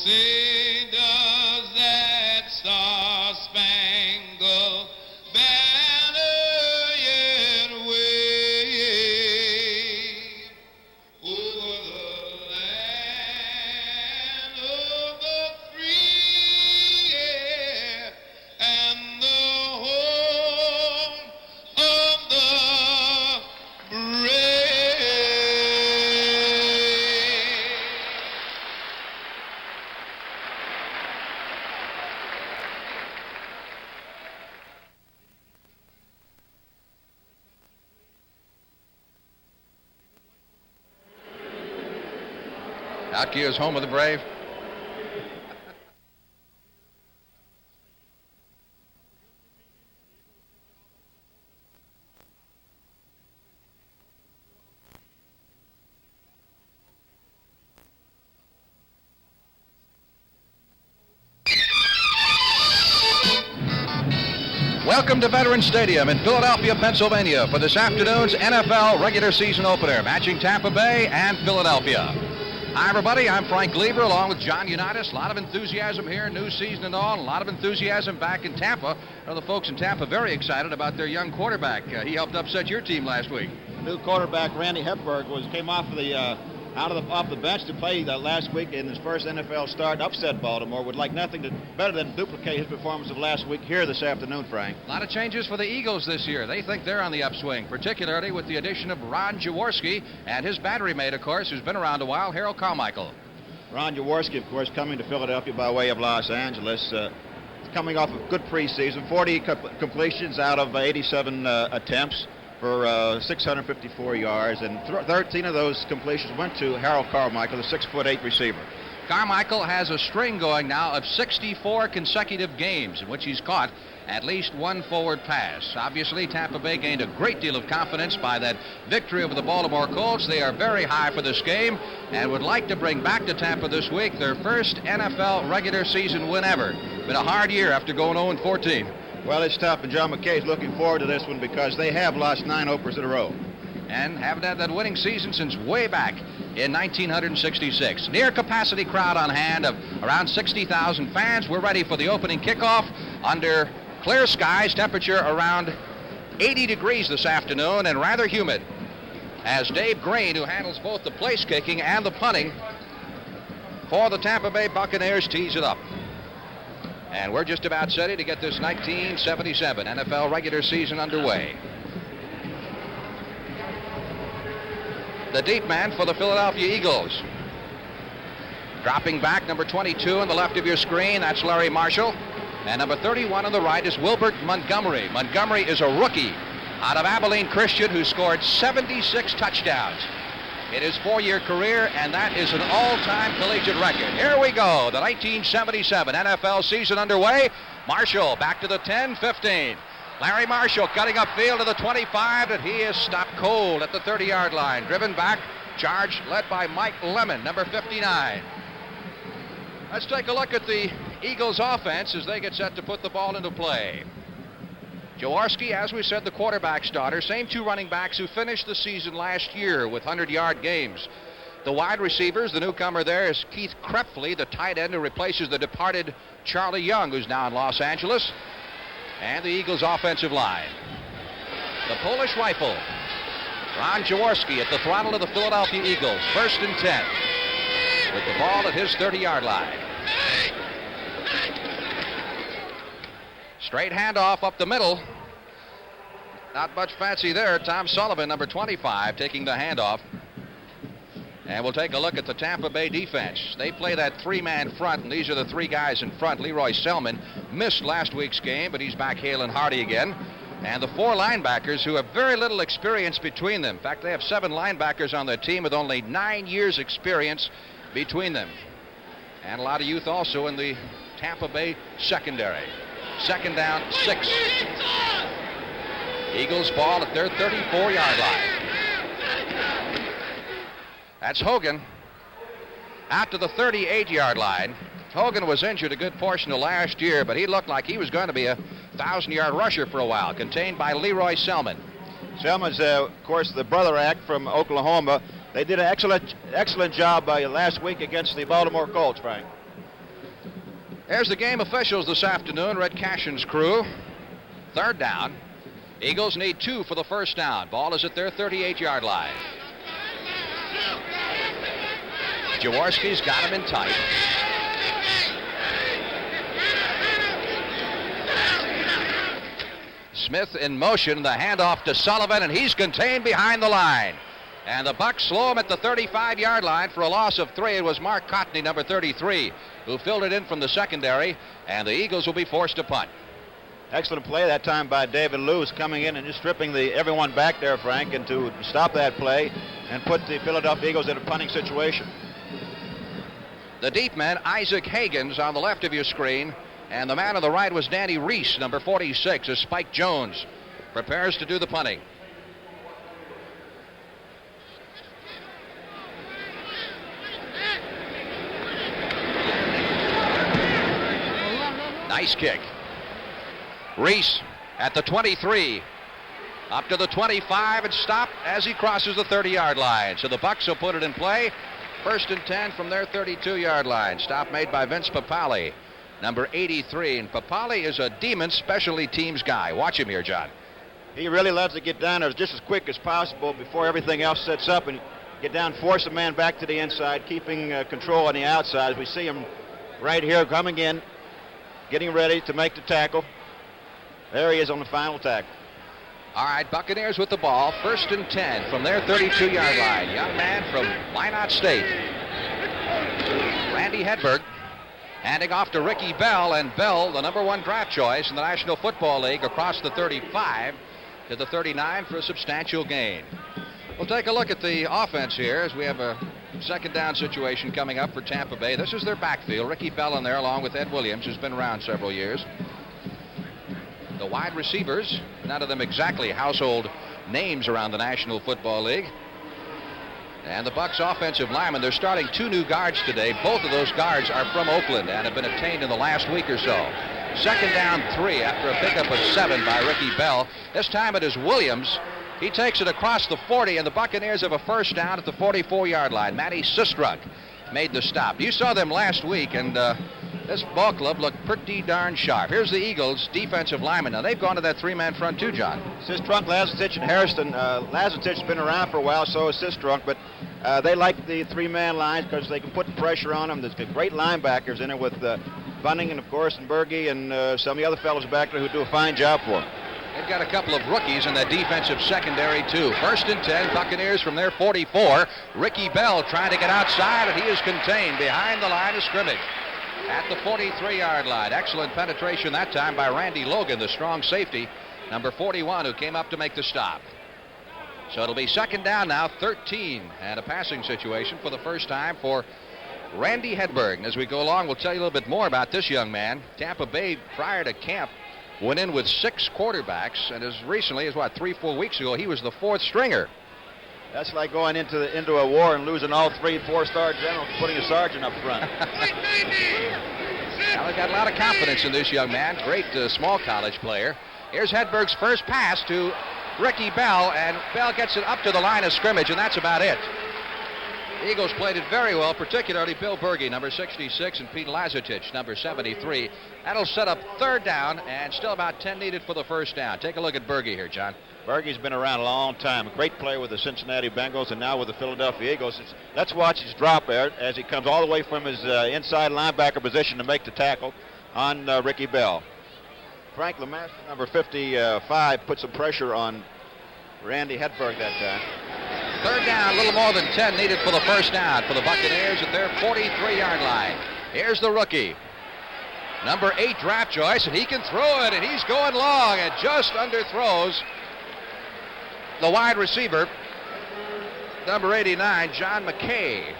say does that star-spangled banner yet wave over the land of the free, yeah, and the home of the brave. Outgear is home of the Brave. Welcome to Veterans Stadium in Philadelphia, Pennsylvania for this afternoon's NFL regular season opener, matching Tampa Bay and Philadelphia. Hi, everybody. I'm Frank Lieber, along with John Unitas. A lot of enthusiasm here, new season and all. A lot of enthusiasm back in Tampa. The folks in Tampa very excited about their young quarterback. He helped upset your team last week. New quarterback Randy Hepburg came off the bench to play last week in his first NFL start, upset Baltimore. Would like nothing better than duplicate his performance of last week here this afternoon, Frank. A lot of changes for the Eagles this year. They think they're on the upswing, particularly with the addition of Ron Jaworski and his battery mate, of course, who's been around a while, Harold Carmichael. Ron Jaworski, of course, coming to Philadelphia by way of Los Angeles. Coming off a good preseason, 40 completions out of 87 attempts for 654 yards, and 13 of those completions went to Harold Carmichael, the 6'8" receiver. Carmichael has a string going now of 64 consecutive games in which he's caught at least one forward pass. Obviously, Tampa Bay gained a great deal of confidence by that victory over the Baltimore Colts. They are very high for this game and would like to bring back to Tampa this week their first NFL regular season win ever. Been a hard year after going 0-14. Well, it's tough, and John McKay's looking forward to this one because they have lost 9 openers in a row. And haven't had that winning season since way back in 1966. Near capacity crowd on hand of around 60,000 fans. We're ready for the opening kickoff under clear skies, temperature around 80 degrees this afternoon and rather humid. As Dave Green, who handles both the place kicking and the punting for the Tampa Bay Buccaneers, tees it up. And we're just about ready to get this 1977 NFL regular season underway. The deep man for the Philadelphia Eagles. Dropping back, number 22 on the left of your screen, that's Larry Marshall. And number 31 on the right is Wilbert Montgomery. Montgomery is a rookie out of Abilene Christian who scored 76 touchdowns in his 4-year career, and that is an all-time collegiate record. Here we go, the 1977 NFL season underway. Marshall back to the 10, 15. Larry Marshall cutting upfield to the 25, and he is stopped cold at the 30-yard line. Driven back, charge led by Mike Lemon, number 59. Let's take a look at the Eagles offense as they get set to put the ball into play. Jaworski, as we said, the quarterback starter. Same two running backs who finished the season last year with 100-yard games. The wide receivers, the newcomer there is Keith Krepfle, the tight end who replaces the departed Charlie Young, who's now in Los Angeles. And the Eagles' offensive line. The Polish rifle, Ron Jaworski at the throttle of the Philadelphia Eagles. 1st and 10 with the ball at his 30-yard line. Straight handoff up the middle. Not much fancy there. Tom Sullivan, number 25, taking the handoff. And we'll take a look at the Tampa Bay defense. They play that 3-man front, and these are the 3 guys in front. Leroy Selman missed last week's game, but he's back hale and hearty again. And the 4 linebackers who have very little experience between them. In fact, they have 7 linebackers on their team with only 9 years experience between them. And a lot of youth also in the Tampa Bay secondary. 2nd down, 6. Eagles ball at their 34-yard line. That's Hogan out to the 38-yard line. Hogan was injured a good portion of last year, but he looked like he was going to be a 1,000-yard rusher for a while, contained by Leroy Selman. Selman's, of course, the brother act from Oklahoma. They did an excellent job last week against the Baltimore Colts, Frank. Here's the game officials this afternoon. Red Cashin's crew. Third down. Eagles need 2 for the first down. Ball is at their 38-yard line. Jaworski's got him in tight. Smith in motion, the handoff to Sullivan, and he's contained behind the line. And the Bucs slow him at the 35-yard line for a loss of 3. It was Mark Cotney, number 33, who filled it in from the secondary, and the Eagles will be forced to punt. Excellent play that time by David Lewis, coming in and just stripping everyone back there, Frank, and to stop that play and put the Philadelphia Eagles in a punting situation. The deep man, Isaac Hagen's on the left of your screen, and the man on the right was Danny Reese, number 46, as Spike Jones prepares to do the punting. Nice kick. Reese at the 23, up to the 25, and stopped as he crosses the 30-yard line. So the Bucs will put it in play. 1st and 10 from their 32-yard line. Stop made by Vince Papali, number 83. And Papali is a demon specialty teams guy. Watch him here, John. He really loves to get down there just as quick as possible before everything else sets up and get down, force a man back to the inside, keeping control on the outside. We see him right here coming in, getting ready to make the tackle. There he is on the final tackle. All right, Buccaneers with the ball. 1st and 10 from their 32-yard line. Young man from Minot State. Randy Hedberg handing off to Ricky Bell, and Bell, the number 1 draft choice in the National Football League, across the 35 to the 39 for a substantial gain. We'll take a look at the offense here as we have a second down situation coming up for Tampa Bay. This is their backfield. Ricky Bell in there along with Ed Williams, who's been around several years. The wide receivers, none of them exactly household names around the National Football League. And the Bucs offensive linemen, they're starting 2 new guards today. Both of those guards are from Oakland and have been obtained in the last week or so. 2nd down 3 after a pickup of 7 by Ricky Bell. This time it is Williams. He takes it across the 40, and the Buccaneers have a first down at the 44-yard line. Matty Sistrunk made the stop. You saw them last week, and this ball club looked pretty darn sharp. Here's the Eagles' defensive linemen. Now, they've gone to that 3-man front too, John. Sistrunk, Lazatich, and Harrison. Lazatich's been around for a while, so is Sistrunk, but they like the 3-man lines because they can put the pressure on them. There's great linebackers in it with Bunning and, of course, and Berge and some of the other fellows back there who do a fine job for them. They've got a couple of rookies in that defensive secondary, too. 1st and 10, Buccaneers from their 44. Ricky Bell trying to get outside, and he is contained behind the line of scrimmage at the 43-yard line. Excellent penetration that time by Randy Logan, the strong safety, number 41, who came up to make the stop. So it'll be 2nd down now, 13, and a passing situation for the first time for Randy Hedberg. And as we go along, we'll tell you a little bit more about this young man. Tampa Bay, prior to camp, went in with 6 quarterbacks, and as recently as, 3-4 weeks ago, he was the 4th stringer. That's like going into a war and losing all 3 4-star generals, putting a sergeant up front. Now, they've got a lot of confidence in this young man. Great small college player. Here's Hedberg's first pass to Ricky Bell, and Bell gets it up to the line of scrimmage, and that's about it. The Eagles played it very well, particularly Bill Berge, number 66, and Pete Lazatich, number 73. That'll set up 3rd down, and still about 10 needed for the first down. Take a look at Berge here, John. Berge's been around a long time. A great player with the Cincinnati Bengals and now with the Philadelphia Eagles. Let's watch his drop there as he comes all the way from his inside linebacker position to make the tackle on Ricky Bell. Frank Lemaster, number 55, put some pressure on Randy Hedberg that time. 3rd down, a little more than 10 needed for the first down for the Buccaneers at their 43-yard line. Here's the rookie, number 8 draft choice, and he can throw it, and he's going long and just underthrows the wide receiver, number 89, John McKay.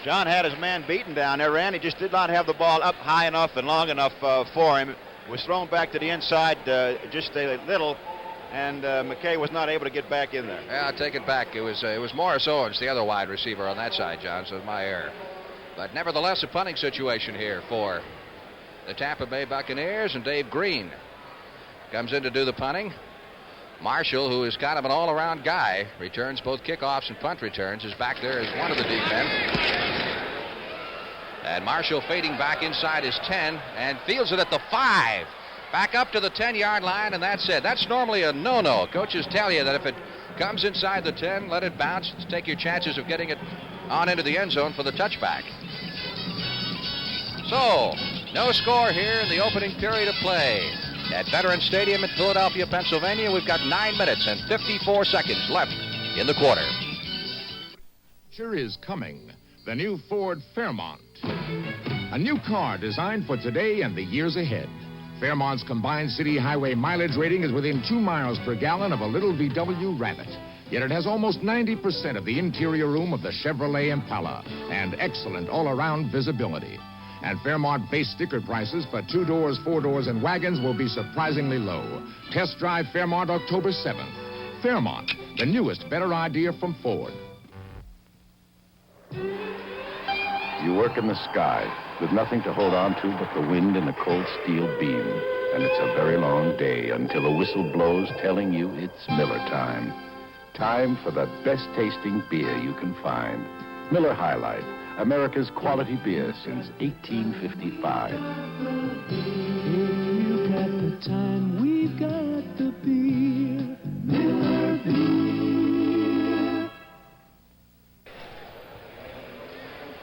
John had his man beaten down there. Randy just did not have the ball up high enough and long enough for him. It was thrown back to the inside just a little, and McKay was not able to get back in there. Yeah, I'll take it back. It was Morris Owens, the other wide receiver on that side, John, so it's my error. But nevertheless, a punting situation here for the Tampa Bay Buccaneers, and Dave Green comes in to do the punting. Marshall, who is kind of an all-around guy, returns both kickoffs and punt returns, is back there as one of the defense. And Marshall fading back inside his 10 and fields it at the 5. Back up to the 10-yard line, and that's it. That's normally a no-no. Coaches tell you that if it comes inside the 10, let it bounce. Take your chances of getting it on into the end zone for the touchback. So, no score here in the opening period of play. At Veterans Stadium in Philadelphia, Pennsylvania, we've got 9 minutes and 54 seconds left in the quarter. Sure is coming. The new Ford Fairmont. A new car designed for today and the years ahead. Fairmont's combined city highway mileage rating is within 2 miles per gallon of a little VW Rabbit. Yet it has almost 90% of the interior room of the Chevrolet Impala and excellent all-around visibility. And Fairmont base sticker prices for 2 doors, 4 doors, and wagons will be surprisingly low. Test drive Fairmont October 7th. Fairmont, the newest, better idea from Ford. You work in the sky with nothing to hold on to but the wind and the cold steel beam. And it's a very long day until a whistle blows telling you it's Miller time. Time for the best tasting beer you can find. Miller High Life, America's quality beer since 1855. We've got the time, we've got the beer, Miller beer.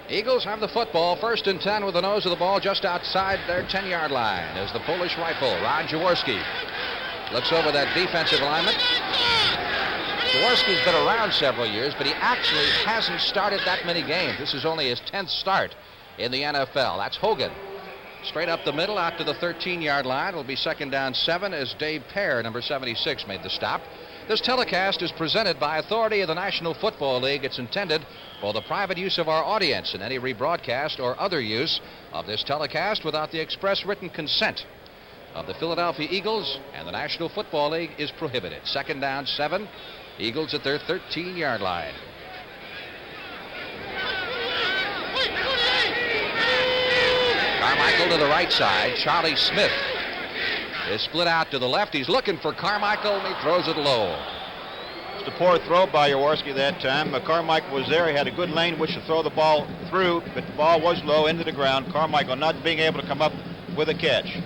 Eagles have the football, 1st and 10 with the nose of the ball just outside their 10-yard line. As the Polish rifle, Ron Jaworski, looks over that defensive alignment. Jaworski's been around several years, but he actually hasn't started that many games. This is only his 10th start in the NFL. That's Hogan. Straight up the middle out to the 13-yard line. It'll be 2nd down 7 as Dave Pear, number 76, made the stop. This telecast is presented by authority of the National Football League. It's intended for the private use of our audience, and any rebroadcast or other use of this telecast without the express written consent of the Philadelphia Eagles and the National Football League is prohibited. 2nd down 7. Eagles at their 13-yard line. Carmichael to the right side. Charlie Smith is split out to the left. He's looking for Carmichael, and he throws it low. It's a poor throw by Jaworski that time. Carmichael was there. He had a good lane which to throw the ball through, but the ball was low into the ground. Carmichael not being able to come up with a catch.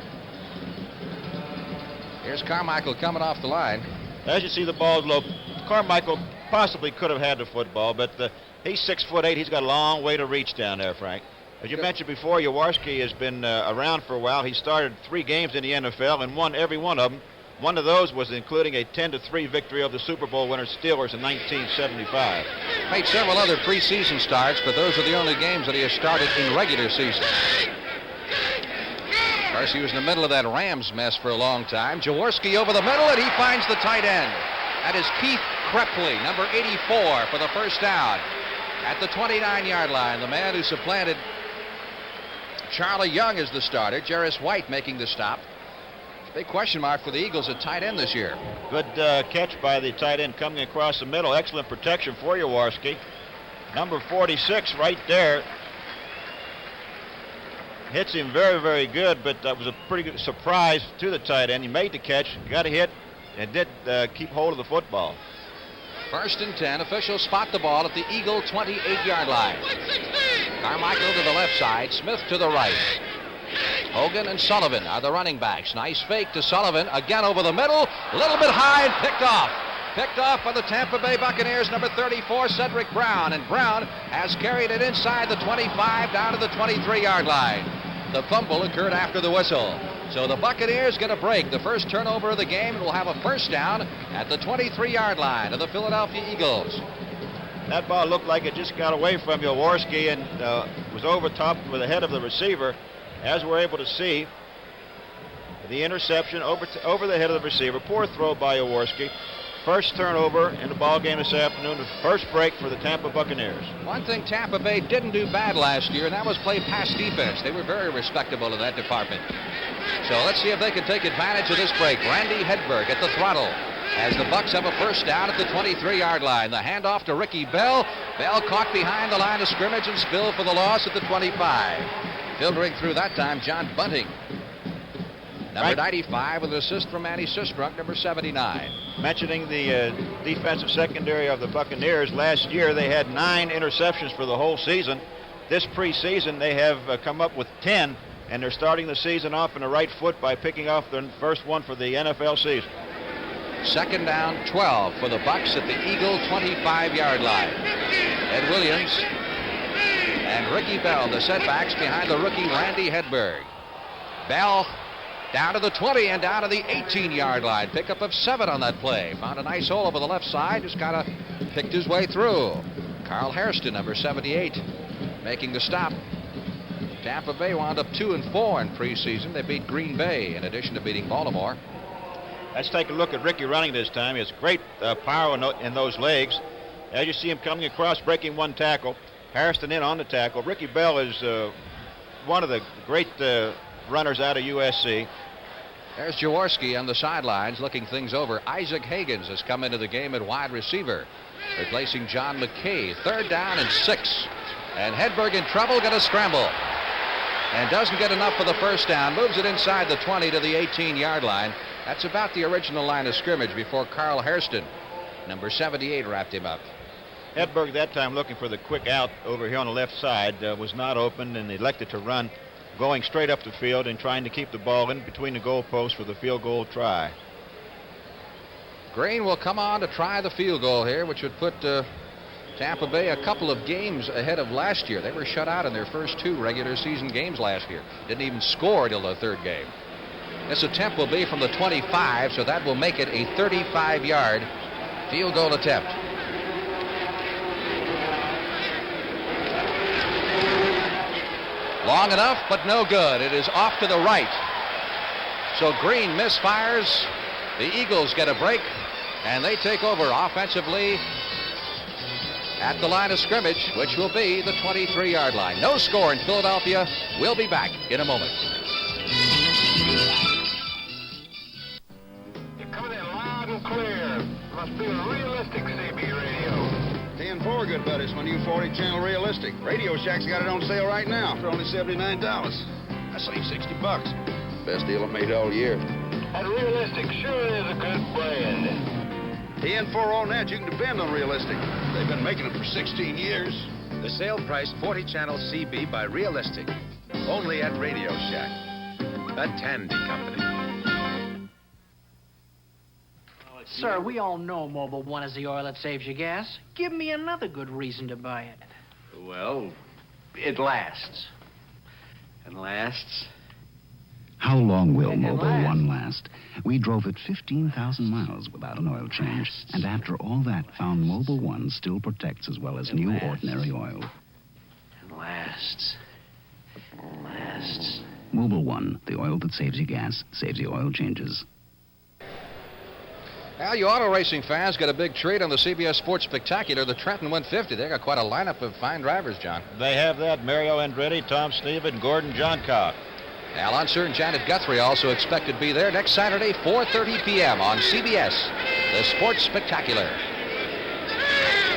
Here's Carmichael coming off the line. As you see, the ball's low. Carmichael possibly could have had the football, but he's 6'8". He's got a long way to reach down there, Frank. As you mentioned before, Jaworski has been around for a while. He started 3 games in the NFL and won every one of them. One of those was including a 10-3 victory over the Super Bowl winner Steelers in 1975. Made several other preseason starts, but those are the only games that he has started in regular season. Of course, he was in the middle of that Rams mess for a long time. Jaworski over the middle, and he finds the tight end. That is Keith Krepley, number 84, for the 1st down. At the 29-yard line, the man who supplanted Charlie Young as the starter, Jarris White making the stop. Big question mark for the Eagles at tight end this year. Good catch by the tight end coming across the middle. Excellent protection for Jaworski. Number 46 right there. Hits him very, very good, but that was a pretty good surprise to the tight end. He made the catch, got a hit, and did keep hold of the football. 1st and 10. Officials spot the ball at the Eagle 28-yard line. Carmichael to the left side. Smith to the right. Hogan and Sullivan are the running backs. Nice fake to Sullivan. Again over the middle. A little bit high and picked off. Picked off by the Tampa Bay Buccaneers, number 34, Cedric Brown. And Brown has carried it inside the 25 down to the 23-yard line. The fumble occurred after the whistle. So the Buccaneers get a break. The first turnover of the game, and will have a 1st down at the 23-yard line of the Philadelphia Eagles. That ball looked like it just got away from Jaworski and was over top with the head of the receiver. As we're able to see, the interception over the head of the receiver. Poor throw by Jaworski. First turnover in the ball game this afternoon. The first break for the Tampa Buccaneers. One thing Tampa Bay didn't do bad last year, and that was play pass defense. They were very respectable in that department. So let's see if they can take advantage of this break. Randy Hedberg at the throttle as the Bucs have a 1st down at the 23-yard line. The handoff to Ricky Bell. Bell caught behind the line of scrimmage and spilled for the loss at the 25. Filtering through that time, John Bunting. Number 95 with an assist from Manny Sistrunk, number 79. Mentioning the defensive secondary of the Buccaneers, last year they had 9 interceptions for the whole season. this preseason they have come up with 10, and they're starting the season off in the right foot by picking off their first one for the NFL season. Second down, 12 for the Bucs at the Eagle 25-yard line. Ed Williams and Ricky Bell, the setbacks behind the rookie Randy Hedberg. Bell down to the 20 and down to the 18-yard line. Pickup of 7 on that play. Found a nice hole over the left side. Just kind of picked his way through. Carl Hairston, number 78, making the stop. Tampa Bay wound up 2-4 in preseason. They beat Green Bay in addition to beating Baltimore. Let's take a look at Ricky running this time. He has great power in those legs. As you see him coming across, breaking one tackle. Hairston in on the tackle. Ricky Bell is one of the great runners out of USC. There's Jaworski on the sidelines looking things over. Isaac Higgins has come into the game at wide receiver, replacing John McKay. Third down and 6. And Hedberg in trouble, going to scramble. And doesn't get enough for the first down. Moves it inside the 20 to the 18-yard line. That's about the original line of scrimmage before Carl Hairston, number 78, wrapped him up. Hedberg that time looking for the quick out over here on the left side, was not open and elected to run, going straight up the field and trying to keep the ball in between the goalposts for the field goal try. Green will come on to try the field goal here, which would put Tampa Bay a couple of games ahead of last year. They were shut out in their first 2 regular season games last year. Didn't even score till the third game. This attempt will be from the 25, so that will make it a 35-yard field goal attempt. Long enough, but no good. It is off to the right. So Green misfires. The Eagles get a break, and they take over offensively at the line of scrimmage, which will be the 23-yard line. No score in Philadelphia. We'll be back in a moment. You're coming in loud and clear. Must be a realistic CB radio. 10-4, good buddies. My new 40-channel realistic. Radio Shack's got it on sale right now for only $79. I saved $60. Best deal I made all year. And realistic sure is a good brand. 10-4 on that, you can depend on realistic. They've been making them for 16 years. The sale price 40-channel CB by Realistic. Only at Radio Shack. A Tandy Company. Sir, we all know Mobil 1 is the oil that saves you gas. Give me another good reason to buy it. Well, it lasts. And lasts. How long will Mobil 1 last? We drove it 15,000 miles without an oil change. And after all that, found Mobil 1 still protects as well as new ordinary oil. It lasts. Lasts. Mobil 1, the oil that saves you gas, saves you oil changes. Well, you auto racing fans get a big treat on the CBS Sports Spectacular, the Trenton 150. They got quite a lineup of fine drivers, John. They have that. Mario Andretti, Tom Steven, Gordon Johncock. Al Unser and Janet Guthrie also expected to be there next Saturday, 4:30 p.m. on CBS, the Sports Spectacular.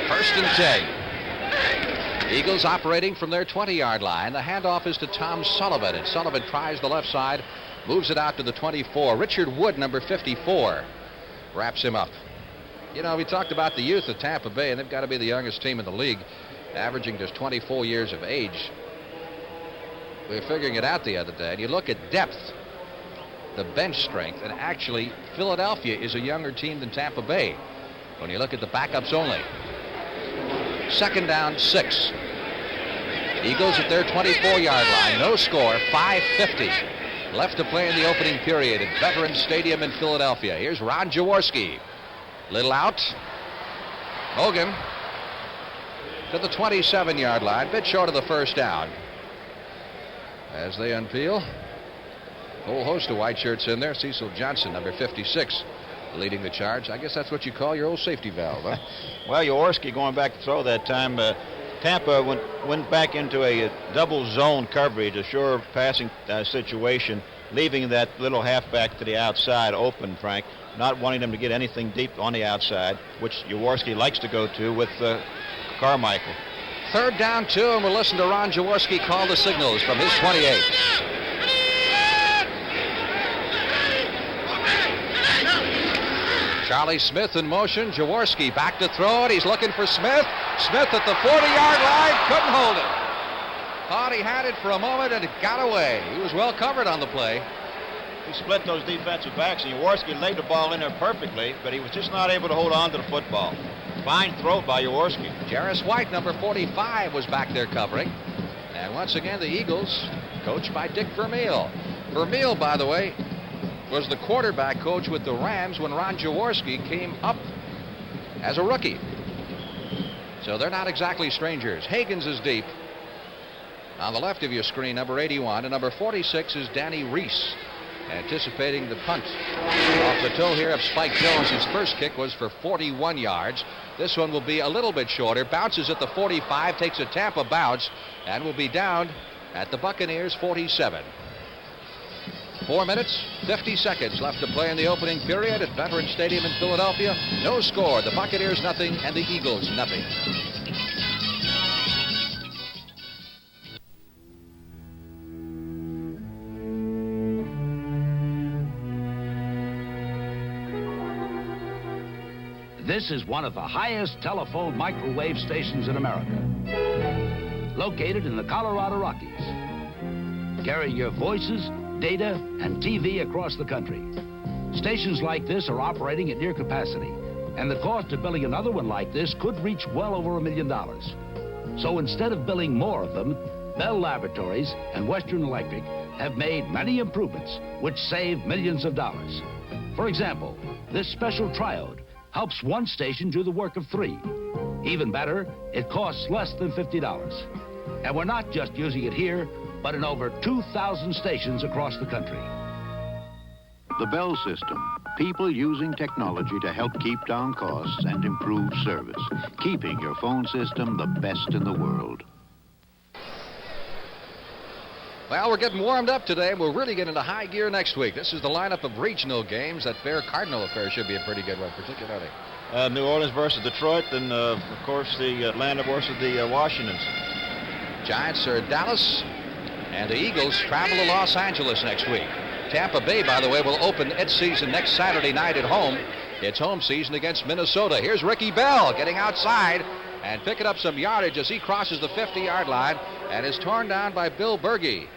First and 10. Eagles operating from their 20-yard line. The handoff is to Tom Sullivan, and Sullivan tries the left side, moves it out to the 24. Richard Wood, number 54, wraps him up. You know, we talked about the youth of Tampa Bay, and they've got to be the youngest team in the league, averaging just 24 years of age. We were figuring it out the other day, and you look at depth, the bench strength, and actually Philadelphia is a younger team than Tampa Bay when you look at the backups only. Second down, 6. Eagles at their 24-yard line. No score, 5:50 left to play in the opening period at Veterans Stadium in Philadelphia. Here's Ron Jaworski. Little out. Hogan to the 27-yard line, bit short of the first down. As they unpeel, a whole host of white shirts in there. Cecil Johnson, number 56, leading the charge. I guess that's what you call your old safety valve, huh? Well, Jaworski going back to throw that time. Tampa went back into a double zone coverage, a sure passing situation, leaving that little halfback to the outside open, Frank, not wanting them to get anything deep on the outside, which Jaworski likes to go to with Carmichael. Third down, 2, and we'll listen to Ron Jaworski call the signals from his 28. Charlie Smith in motion. Jaworski back to throw it. He's looking for Smith. Smith at the 40-yard line. Couldn't hold it. Thought he had it for a moment and it got away. He was well covered on the play. He split those defensive backs, and Jaworski laid the ball in there perfectly, but he was just not able to hold on to the football. Fine throw by Jaworski. Jarris White, number 45, was back there covering. And once again, the Eagles, coached by Dick Vermeil. Vermeil, by the way, was the quarterback coach with the Rams when Ron Jaworski came up as a rookie. So they're not exactly strangers. Hagens is deep. On the left of your screen, number 81, and number 46 is Danny Reese, anticipating the punt. Off the toe here of Spike Jones. His first kick was for 41 yards. This one will be a little bit shorter. Bounces at the 45, takes a Tampa bounce, and will be down at the Buccaneers 47. 4 minutes, 50 seconds left to play in the opening period at Veterans Stadium in Philadelphia. No score. The Buccaneers nothing and the Eagles nothing. This is one of the highest telephone microwave stations in America, located in the Colorado Rockies, carrying your voices, data, and TV across the country. Stations like this are operating at near capacity, and the cost of building another one like this could reach well over $1 million. So instead of building more of them, Bell Laboratories and Western Electric have made many improvements which save millions of dollars. For example, this special triode helps one station do the work of 3. Even better, it costs less than $50. And we're not just using it here, but in over 2,000 stations across the country. The Bell system. People using technology to help keep down costs and improve service. Keeping your phone system the best in the world. Well, we're getting warmed up today. We'll really get into high gear next week. This is the lineup of regional games. That Bear Cardinal affair should be a pretty good one, particularly. New Orleans versus Detroit, and of course the Atlanta versus the Washingtons. Giants are Dallas, and the Eagles travel to Los Angeles next week. Tampa Bay, by the way, will open its season next Saturday night at home. It's home season against Minnesota. Here's Ricky Bell getting outside and picking up some yardage as he crosses the 50-yard line and is torn down by Bill Berge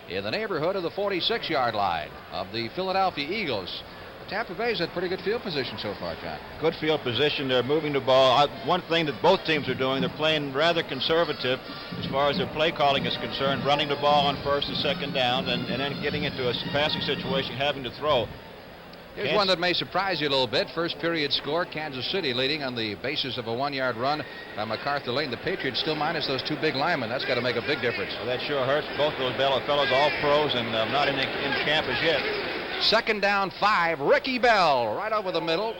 in the neighborhood of the 46-yard line of the Philadelphia Eagles. Tampa Bay's had pretty good field position so far, John. Good field position. They're moving the ball. One thing that both teams are doing, they're playing rather conservative as far as their play calling is concerned, running the ball on first and second down, and then getting into a passing situation, having to throw. Here's one that may surprise you a little bit. First period score, Kansas City leading on the basis of a 1-yard run by MacArthur Lane. The Patriots still minus those 2 big linemen. That's got to make a big difference. Well, that sure hurts. Both those fellows, all pros, and not in camp as yet. Second down 5. Ricky Bell right over the middle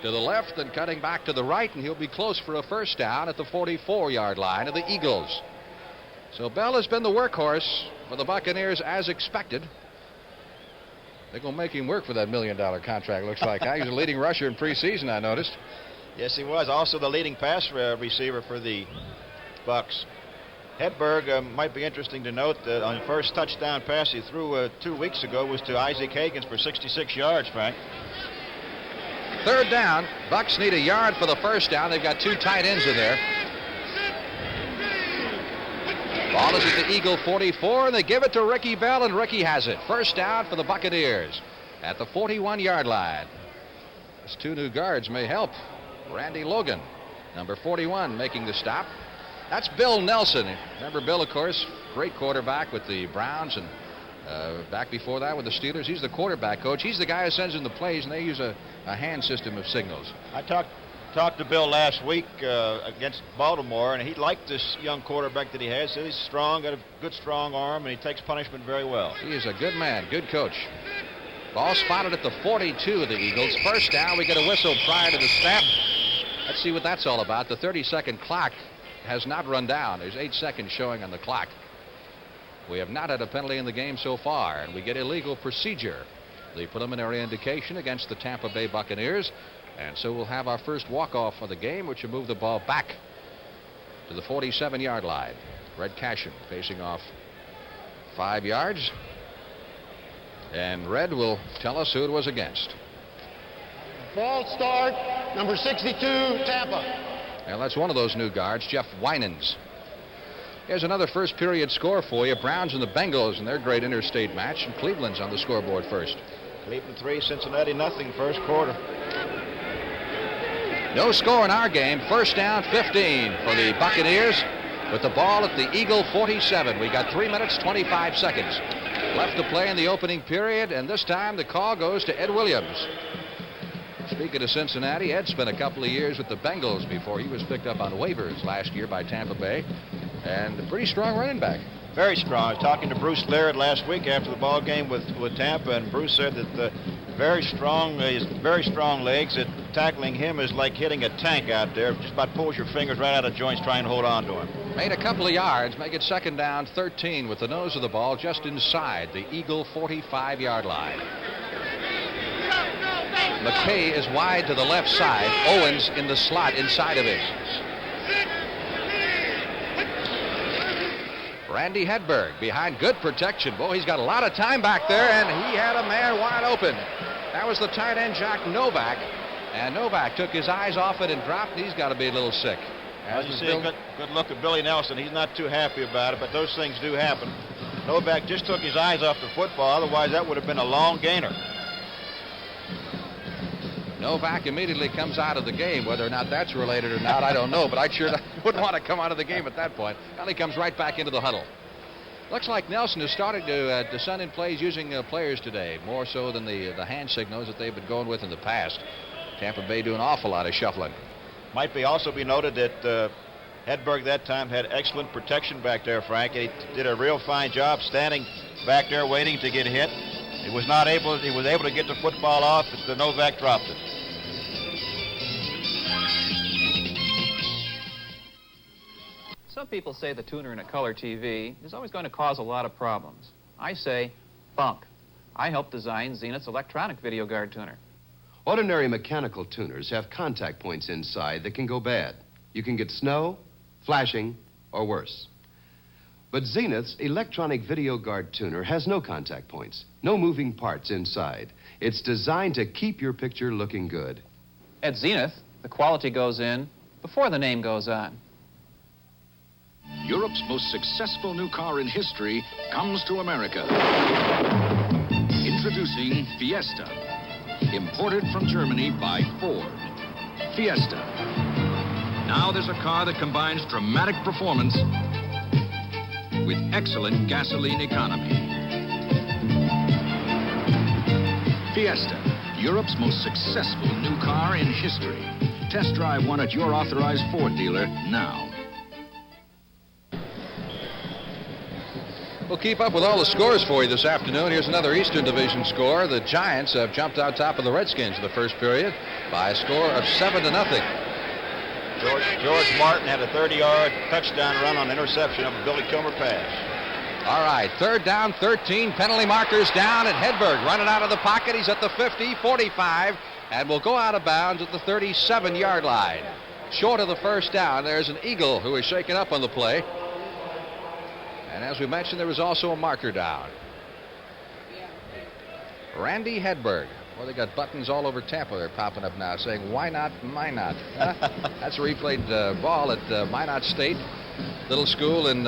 to the left and cutting back to the right, and he'll be close for a first down at the 44-yard line of the Eagles. So Bell has been the workhorse for the Buccaneers as expected. They're going to make him work for that $1 million contract, looks like. He was a leading rusher in preseason, I noticed. Yes, he was. Also the leading pass receiver for the Bucs. Hedberg might be interesting to note that on the first touchdown pass he threw 2 weeks ago was to Isaac Higgins for 66 yards, Frank. Third down. Bucs need a yard for the first down. They've got 2 tight ends in there. Ball is at the Eagle 44, and they give it to Ricky Bell, and Ricky has it. First down for the Buccaneers at the 41-yard line. These 2 new guards may help. Randy Logan, number 41, making the stop. That's Bill Nelson. Remember Bill, of course, great quarterback with the Browns, and back before that with the Steelers. He's the quarterback coach. He's the guy who sends in the plays, and they use a hand system of signals. I talked to Bill last week against Baltimore, and he liked this young quarterback that he has. Said he's strong, got a good strong arm, and he takes punishment very well. He is a good man, good coach. Ball spotted at the 42 of the Eagles. First down, we get a whistle prior to the snap. Let's see what that's all about. The 30-second clock has not run down. There's 8 seconds showing on the clock. We have not had a penalty in the game so far, and we get illegal procedure. The preliminary indication against the Tampa Bay Buccaneers. And so we'll have our first walk-off of the game, which will move the ball back to the 47-yard line. Red Cashin facing off 5 yards. And Red will tell us who it was against. False start, number 62, Tampa. Well, that's one of those new guards, Jeff Winans. Here's another first period score for you. Browns and the Bengals in their great interstate match, and Cleveland's on the scoreboard first. Cleveland 3, Cincinnati nothing, first quarter. No score in our game. First down, 15 for the Buccaneers with the ball at the Eagle 47. We got 3 minutes, 25 seconds left to play in the opening period, and this time the call goes to Ed Williams. Speaking of Cincinnati, Ed spent a couple of years with the Bengals before he was picked up on waivers last year by Tampa Bay, and a pretty strong running back. Very strong. I was talking to Bruce Laird last week after the ball game with Tampa, and Bruce said that very strong, his very strong legs, that tackling him is like hitting a tank out there. Just about pulls your fingers right out of joints trying to hold on to him. Made a couple of yards, make it second down, 13 with the nose of the ball just inside the Eagle 45-yard line. McKay is wide to the left side. Owens in the slot inside of it. Randy Hedberg behind good protection. Boy, he's got a lot of time back there, and he had a man wide open. That was the tight end, Jack Novak. And Novak took his eyes off it and dropped. He's got to be a little sick. As you see, a good look at Billy Nelson. He's not too happy about it, but those things do happen. Novak just took his eyes off the football. Otherwise, that would have been a long gainer. Novak immediately comes out of the game. Whether or not that's related or not, I don't know, but I sure wouldn't want to come out of the game at that point. Well, he comes right back into the huddle. Looks like Nelson is starting to send in plays using players today, more so than the hand signals that they've been going with in the past. Tampa Bay doing an awful lot of shuffling. Might also be noted that Hedberg that time had excellent protection back there, Frank. He did a real fine job standing back there waiting to get hit. He was able to get the football off, but Novak dropped it. Some people say the tuner in a color TV is always going to cause a lot of problems. I say, bunk. I helped design Zenith's electronic video guard tuner. Ordinary mechanical tuners have contact points inside that can go bad. You can get snow, flashing, or worse. But Zenith's electronic video guard tuner has no contact points, no moving parts inside. It's designed to keep your picture looking good. At Zenith, the quality goes in before the name goes on. Europe's most successful new car in history comes to America. Introducing Fiesta, imported from Germany by Ford. Fiesta. Now there's a car that combines dramatic performance with excellent gasoline economy. Fiesta, Europe's most successful new car in history. Test drive one at your authorized Ford dealer now. We'll keep up with all the scores for you this afternoon. Here's another Eastern Division score. The Giants have jumped out top of the Redskins in the first period by a score of 7-0. George Martin had a 30-yard touchdown run on interception of a Billy Kilmer pass. All right, third down, 13. Penalty markers down, and Hedberg running out of the pocket. He's at the 50, 45, and will go out of bounds at the 37-yard line. Short of the first down, there's an Eagle who is shaken up on the play. And as we mentioned, there was also a marker down. Randy Hedberg. Well, they got buttons all over Tampa. They're popping up now saying, why not Minot? That's where he played ball at Minot State, little school in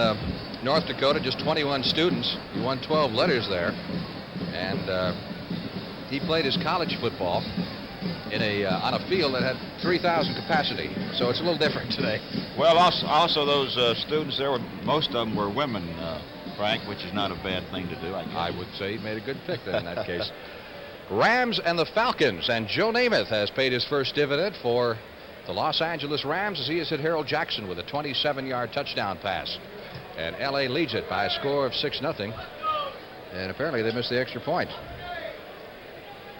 North Dakota, just 21 students. He won 12 letters there. And he played his college football on a field that had 3,000 capacity. So it's a little different today. Well, also those students there, most of them were women, Frank, which is not a bad thing to do. I would say he made a good pick then in that case. Rams and the Falcons, and Joe Namath has paid his first dividend for the Los Angeles Rams as he has hit Harold Jackson with a 27-yard touchdown pass. And L.A. leads it by a score of 6-0. And apparently they missed the extra point.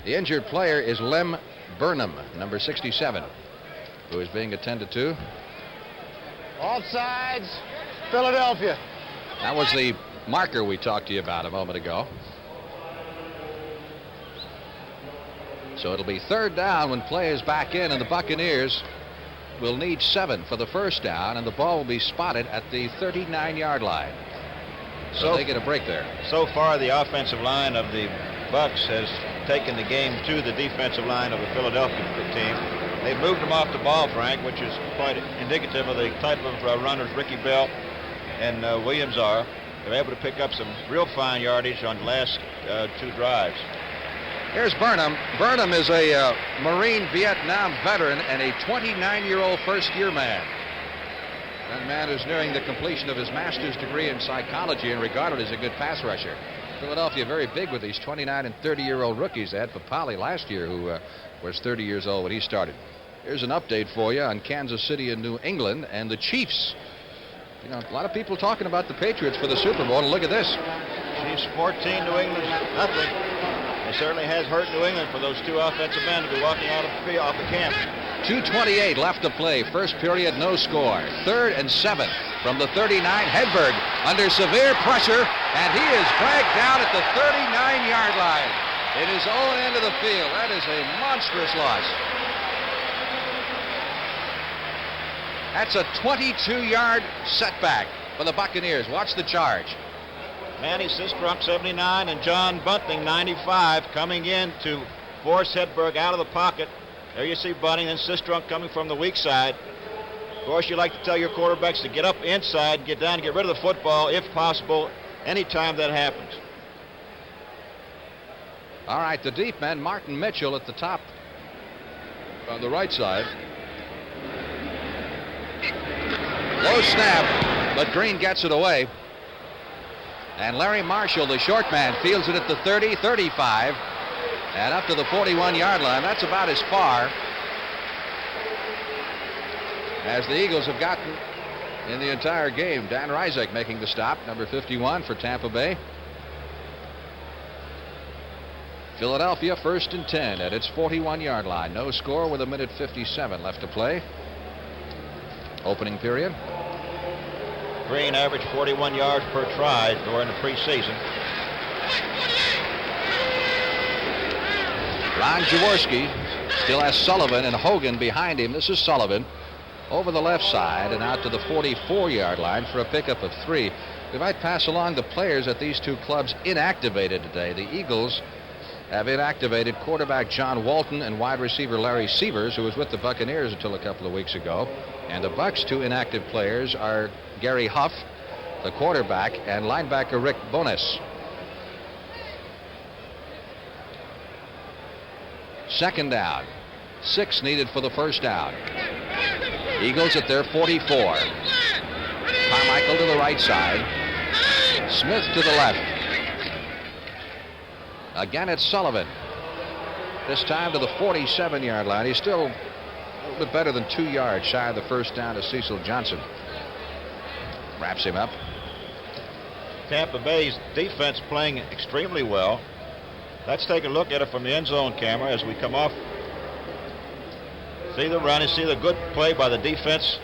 The injured player is Lem Burnham, number 67, who is being attended to. Offsides, Philadelphia. That was the marker we talked to you about a moment ago. So it'll be third down when play is back in, and the Buccaneers will need 7 for the first down, and the ball will be spotted at the 39-yard line. So they get a break there. So far, the offensive line of the Bucs has taken the game to the defensive line of the Philadelphia team. They've moved them off the ball, Frank, which is quite indicative of the type of runners Ricky Bell and Williams are. They're able to pick up some real fine yardage on the last 2 drives. Here's Burnham. Burnham is a Marine Vietnam veteran and a 29-year-old first-year man. That man is nearing the completion of his master's degree in psychology and regarded as a good pass rusher. Philadelphia very big with these 29 and 30-year-old rookies. They had Papali last year, who was 30 years old when he started. Here's an update for you on Kansas City and New England and the Chiefs. You know, a lot of people talking about the Patriots for the Super Bowl, and look at this. Chiefs 14, New England nothing. It certainly has hurt New England for those 2 offensive men to be walking out of the field, off the camp. 2:28 left to play. First period, no score. 3rd and 7 from the 39. Hedberg under severe pressure, and he is dragged down at the 39-yard line in his own end of the field. That is a monstrous loss. That's a 22-yard setback for the Buccaneers. Watch the charge. Manny Sistrunk, 79, and John Bunting, 95, coming in to force Hedberg out of the pocket. There you see Bunting and Sistrunk coming from the weak side. Of course, you like to tell your quarterbacks to get up inside, get down, get rid of the football, if possible, anytime that happens. All right, the deep man, Martin Mitchell at the top on the right side. Low snap, but Green gets it away. And Larry Marshall, the short man, fields it at the 30, 35, and up to the 41-yard line. That's about as far as the Eagles have gotten in the entire game. Dan Ryzek making the stop, number 51 for Tampa Bay. Philadelphia 1st and 10 at its 41-yard line. No score with 1:57 left to play. Opening period. Green averaged 41 yards per try during the preseason. Ron Jaworski still has Sullivan and Hogan behind him. This is Sullivan over the left side and out to the 44-yard line for a pickup of 3. We might pass along the players at these 2 clubs inactivated today. The Eagles have inactivated quarterback John Walton and wide receiver Larry Sievers, who was with the Buccaneers until a couple of weeks ago. And the Bucs' 2 inactive players are Gary Huff, the quarterback, and linebacker Rick Bonis. Second down. 6 needed for the first down. Eagles at their 44. Carmichael to the right side. Smith to the left. Again, it's Sullivan. This time to the 47-yard line. He's still a little bit better than 2 yards shy of the first down to Cecil Johnson. Wraps him up. Tampa Bay's defense playing extremely well. Let's take a look at it from the end zone camera as we come off. See the run and see the good play by the defense.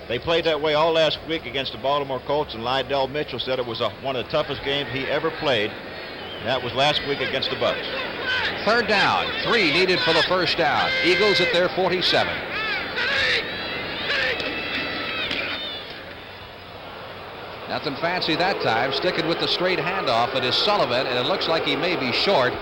They played that way all last week against the Baltimore Colts, and Lydell Mitchell said it was one of the toughest games he ever played. And that was last week against the Bucs. Third down. 3 needed for the first down. Eagles at their 47. Nothing fancy that time. Sticking with the straight handoff. It is Sullivan, and it looks like he may be short.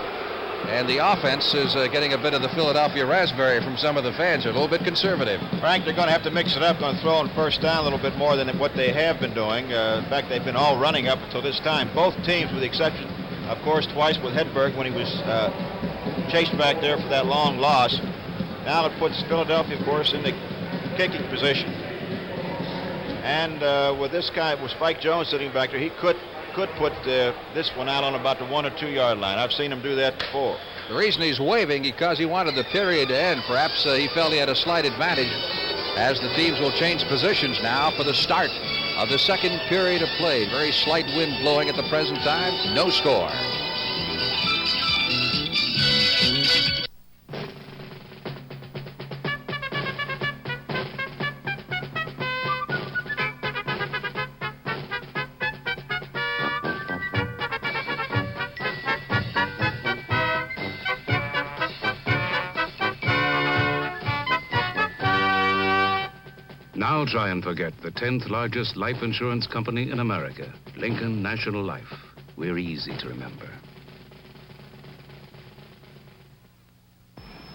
And the offense is getting a bit of the Philadelphia raspberry from some of the fans. They're a little bit conservative. Frank, they're going to have to mix it up on throwing first down a little bit more than what they have been doing. In fact, they've been all running up until this time. Both teams, with the exception, of course, twice with Hedberg when he was chased back there for that long loss. Now it puts Philadelphia, of course, in the kicking position. And with this guy, with Spike Jones sitting back there, he could put this one out on about the 1 or 2 yard line. I've seen him do that before. The reason he's waving because he wanted the period to end. Perhaps he felt he had a slight advantage as the teams will change positions now for the start of the second period of play. Very slight wind blowing at the present time. No score. Now try and forget the 10th largest life insurance company in America, Lincoln National Life. We're easy to remember.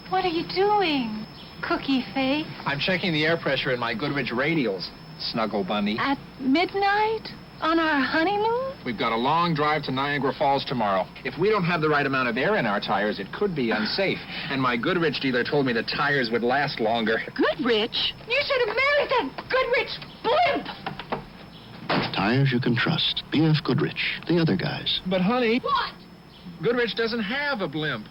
What are you doing, cookie face? I'm checking the air pressure in my Goodrich radials. Snuggle Bunny. At midnight? On our honeymoon? We've got a long drive to Niagara Falls tomorrow. If we don't have the right amount of air in our tires, it could be unsafe. And my Goodrich dealer told me the tires would last longer. Goodrich? You should have married that Goodrich blimp! Tires you can trust. B.F. Goodrich. The other guys. But, honey... What? Goodrich doesn't have a blimp.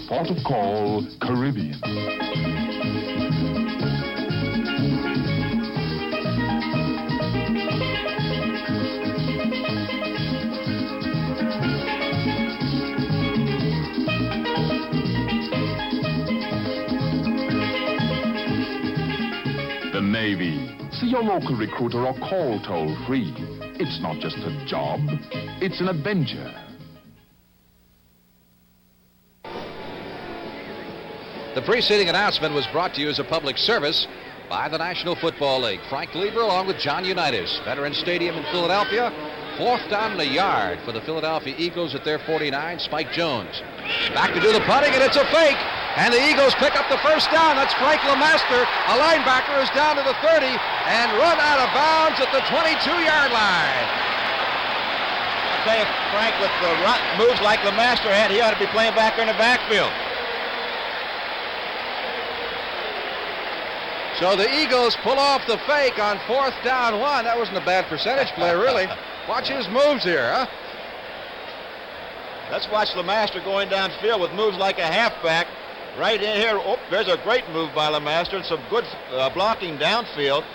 Port of call, Caribbean. The Navy. See your local recruiter or call toll-free. It's not just a job, it's an adventure. The preceding announcement was brought to you as a public service by the National Football League. Frank Lieber along with John Unitas. Veterans Stadium in Philadelphia. 4th down and a yard for the Philadelphia Eagles at their 49. Spike Jones back to do the punting, and it's a fake. And the Eagles pick up the first down. That's Frank LeMaster. A linebacker is down to the 30 and run out of bounds at the 22-yard line. I'll tell you, Frank, with the moves like LeMaster had, he ought to be playing back in the backfield. So the Eagles pull off the fake on 4th down 1. That wasn't a bad percentage play, really. Watch his moves here, huh? Let's watch LeMaster going downfield with moves like a halfback. Right in here, oh, there's a great move by LeMaster and some good blocking downfield.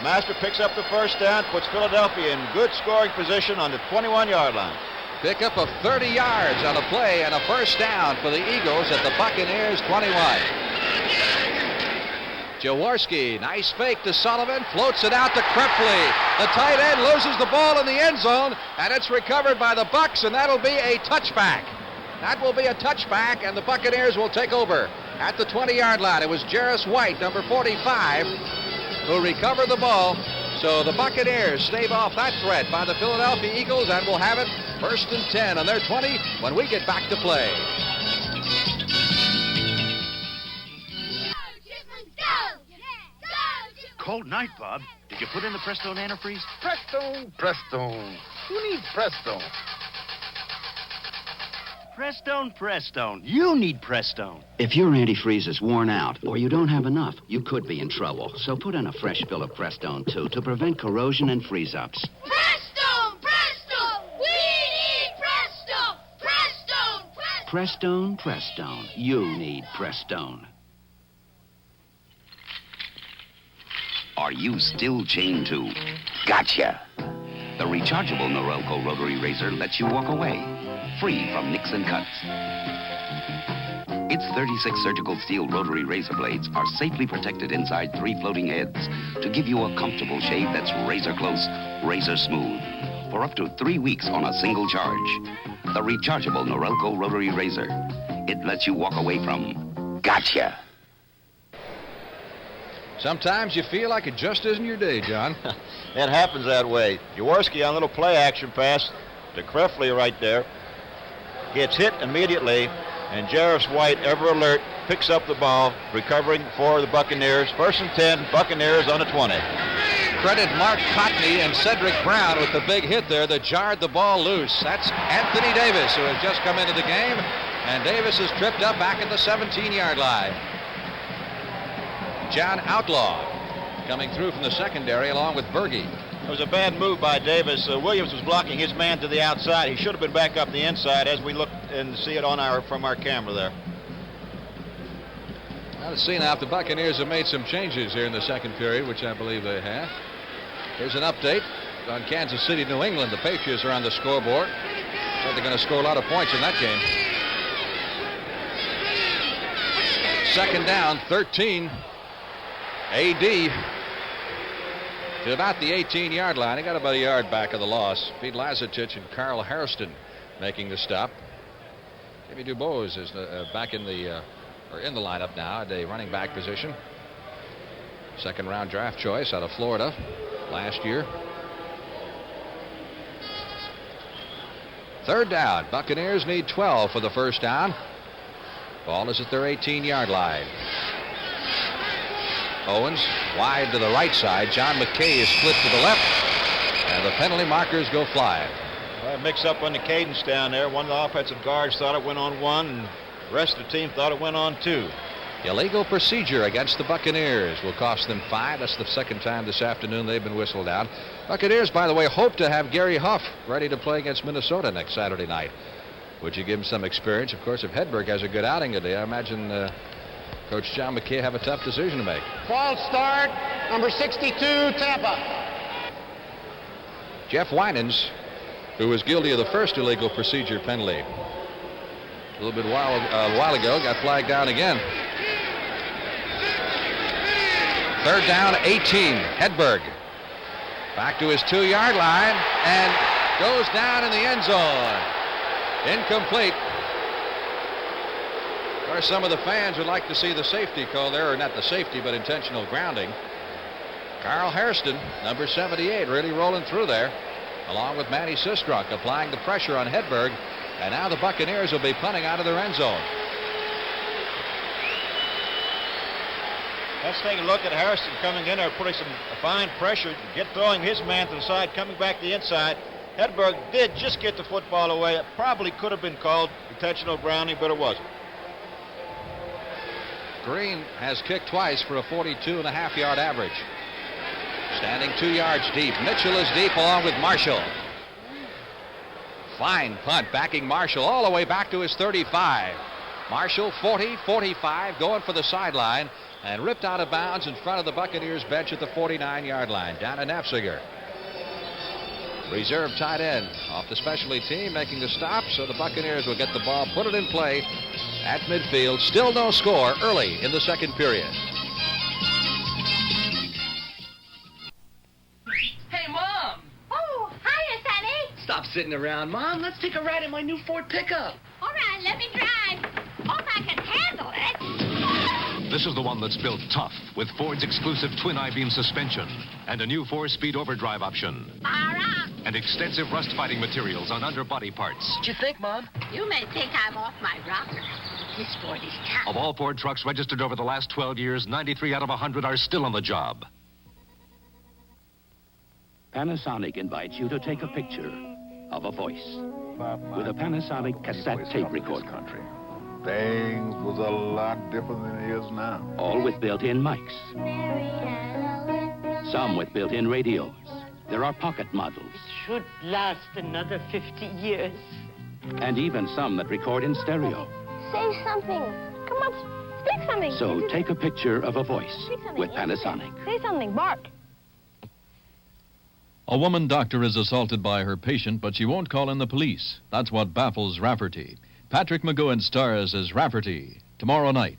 Master picks up the first down, puts Philadelphia in good scoring position on the 21-yard line. Pick up of 30 yards on a play and a first down for the Eagles at the Buccaneers 21. Jaworski, nice fake to Sullivan, floats it out to Krepfle. The tight end loses the ball in the end zone, and it's recovered by the Bucs, and that'll be a touchback. That will be a touchback, and the Buccaneers will take over at the 20-yard line. It was Jarris White, number 45, who recovered the ball. So the Buccaneers stave off that threat by the Philadelphia Eagles, and will have it 1st and 10 on their 20 when we get back to play. Cold night, Bob. Did you put in the Prestone antifreeze? Prestone. Who needs Prestone? Prestone. You need Prestone. If your antifreeze is worn out or you don't have enough, you could be in trouble. So put in a fresh fill of Prestone, too, to prevent corrosion and freeze-ups. Prestone! We need Prestone! Prestone. You need Prestone. Are you still chained to? Gotcha! The rechargeable Norelco rotary razor lets you walk away, free from nicks and cuts. Its 36 surgical steel rotary razor blades are safely protected inside 3 floating heads to give you a comfortable shave that's razor close, razor smooth, for up to 3 weeks on a single charge. The rechargeable Norelco rotary razor. It lets you walk away from gotcha. Sometimes you feel like it just isn't your day, John. It happens that way. Jaworski on a little play action pass to Krepfle right there. Gets hit immediately, and Jarris White, ever alert, picks up the ball, recovering for the Buccaneers. 1st and 10, Buccaneers on the 20. Credit Mark Cotney and Cedric Brown with the big hit there that jarred the ball loose. That's Anthony Davis, who has just come into the game, and Davis is tripped up back at the 17-yard line. John Outlaw coming through from the secondary along with Berge. It was a bad move by Davis. Williams was blocking his man to the outside. He should have been back up the inside as we look and see it on from our camera there. Now to see now if the Buccaneers have made some changes here in the second period, which I believe they have. Here's an update on Kansas City, New England. The Patriots are on the scoreboard. They're going to score a lot of points in that game. 2nd down, 13. AD to about the 18-yard line. He got about a yard back of the loss. Pete Lazatich and Carl Hairston making the stop. Jimmy Dubose is back in the lineup now at a running back position. 2nd-round draft choice out of Florida last year. 3rd down. Buccaneers need 12 for the first down. Ball is at their 18-yard line. Owens wide to the right side. John McKay is split to the left. And the penalty markers go flying. Well, mix up on the cadence down there. One of the offensive guards thought it went on 1, and the rest of the team thought it went on 2. Illegal procedure against the Buccaneers will cost them 5. That's the second time this afternoon they've been whistled out. Buccaneers, by the way, hope to have Gary Huff ready to play against Minnesota next Saturday night. Would you give him some experience? Of course, if Hedberg has a good outing today, I imagine Coach John McKay have a tough decision to make. False start, number 62, Tampa. Jeff Winans, who was guilty of the first illegal procedure penalty a little bit while ago, got flagged down again. Third down, 18. Hedberg back to his 2-yard line and goes down in the end zone. Incomplete. Of course, some of the fans would like to see the safety call there, or not the safety, but intentional grounding. Carl Hairston, number 78, really rolling through there, along with Manny Sistrunk, applying the pressure on Hedberg. And now the Buccaneers will be punting out of their end zone. Let's take a look at Harrison coming in there, putting some fine pressure, throwing his man to the side, coming back the inside. Hedberg did just get the football away. It probably could have been called intentional grounding, but it wasn't. Green has kicked twice for a 42.5-yard average. Standing 2 yards deep. Mitchell is deep along with Marshall. Fine punt, backing Marshall all the way back to his 35. Marshall 40, 45, going for the sideline, and ripped out of bounds in front of the Buccaneers bench at the 49-yard line. Down to Nafziger. Reserve tight end off the specialty team, making the stop, so the Buccaneers will get the ball, put it in play at midfield. Still no score early in the second period. Hey, Mom! Oh, hiya, Sonny. Stop sitting around, Mom. Let's take a ride in my new Ford pickup. All right, let me drive. Oh, I can handle it. This is the one that's built tough with Ford's exclusive twin I-beam suspension and a new 4-speed overdrive option. And extensive rust-fighting materials on underbody parts. What'd you think, Mom? You may think I'm off my rocker. This Ford is tough. Of all Ford trucks registered over the last 12 years, 93 out of 100 are still on the job. Panasonic invites you to take a picture of a voice with a Panasonic cassette tape recorder. Things was a lot different than it is now. All with built-in mics. Some with built-in radios. There are pocket models. Should last another 50 years. And even some that record in stereo. Say something. Come on, speak something. So take a picture of a voice with Panasonic. Say something, bark. A woman doctor is assaulted by her patient, but she won't call in the police. That's what baffles Rafferty. Patrick McGowan stars as Rafferty tomorrow night.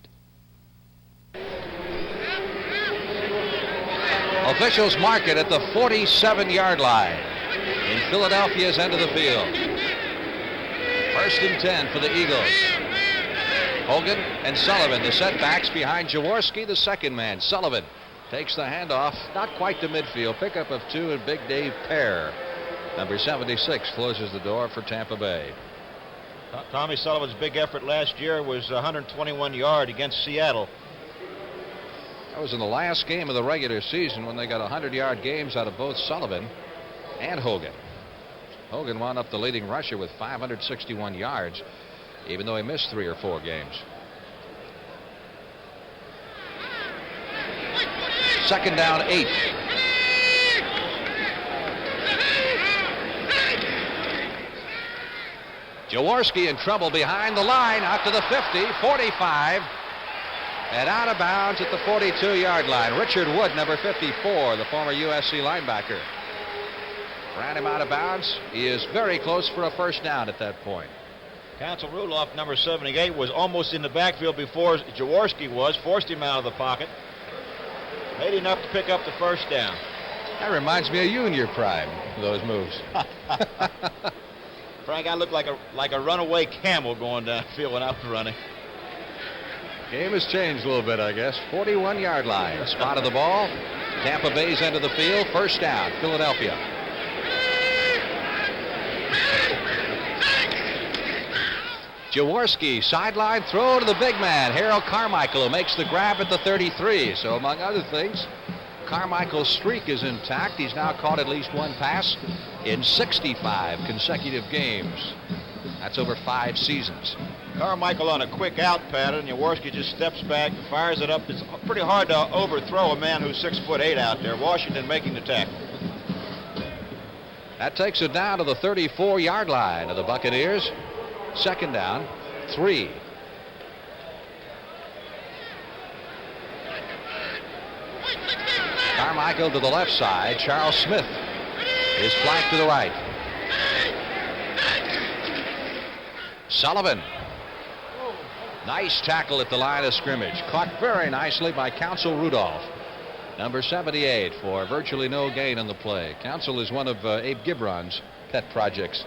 Officials mark it at the 47-yard line in Philadelphia's end of the field. 1st and 10 for the Eagles. Hogan and Sullivan, the setbacks behind Jaworski, the second man. Sullivan takes the handoff, not quite to midfield. Pickup of 2, and Big Dave Pear, number 76, closes the door for Tampa Bay. Tommy Sullivan's big effort last year was 121 yards against Seattle. That was in the last game of the regular season when they got 100-yard games out of both Sullivan and Hogan. Hogan wound up the leading rusher with 561 yards, even though he missed 3 or 4 games. 2nd down, 8. Jaworski in trouble behind the line, out to the 50, 45, and out of bounds at the 42-yard line. Richard Wood, number 54, the former USC linebacker, ran him out of bounds. He is very close for a first down at that point. Council Ruloff, number 78, was almost in the backfield before Jaworski was, forced him out of the pocket. Made enough to pick up the first down. That reminds me of you in your prime, those moves. Frank, I look like a runaway camel going downfield when I'm running. Game has changed a little bit, I guess. 41-yard line. Spot of the ball. Tampa Bay's end of the field. First down, Philadelphia. Jaworski, sideline throw to the big man, Harold Carmichael, who makes the grab at the 33. So among other things, Carmichael's streak is intact. He's now caught at least one pass in 65 consecutive games. That's over 5 seasons. Carmichael on a quick out pattern. Jaworski just steps back, fires it up. It's pretty hard to overthrow a man who's 6'8" out there. Washington making the tackle. That takes it down to the 34-yard line of the Buccaneers. Second down, 3. Carmichael to the left side. Charles Smith is flanked to the right. Sullivan. Nice tackle at the line of scrimmage. Caught very nicely by Council Rudolph. Number 78 for virtually no gain on the play. Council is one of Abe Gibron's pet projects.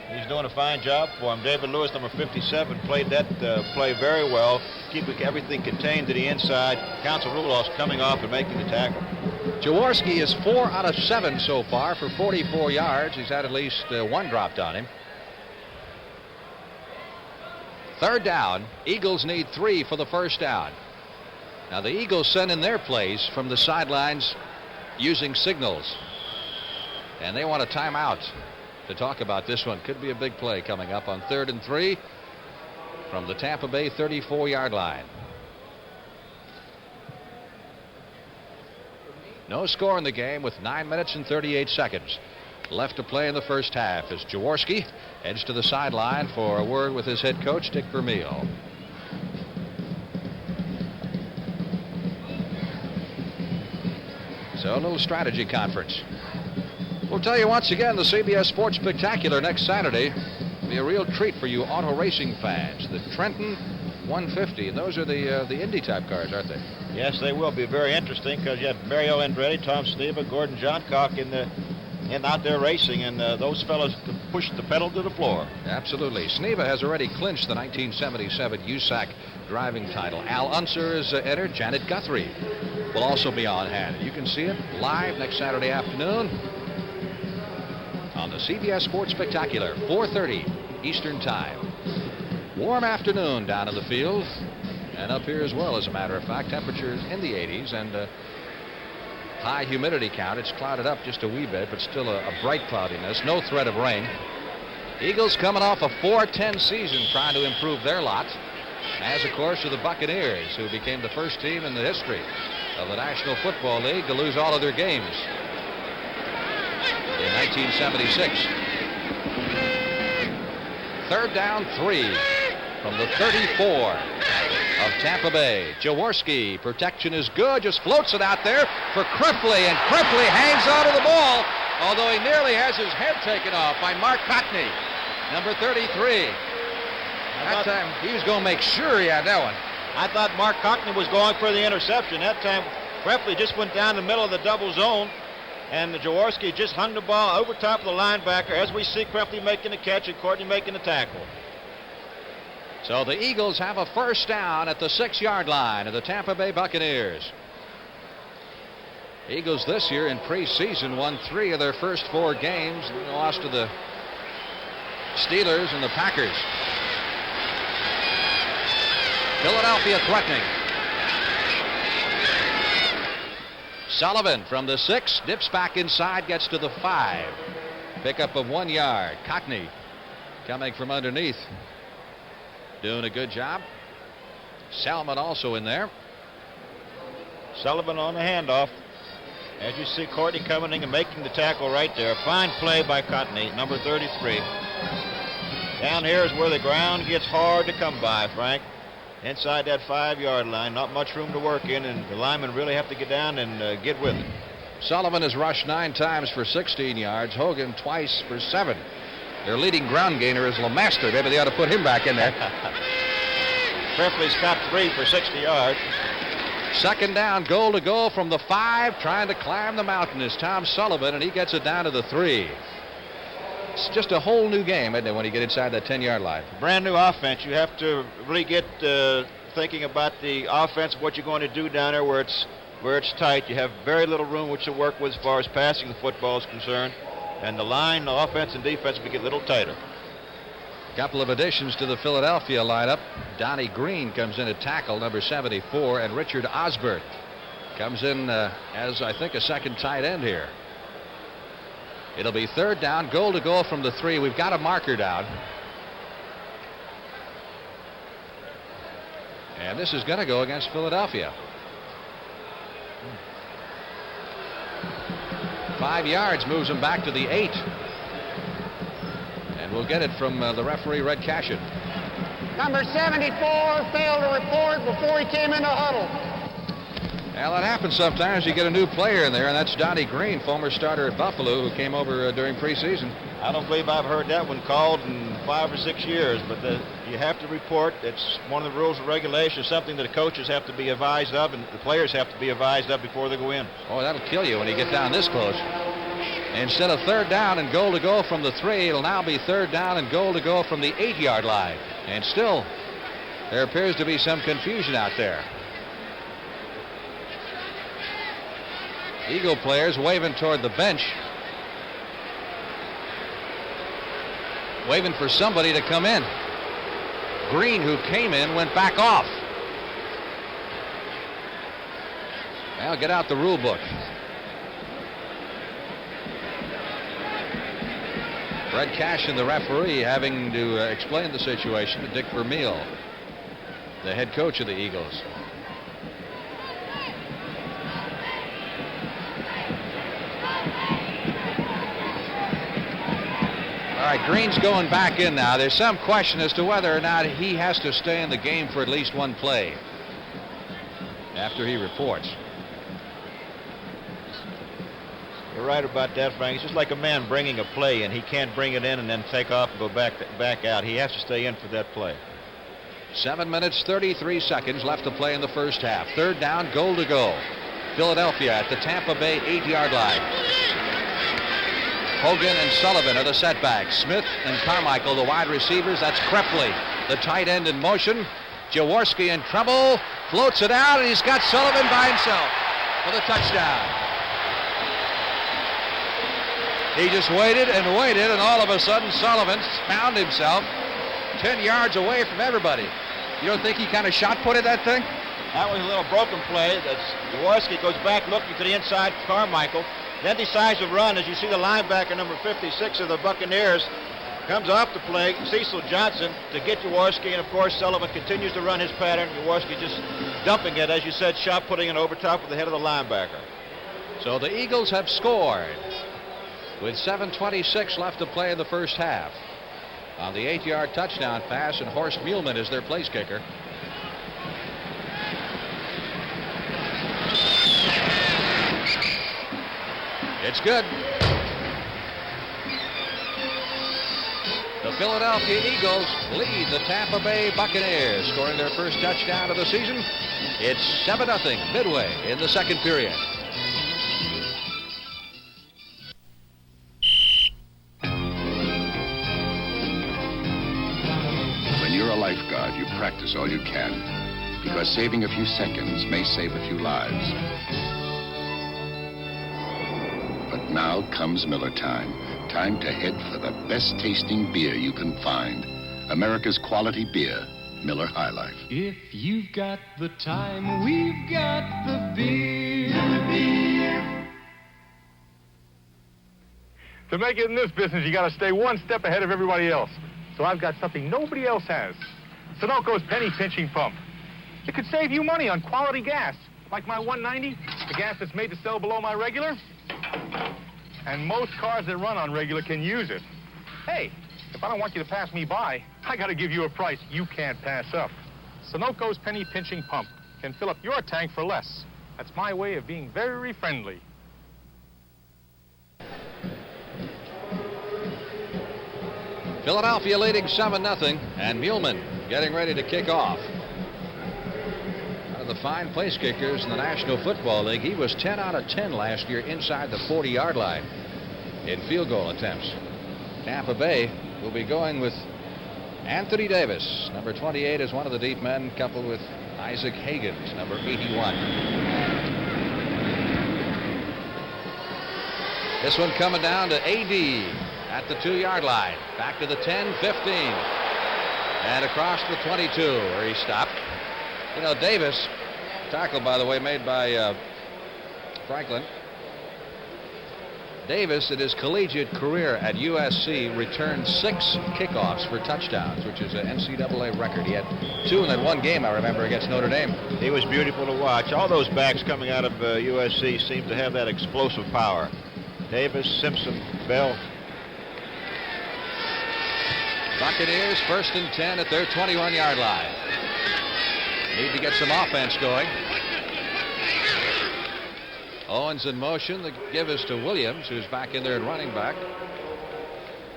He's doing a fine job for him. David Lewis, number 57, played that play very well, keeping everything contained to the inside. Council Rudolph's coming off and making the tackle. Jaworski is 4 out of 7 so far for 44 yards. He's had at least one dropped on him. Third down. Eagles need 3 for the first down. Now the Eagles send in their plays from the sidelines using signals. And they want a timeout to talk about this one. Could be a big play coming up on 3rd and 3 from the Tampa Bay 34-yard line. No score in the game with 9 minutes and 38 seconds left to play in the first half as Jaworski heads to the sideline for a word with his head coach, Dick Vermeil. So a little strategy conference. We'll tell you once again, the CBS Sports Spectacular next Saturday will be a real treat for you auto racing fans. The Trenton 150, and those are the Indy type cars, aren't they? Yes, they will be very interesting because you have Mario Andretti, Tom Sneva, Gordon Johncock out there racing, and those fellows can push the pedal to the floor. Absolutely. Sneva has already clinched the 1977 USAC driving title. Al Unser is entered. Janet Guthrie will also be on hand. You can see it live next Saturday afternoon on the CBS Sports Spectacular, 4:30 Eastern Time. Warm afternoon down in the field and up here as well, as a matter of fact. Temperatures in the 80s and high humidity count. It's clouded up just a wee bit, but still a bright cloudiness. No threat of rain. Eagles coming off a 4-10 season trying to improve their lot, as of course are the Buccaneers, who became the first team in the history of the National Football League to lose all of their games in 1976. Third down, 3 from the 34 of Tampa Bay. Jaworski, protection is good, just floats it out there for Krippley, and Krippley hangs on to the ball, although he nearly has his head taken off by Mark Cottney, number 33. That time he was going to make sure he had that one. I thought Mark Cottney was going for the interception. That time Krippley just went down the middle of the double zone, and Jaworski just hung the ball over top of the linebacker, as we see Krippley making the catch and Courtney making the tackle. So the Eagles have a first down at the 6-yard line of the Tampa Bay Buccaneers. Eagles this year in preseason won 3 of their first 4 games. They lost to the Steelers and the Packers. Philadelphia threatening. Sullivan from the 6, dips back inside, gets to the 5. Pickup of 1 yard. Cottney coming from underneath, doing a good job. Salmon also in there. Sullivan on the handoff. As you see, Courtney coming in and making the tackle right there. Fine play by Cottney, number 33. Down here is where the ground gets hard to come by, Frank. Inside that 5-yard line, not much room to work in, and the linemen really have to get down and get with it. Sullivan has rushed 9 times for 16 yards. Hogan twice for 7. Their leading ground gainer is LeMaster. Maybe they ought to put him back in there. Krippley's got 3 for 60 yards. Second down, goal to go from the 5. Trying to climb the mountain is Tom Sullivan, and he gets it down to the 3. It's just a whole new game, isn't it, when you get inside that 10-yard line? Brand new offense. You have to really get thinking about the offense, what you're going to do down there where it's tight. You have very little room which to work with as far as passing the football is concerned. And the line, the offense and defense, will get a little tighter. Couple of additions to the Philadelphia lineup. Donnie Green comes in at tackle, number 74, and Richard Osbert comes in as, I think, a second tight end here. It'll be third down, goal to go from the 3. We've got a marker down. And this is going to go against Philadelphia. 5 yards moves him back to the 8. And we'll get it from the referee, Red Cashin. Number 74 failed to report before he came in the huddle. Well, that happens sometimes. You get a new player in there, and that's Donnie Green, former starter at Buffalo, who came over during preseason. I don't believe I've heard that one called in 5 or 6 years, but you have to report. It's one of the rules and regulations, something that the coaches have to be advised of, and the players have to be advised of before they go in. Oh, that'll kill you when you get down this close. Instead of third down and goal to go from the 3, it'll now be third down and goal to go from the 8-yard line. And still, there appears to be some confusion out there. Eagle players waving toward the bench. Waving for somebody to come in. Green, who came in, went back off. Well, get out the rule book. Red Cashin, the referee, having to explain the situation to Dick Vermeil, the head coach of the Eagles. All right, Green's going back in now. There's some question as to whether or not he has to stay in the game for at least one play after he reports. You're right about that, Frank. It's just like a man bringing a play, and he can't bring it in and then take off and go back out. He has to stay in for that play. 7 minutes, 33 seconds left to play in the first half. Third down, goal to go. Philadelphia at the Tampa Bay 8-yard line. Hogan and Sullivan are the setbacks. Smith and Carmichael, the wide receivers. That's Krepley, the tight end, in motion. Jaworski in trouble. Floats it out, and he's got Sullivan by himself for the touchdown. He just waited, and all of a sudden Sullivan found himself 10 yards away from everybody. You don't think he kind of shot-putted that thing? That was a little broken play. Jaworski goes back looking to the inside for Carmichael. Then decides to run. As you see, the linebacker, number 56 of the Buccaneers, comes off the play, Cecil Johnson, to get Jaworski, and of course Sullivan continues to run his pattern. Jaworski just dumping it, as you said, shot putting it over top of the head of the linebacker. So the Eagles have scored with 7:26 left to play in the first half on the 8-yard touchdown pass, and Horst Muhlman is their place kicker. It's good. The Philadelphia Eagles lead the Tampa Bay Buccaneers, scoring their first touchdown of the season. It's 7-0 midway in the second period. When you're a lifeguard, you practice all you can, because saving a few seconds may save a few lives. But now comes Miller time. Time to head for the best tasting beer you can find. America's quality beer, Miller High Life. If you've got the time, we've got the beer. Beer. To make it in this business, you got to stay one step ahead of everybody else. So I've got something nobody else has. Sunoco's penny pinching pump. It could save you money on quality gas, like my 190, the gas that's made to sell below my regular. And most cars that run on regular can use it. Hey, if I don't want you to pass me by, I got to give you a price you can't pass up. Sunoco's penny pinching pump can fill up your tank for less. That's my way of being very friendly. Philadelphia leading 7-0, and Muhlman getting ready to kick off. One of the fine place kickers in the National Football League. He was 10 out of 10 last year inside the 40-yard line in field goal attempts. Tampa Bay will be going with Anthony Davis. Number 28 is one of the deep men, coupled with Isaac Higgins, number 81. This one coming down to A.D. at the 2-yard line. Back to the 10, 15. And across the 22 where he stopped. You know, Davis, tackle, by the way, made by Franklin. Davis, in his collegiate career at USC, returned 6 kickoffs for touchdowns, which is an NCAA record. He had 2 in that one game, I remember, against Notre Dame. He was beautiful to watch. All those backs coming out of USC seem to have that explosive power. Davis, Simpson, Bell. Buccaneers 1st and 10 at their 21-yard line. Need to get some offense going. Owens in motion. The give is to Williams, who's back in there at running back.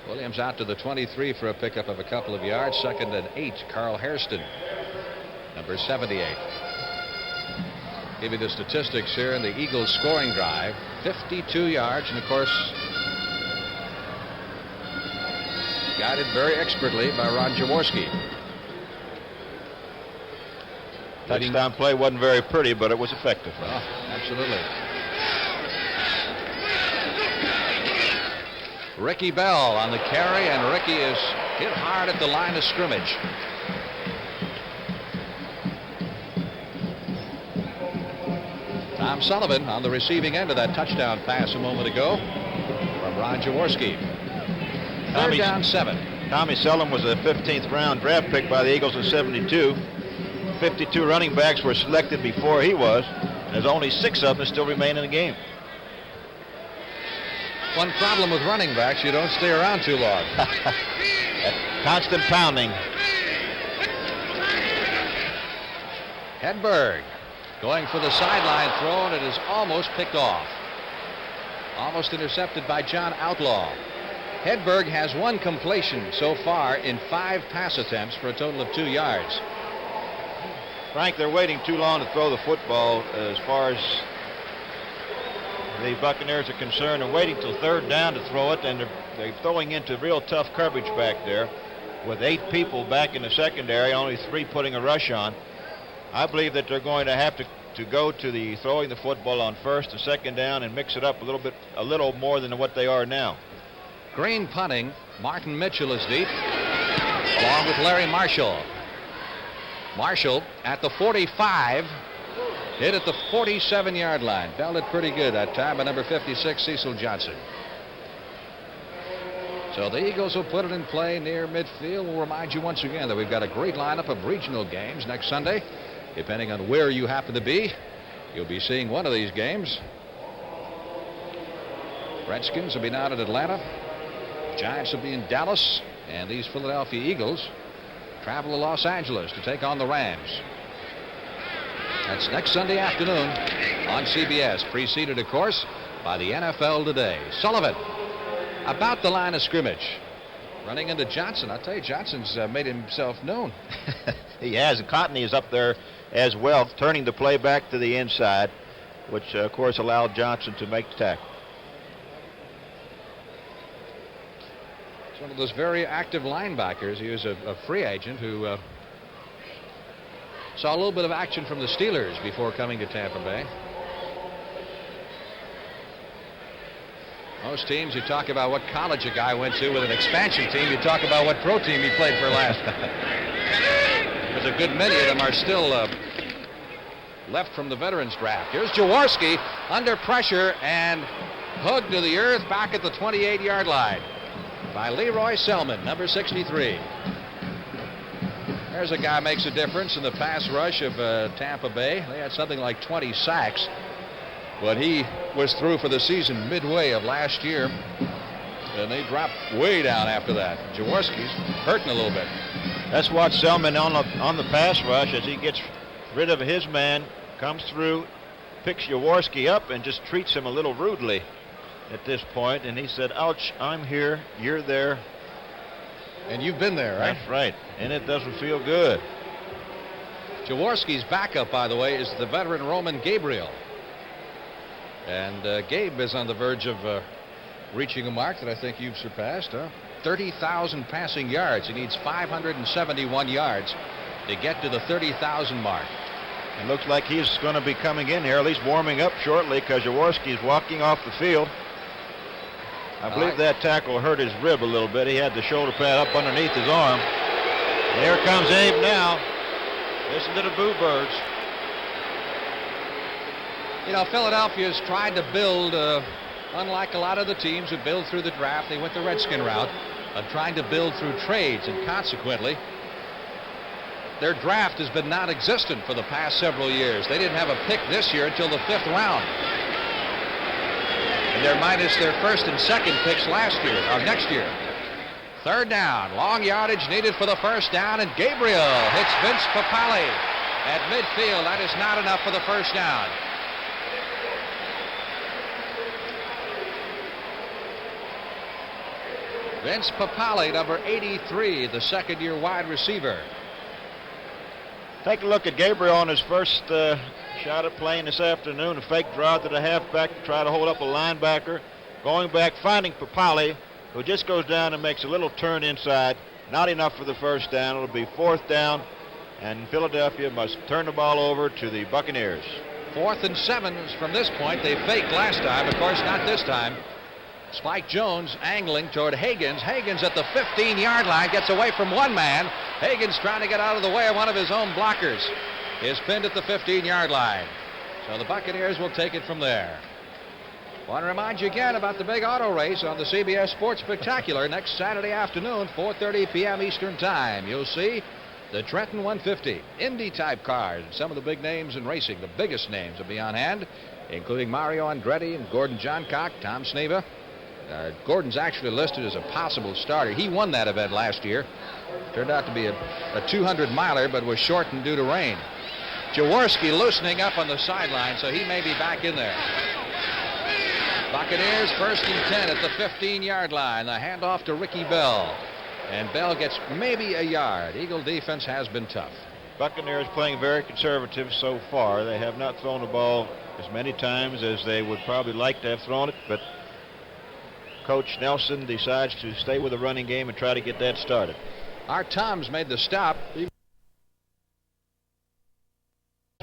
Williams out to the 23 for a pickup of a couple of yards. 2nd and 8. Carl Hairston, number 78. Give you the statistics here in the Eagles scoring drive. 52 yards, and of course, guided very expertly by Ron Jaworski. Touchdown play wasn't very pretty, but it was effective. Well, absolutely. Ricky Bell on the carry, and Ricky is hit hard at the line of scrimmage. Tom Sullivan on the receiving end of that touchdown pass a moment ago from Ron Jaworski. 3rd down 7. Tommy Sullivan was a 15th round draft pick by the Eagles in '72. 52 running backs were selected before he was. There's only 6 of them still remain in the game. One problem with running backs, you don't stay around too long. Constant pounding. Hedberg going for the sideline throw, and it is almost picked off. Almost intercepted by John Outlaw. Hedberg has 1 completion so far in 5 pass attempts for a total of 2 yards. Frank, they're waiting too long to throw the football as far as the Buccaneers are concerned. They're waiting till 3rd down to throw it, and they're throwing into real tough coverage back there with 8 people back in the secondary, only 3 putting a rush on. I believe that they're going to have to go to the throwing the football on 1st and 2nd down and mix it up a little more than what they are now. Green punting. Martin Mitchell is deep, along with Larry Marshall. Marshall at the 45, hit at the 47-yard line. Belled it pretty good that time by number 56, Cecil Johnson. So the Eagles will put it in play near midfield. We'll remind you once again that we've got a great lineup of regional games next Sunday. Depending on where you happen to be, you'll be seeing one of these games. Redskins will be down in Atlanta. Giants will be in Dallas. And these Philadelphia Eagles travel to Los Angeles to take on the Rams. That's next Sunday afternoon on CBS, preceded, of course, by the NFL Today. Sullivan about the line of scrimmage, running into Johnson. I'll tell you, Johnson's made himself known. He has. And Cotney is up there as well, turning the play back to the inside, which, of course, allowed Johnson to make the tackle. He's one of those very active linebackers. He was a free agent who saw a little bit of action from the Steelers before coming to Tampa Bay. Most teams, you talk about what college a guy went to. With an expansion team, you talk about what pro team he played for last. Because a good many of them are still left from the veterans draft. Here's Jaworski under pressure and hugged to the earth back at the 28-yard line by Leroy Selman, number 63. There's a guy makes a difference in the pass rush of Tampa Bay. They had something like 20 sacks. But he was through for the season midway of last year. And they dropped way down after that. Jaworski's hurting a little bit. Let's watch Selman on the pass rush as he gets rid of his man, comes through, picks Jaworski up, and just treats him a little rudely at this point. And he said, "Ouch, I'm here, you're there." And you've been there, right? That's right. And it doesn't feel good. Jaworski's backup, by the way, is the veteran Roman Gabriel. And Gabe is on the verge of reaching a mark that I think you've surpassed. 30,000 passing yards. He needs 571 yards to get to the 30,000 mark. It looks like he's going to be coming in here, at least warming up shortly, because Jaworski is walking off the field. I believe that tackle hurt his rib a little bit. He had the shoulder pad up underneath his arm. There comes Abe now. Listen to the Boo Birds. You know, Philadelphia's tried to build, unlike a lot of the teams who build through the draft, they went the Redskin route of trying to build through trades, and consequently, their draft has been non-existent for the past several years. They didn't have a pick this year until the 5th round. And they're minus their first and second picks next year. Third down, long yardage needed for the first down, and Gabriel hits Vince Papale at midfield. That is not enough for the first down. Vince Papale, number 83, the second-year wide receiver. Take a look at Gabriel on his first shot at playing this afternoon. A fake draw to the halfback to try to hold up a linebacker. Going back, finding Papale, who just goes down and makes a little turn inside. Not enough for the first down. It'll be 4th down, and Philadelphia must turn the ball over to the Buccaneers. 4th and 7 from this point. They faked last time. Of course, not this time. Spike Jones angling toward Higgins. Higgins at the 15-yard line gets away from one man. Higgins trying to get out of the way of one of his own blockers. Is pinned at the 15-yard line. So the Buccaneers will take it from there. Want to remind you again about the big auto race on the CBS Sports Spectacular next Saturday afternoon, 4:30 p.m. Eastern Time. You'll see the Trenton 150 Indy-type cars. Some of the big names in racing, the biggest names, will be on hand, including Mario Andretti and Gordon Johncock, Tom Sneva. Gordon's actually listed as a possible starter. He won that event last year. Turned out to be a 200-miler, but was shortened due to rain. Jaworski loosening up on the sideline, so he may be back in there. Buccaneers 1st and 10 at the 15-yard line. The handoff to Ricky Bell. And Bell gets maybe a yard. Eagle defense has been tough. Buccaneers playing very conservative so far. They have not thrown the ball as many times as they would probably like to have thrown it, but Coach Nelson decides to stay with the running game and try to get that started. Art Toms made the stop. He's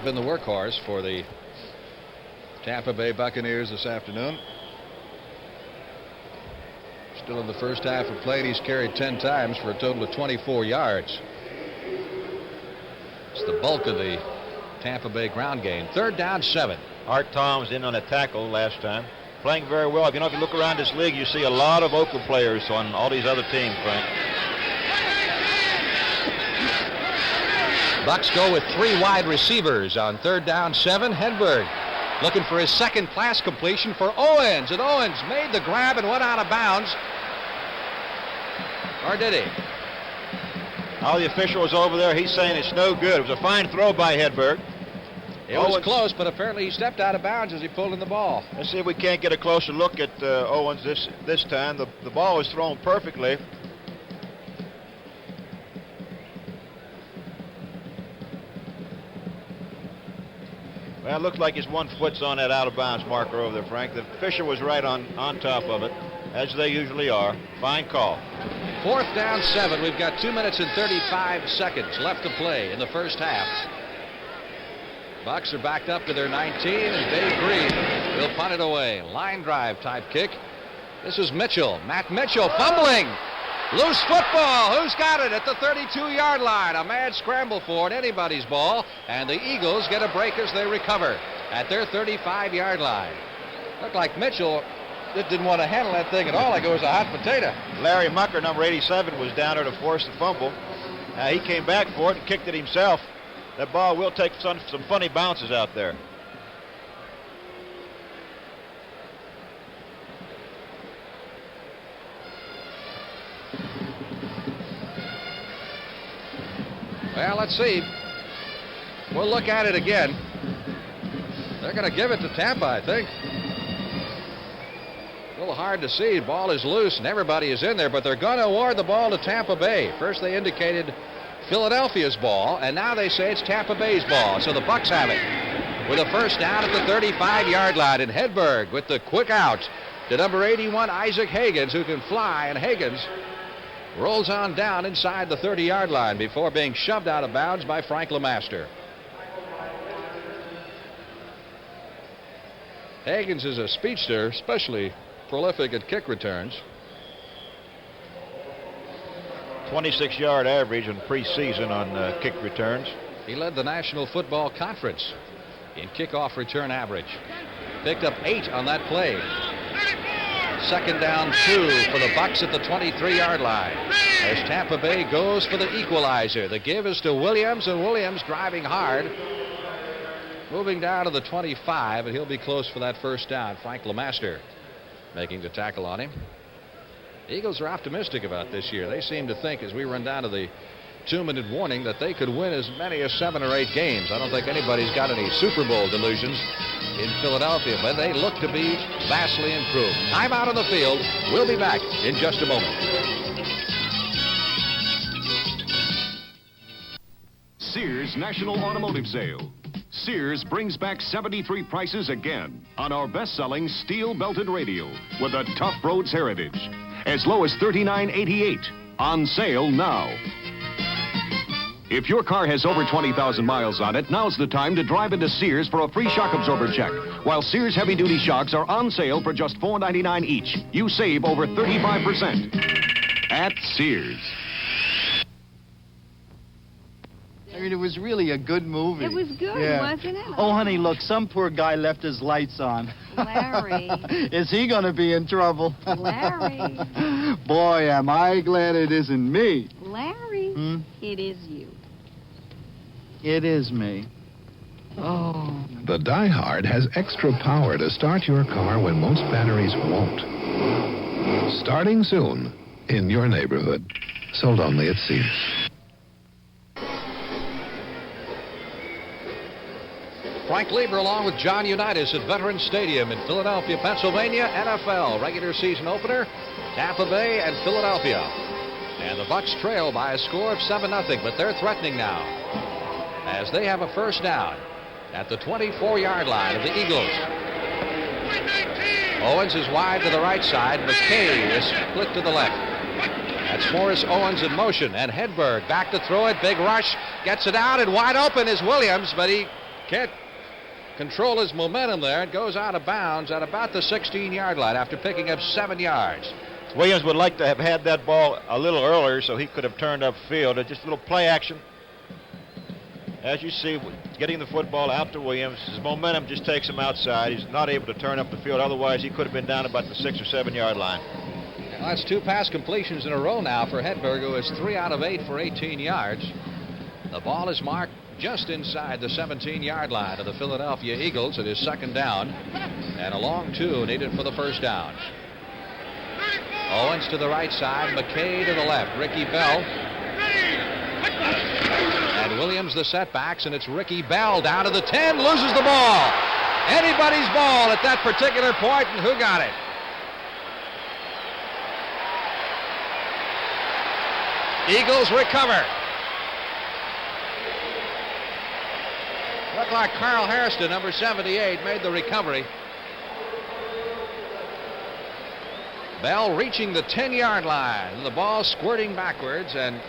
been the workhorse for the Tampa Bay Buccaneers this afternoon. Still in the first half of play, he's carried 10 times for a total of 24 yards. It's the bulk of the Tampa Bay ground game. 3rd down, 7. Art Toms in on a tackle last time. Playing very well. If you look around this league, you see a lot of Oakland players on all these other teams, Frank. Bucks go with 3 wide receivers on 3rd down, 7. Hedberg looking for his second pass completion for Owens, and Owens made the grab and went out of bounds. Or did he? All the official was over there. He's saying it's no good. It was a fine throw by Hedberg. It was close, but apparently he stepped out of bounds as he pulled in the ball. Let's see if we can't get a closer look at Owens this time. The ball was thrown perfectly. Well, it looked like his one foot's on that out-of-bounds marker over there, Frank. The official was right on top of it, as they usually are. Fine call. 4th down, 7. We've got 2 minutes and 35 seconds left to play in the first half. Bucks are backed up to their 19, and Dave Green will punt it away. Line drive type kick. This is Mitchell. Matt Mitchell fumbling. Loose football. Who's got it at the 32-yard line? A mad scramble for it. Anybody's ball. And the Eagles get a break as they recover at their 35-yard line. Looked like Mitchell didn't want to handle that thing at all. Like it was a hot potato. Larry Mucker, number 87, was down there to force the fumble. He came back for it and kicked it himself. That ball will take some funny bounces out there. Well, let's see. We'll look at it again. They're going to give it to Tampa, I think. A little hard to see. The ball is loose and everybody is in there, but they're going to award the ball to Tampa Bay. First they indicated Philadelphia's ball, and now they say it's Tampa Bay's ball. So the Bucks have it with a first down at the 35-yard line. And Hedberg with the quick out to number 81, Isaac Higgins, who can fly. And Higgins rolls on down inside the 30-yard line before being shoved out of bounds by Frank LeMaster. Higgins is a speedster, especially prolific at kick returns. 26-yard average in preseason on kick returns. He led the National Football Conference in kickoff return average. Picked up 8 on that play. Second down 2 for the Bucs at the 23-yard line. As Tampa Bay goes for the equalizer. The give is to Williams, and Williams driving hard. Moving down to the 25, and he'll be close for that first down. Frank LeMaster making the tackle on him. Eagles are optimistic about this year. They seem to think, as we run down to the 2-minute warning, that they could win as many as 7 or 8 games. I don't think anybody's got any Super Bowl delusions in Philadelphia, but they look to be vastly improved. Time out on the field. We'll be back in just a moment. Sears National Automotive Sale. Sears brings back 73 prices again on our best-selling steel-belted radio with a tough roads heritage. As low as $39.88. On sale now. If your car has over 20,000 miles on it, now's the time to drive into Sears for a free shock absorber check. While Sears heavy-duty shocks are on sale for just $4.99 each. You save over 35% at Sears. I mean, it was really a good movie. It was good, wasn't it? Oh, honey, look, some poor guy left his lights on. Larry. Is he going to be in trouble? Larry. Boy, am I glad it isn't me. Larry, it is you. It is me. Oh. The Die Hard has extra power to start your car when most batteries won't. Starting soon in your neighborhood. Sold only at Sears. Frank Lieber along with John Unitas at Veterans Stadium in Philadelphia, Pennsylvania. NFL regular season opener, Tampa Bay and Philadelphia. And the Bucs trail by a score of 7-0, but they're threatening now as they have a first down at the 24-yard line of the Eagles. Owens is wide to the right side. McKay is split to the left. That's Morris Owens in motion, and Hedberg back to throw it. Big rush, gets it out, and wide open is Williams, but he can't control his momentum there. It goes out of bounds at about the 16-yard line after picking up 7 yards. Williams would like to have had that ball a little earlier so he could have turned upfield. Just a little play action. As you see, getting the football out to Williams, his momentum just takes him outside. He's not able to turn up the field. Otherwise, he could have been down about the 6 or 7 yard line. Well, that's 2 pass completions in a row now for Hedberg, who is 3 out of 8 for 18 yards. The ball is marked just inside the 17-yard line of the Philadelphia Eagles. It is second down, and a long 2 needed for the first down. Owens to the right side, McKay to the left, Ricky Bell. And Williams the setbacks, and it's Ricky Bell down to the 10, loses the ball. Anybody's ball at that particular point, and who got it? Eagles recover. Looked like Carl Hairston, number 78, made the recovery. Bell reaching the 10-yard line. The ball squirting backwards, and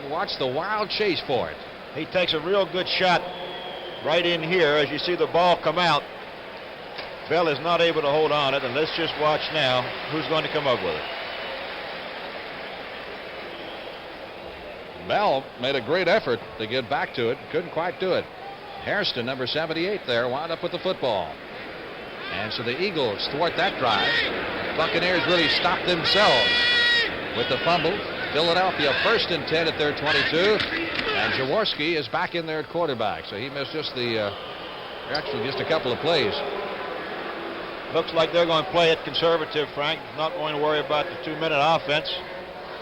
watch the wild chase for it. He takes a real good shot right in here as you see the ball come out. Bell is not able to hold on it, and let's just watch now who's going to come up with it. Bell made a great effort to get back to it. Couldn't quite do it. Hairston, number 78 there, wound up with the football. And so the Eagles thwart that drive. Buccaneers really stopped themselves with the fumble. Philadelphia first and 10 at their 22. And Jaworski is back in there at quarterback. So he missed just just a couple of plays. Looks like they're going to play it conservative, Frank. Not going to worry about the 2-minute offense.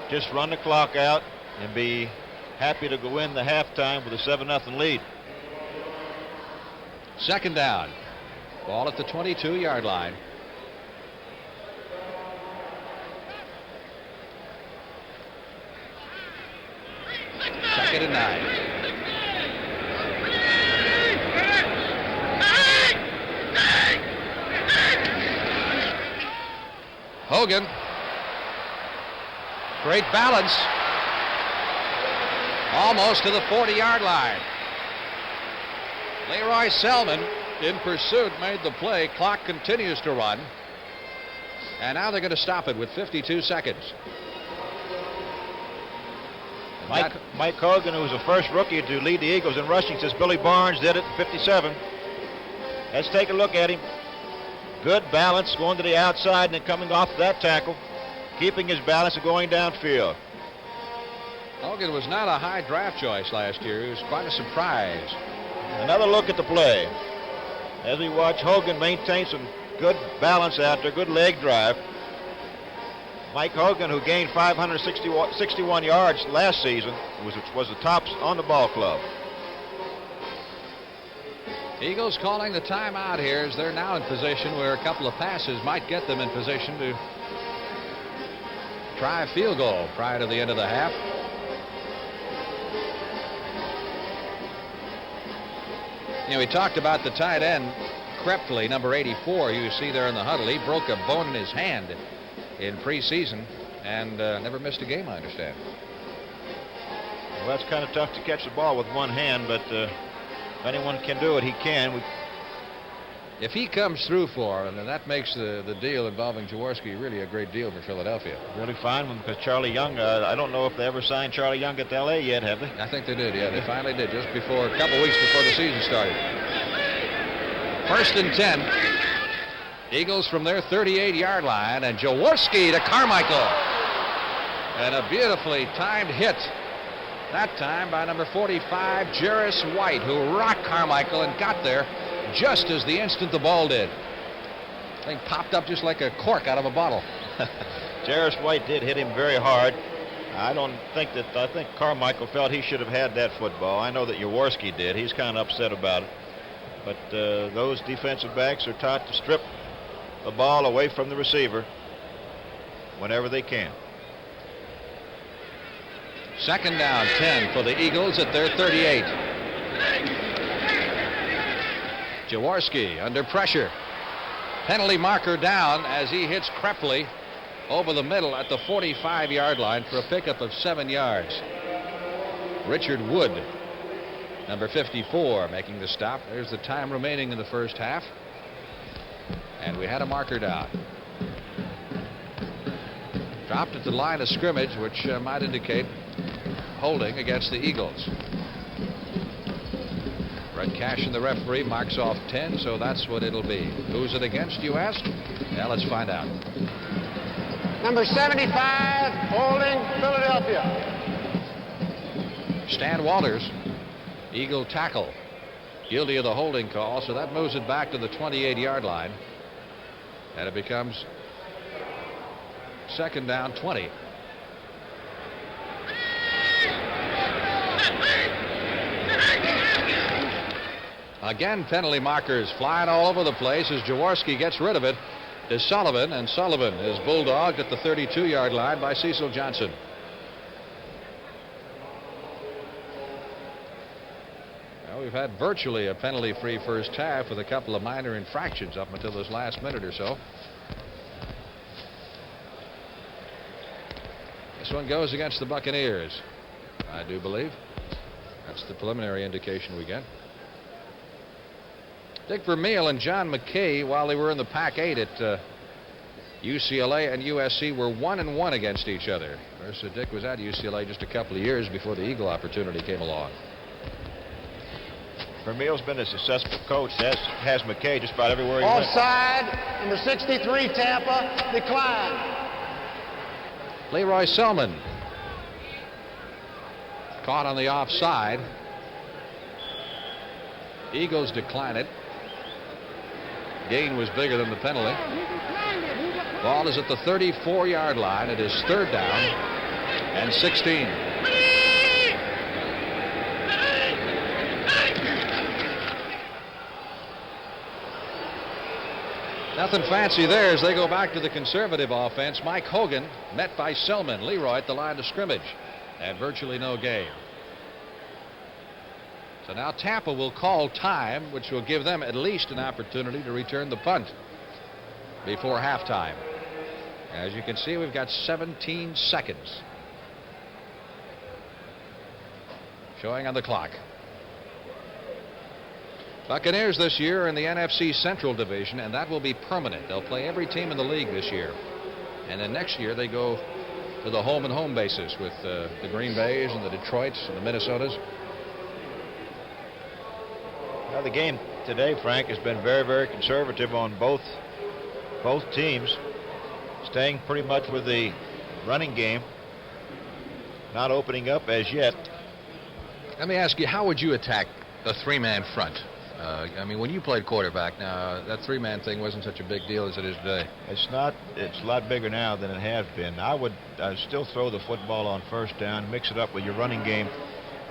Just run the clock out and be happy to go in the halftime with a 7-0 lead. Second down. Ball at the 22-yard line. Second and 9. Hogan. Great balance. Almost to the 40-yard line. Leroy Selman in pursuit made the play. Clock continues to run. And now they're going to stop it with 52 seconds. Mike Hogan, who was the first rookie to lead the Eagles in rushing since Billy Barnes did it in 57. Let's take a look at him. Good balance, going to the outside and then coming off that tackle, keeping his balance and going downfield. Hogan was not a high draft choice last year. He was quite a surprise. Another look at the play. As we watch Hogan maintain some good balance out there, good leg drive. Mike Hogan, who gained 561 yards last season, was the top on the ball club. Eagles calling the timeout here as they're now in position where a couple of passes might get them in position to try a field goal prior to the end of the half. You know, we talked about the tight end, Krepfle, number 84, you see there in the huddle. He broke a bone in his hand in preseason and never missed a game, I understand. Well, that's kind of tough to catch the ball with one hand, but if anyone can do it, he can. If he comes through for him, then that makes the deal involving Jaworski really a great deal for Philadelphia. Really fine one, because Charlie Young, I don't know if they ever signed Charlie Young at L.A. yet, have they? I think they did, yeah. They finally did, just before, a couple weeks before the season started. 1st and 10. Eagles from their 38-yard line, and Jaworski to Carmichael. And a beautifully timed hit, that time by number 45, Jarris White, who rocked Carmichael and got there just as the instant the ball did. Thing popped up just like a cork out of a bottle. Jarris White did hit him very hard. I think Carmichael felt he should have had that football. I know that Jaworski did. He's kind of upset about it. But those defensive backs are taught to strip the ball away from the receiver whenever they can. 2nd down, 10 for the Eagles at their 38. Jaworski under pressure. Penalty marker down as he hits Krepfle over the middle at the 45-yard line for a pickup of 7 yards. Richard Wood, number 54, making the stop. There's the time remaining in the first half. And we had a marker down. Dropped at the line of scrimmage, which might indicate holding against the Eagles. Red Cash and the referee marks off 10, so that's what it'll be. Who's it against, you ask? Now let's find out. Number 75, holding Philadelphia. Stan Walters, Eagle tackle, guilty of the holding call, so that moves it back to the 28-yard line. And it becomes 2nd down, 20. Again, penalty markers flying all over the place as Jaworski gets rid of it to Sullivan, and Sullivan is bulldogged at the 32-yard line by Cecil Johnson. Well, we've had virtually a penalty-free first half with a couple of minor infractions up until this last minute or so. This one goes against the Buccaneers, I do believe. That's the preliminary indication we get. Dick Vermeil and John McKay, while they were in the Pac-8 at UCLA and USC, were 1-1 against each other. Of course, Dick was at UCLA just a couple of years before the Eagle opportunity came along. Vermeil's been a successful coach, has McKay just about everywhere he went. Offside, number 63, Tampa, declined. Leroy Selman caught on the offside. Eagles decline it. Gain was bigger than the penalty. Ball is at the 34-yard line. It is 3rd down and 16. Nothing fancy there as they go back to the conservative offense. Mike Hogan met by Selman. Leroy at the line of scrimmage. And virtually no gain. So now Tampa will call time, which will give them at least an opportunity to return the punt before halftime. As you can see, we've got 17 seconds showing on the clock. Buccaneers this year are in the NFC Central Division, and that will be permanent. They'll play every team in the league this year. And then next year they go to the home basis with the Green Bays and the Detroits and the Minnesotas. Well, the game today, Frank, has been very, very conservative on both teams, staying pretty much with the running game, not opening up as yet. Let me ask you, how would you attack a three-man front? I mean, when you played quarterback, now that three-man thing wasn't such a big deal as it is today. It's not. It's a lot bigger now than it has been. I'd still throw the football on first down, mix it up with your running game.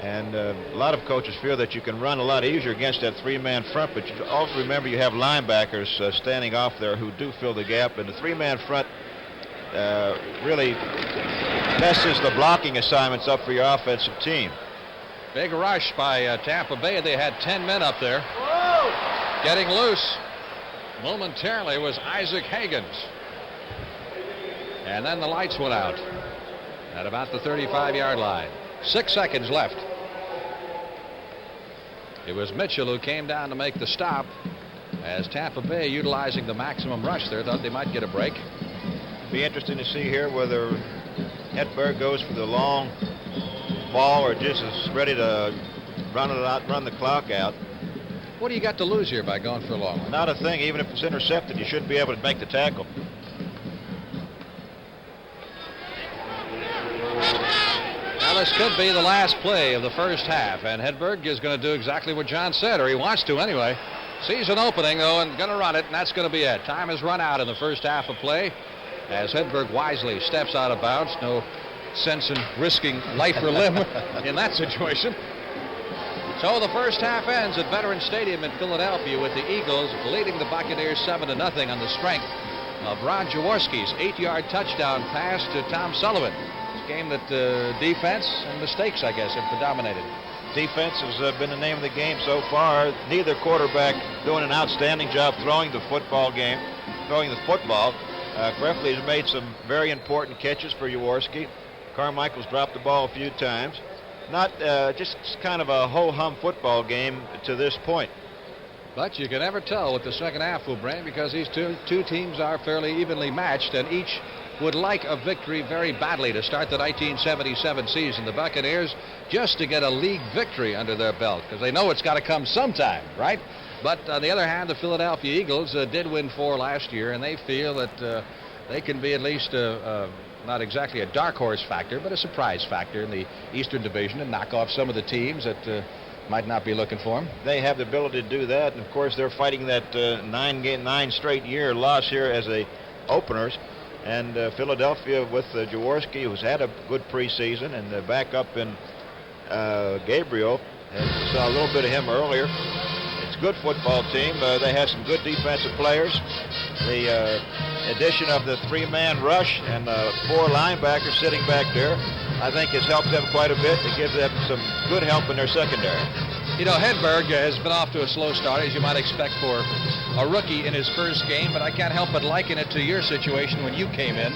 And a lot of coaches feel that you can run a lot easier against that three-man front, but you also remember you have linebackers standing off there who do fill the gap, and the three-man front really messes the blocking assignments up for your offensive team. Big rush by Tampa Bay. They had 10 men up there. Whoa! Getting loose momentarily was Isaac Higgins. And then the lights went out at about the 35-yard line. 6 seconds left. It was Mitchell who came down to make the stop, as Tampa Bay, utilizing the maximum rush there, thought they might get a break. Be interesting to see here whether Hedberg goes for the long ball or just is ready to run the clock out. What do you got to lose here by going for a long one? Not a thing. Even if it's intercepted, you should be able to make the tackle. Now, this could be the last play of the first half, and Hedberg is going to do exactly what John said, or he wants to anyway. Sees an opening, though, and going to run it, and that's going to be it. Time has run out in the first half of play as Hedberg wisely steps out of bounds. No sense in risking life or limb in that situation. So the first half ends at Veterans Stadium in Philadelphia with the Eagles leading the Buccaneers 7-0 on the strength of Ron Jaworski's 8-yard touchdown pass to Tom Sullivan. It's a game that defense and mistakes, I guess, have predominated. Defense has been the name of the game so far. Neither quarterback doing an outstanding job throwing the football. Greffley has made some very important catches for Jaworski. Carmichael's dropped the ball a few times. Not just kind of a ho-hum football game to this point. But you can never tell what the second half will bring, because these two teams are fairly evenly matched, and each would like a victory very badly to start the 1977 season. The Buccaneers just to get a league victory under their belt, because they know it's got to come sometime, right? But on the other hand, the Philadelphia Eagles did win 4 last year, and they feel that they can be at least not exactly a dark horse factor, but a surprise factor in the Eastern Division and knock off some of the teams that might not be looking for them. They have the ability to do that, and of course they're fighting that 9 straight year loss here as openers. And Philadelphia with Jaworski, who's had a good preseason, and back up in Gabriel, and saw a little bit of him earlier. It's a good football team. They have some good defensive players. The addition of the 3-man rush and 4 linebackers sitting back there, I think, has helped them quite a bit. It gives them some good help in their secondary. You know, Hedberg has been off to a slow start, as you might expect for a rookie in his first game, but I can't help but liken it to your situation when you came in.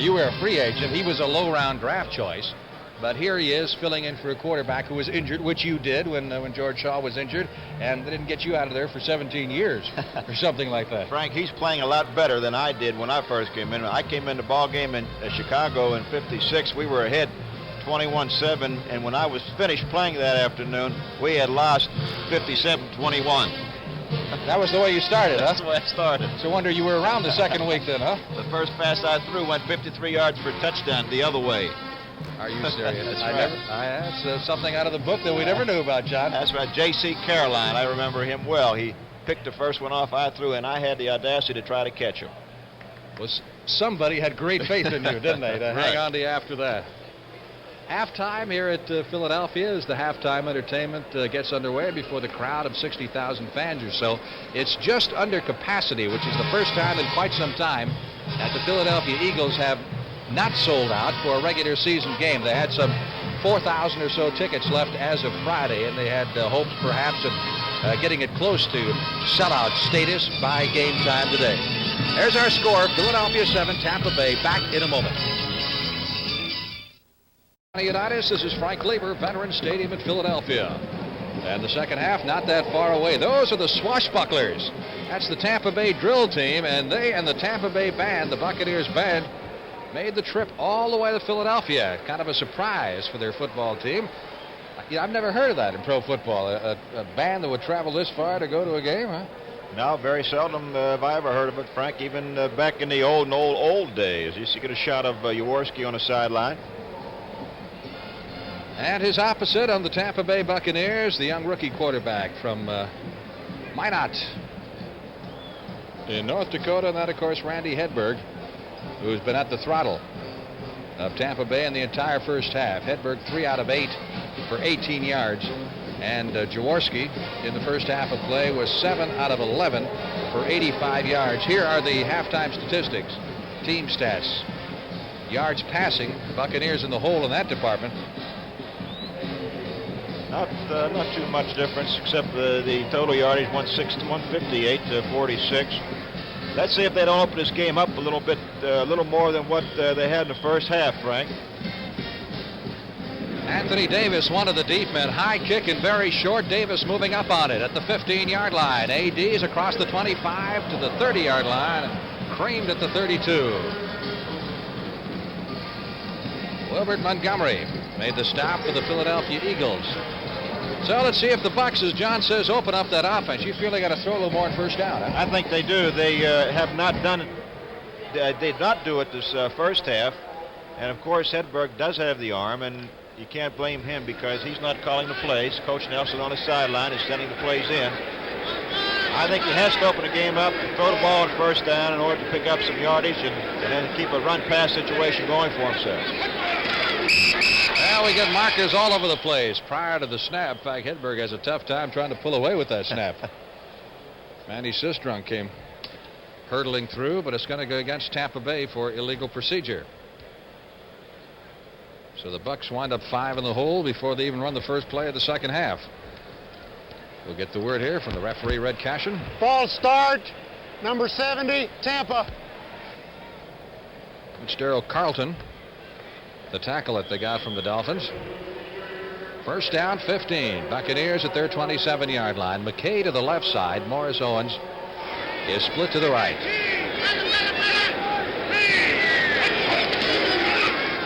You were a free agent. He was a low-round draft choice. But here he is filling in for a quarterback who was injured, which you did when George Shaw was injured, and they didn't get you out of there for 17 years or something like that. Frank, he's playing a lot better than I did when I first came in. I came in the ball game in Chicago in '56. We were ahead 21-7, and when I was finished playing that afternoon, we had lost 57-21. That was the way you started, huh? That's the way I started. So wonder you were around the second week then, huh? The first pass I threw went 53 yards for a touchdown the other way. Are you serious? That's right. That's something out of the book that we never knew about, John. That's right. J.C. Caroline, I remember him well. He picked the first one off I threw, and I had the audacity to try to catch him. Well, somebody had great faith in you, didn't they, to hang on to you after that. Halftime here at Philadelphia as the halftime entertainment gets underway before the crowd of 60,000 fans or so. It's just under capacity, which is the first time in quite some time that the Philadelphia Eagles have not sold out for a regular season game. They had some 4,000 or so tickets left as of Friday, and they had hopes perhaps of getting it close to sellout status by game time today. There's our score. Philadelphia 7, Tampa Bay. Back in a moment. Unitas, this is Frank Lieber, Veterans Stadium at Philadelphia. And the second half not that far away. Those are the Swashbucklers. That's the Tampa Bay drill team, and they and the Tampa Bay band, the Buccaneers band, made the trip all the way to Philadelphia. Kind of a surprise for their football team. I've never heard of that in pro football. A band that would travel this far to go to a game, huh? No, very seldom have I ever heard of it, Frank. Even back in the old days, you used to get a shot of Jaworski on the sideline. And his opposite on the Tampa Bay Buccaneers, the young rookie quarterback from Minot in North Dakota, and that, of course, Randy Hedberg, who's been at the throttle of Tampa Bay in the entire first half. Hedberg 3 out of 8 for 18 yards. And Jaworski in the first half of play was 7 out of 11 for 85 yards. Here are the halftime statistics, team stats. Yards passing, Buccaneers in the hole in that department. Not too much difference, except the total yardage, 158 to 46. Let's see if they don't open this game up a little bit, a little more than what they had in the first half, Frank. Anthony Davis, one of the deep men. High kick and very short. Davis moving up on it at the 15-yard line. AD's across the 25 to the 30-yard line. Creamed at the 32. Wilbert Montgomery made the stop for the Philadelphia Eagles. So let's see if the Bucs, as John says, open up that offense. You feel they got to throw a little more on first down, huh? I think they do. They have not done it. They did not do it this first half. And, of course, Hedberg does have the arm, and you can't blame him because he's not calling the plays. Coach Nelson on the sideline is sending the plays in. I think he has to open the game up and throw the ball on first down in order to pick up some yardage and then keep a run-pass situation going for himself. Well, we get markers all over the place prior to the snap. In fact, Hedberg has a tough time trying to pull away with that snap. Manny Sistrunk came hurtling through, but it's going to go against Tampa Bay for illegal procedure. So the Bucs wind up 5 in the hole before they even run the first play of the second half. We'll get the word here from the referee, Red Cashin. False start, number 70, Tampa. It's Darryl Carlton, the tackle that they got from the Dolphins. First down, 15. Buccaneers at their 27-yard line. McKay to the left side. Morris Owens is split to the right.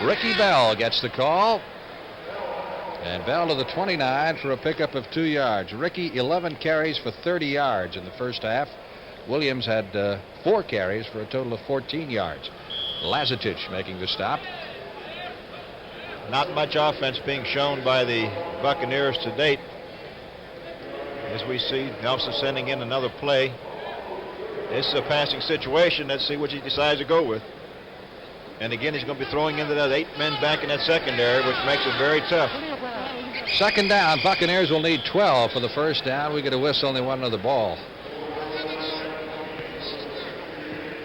Ricky Bell gets the call. And Bell to the 29 for a pickup of 2 yards. Ricky, 11 carries for 30 yards in the first half. Williams had 4 carries for a total of 14 yards. Lazatich making the stop. Not much offense being shown by the Buccaneers to date. As we see, Nelson sending in another play. It's a passing situation. Let's see what he decides to go with. And again, he's going to be throwing into that 8 men back in that secondary, which makes it very tough. Second down. Buccaneers will need 12 for the first down. We get a whistle and they want another ball,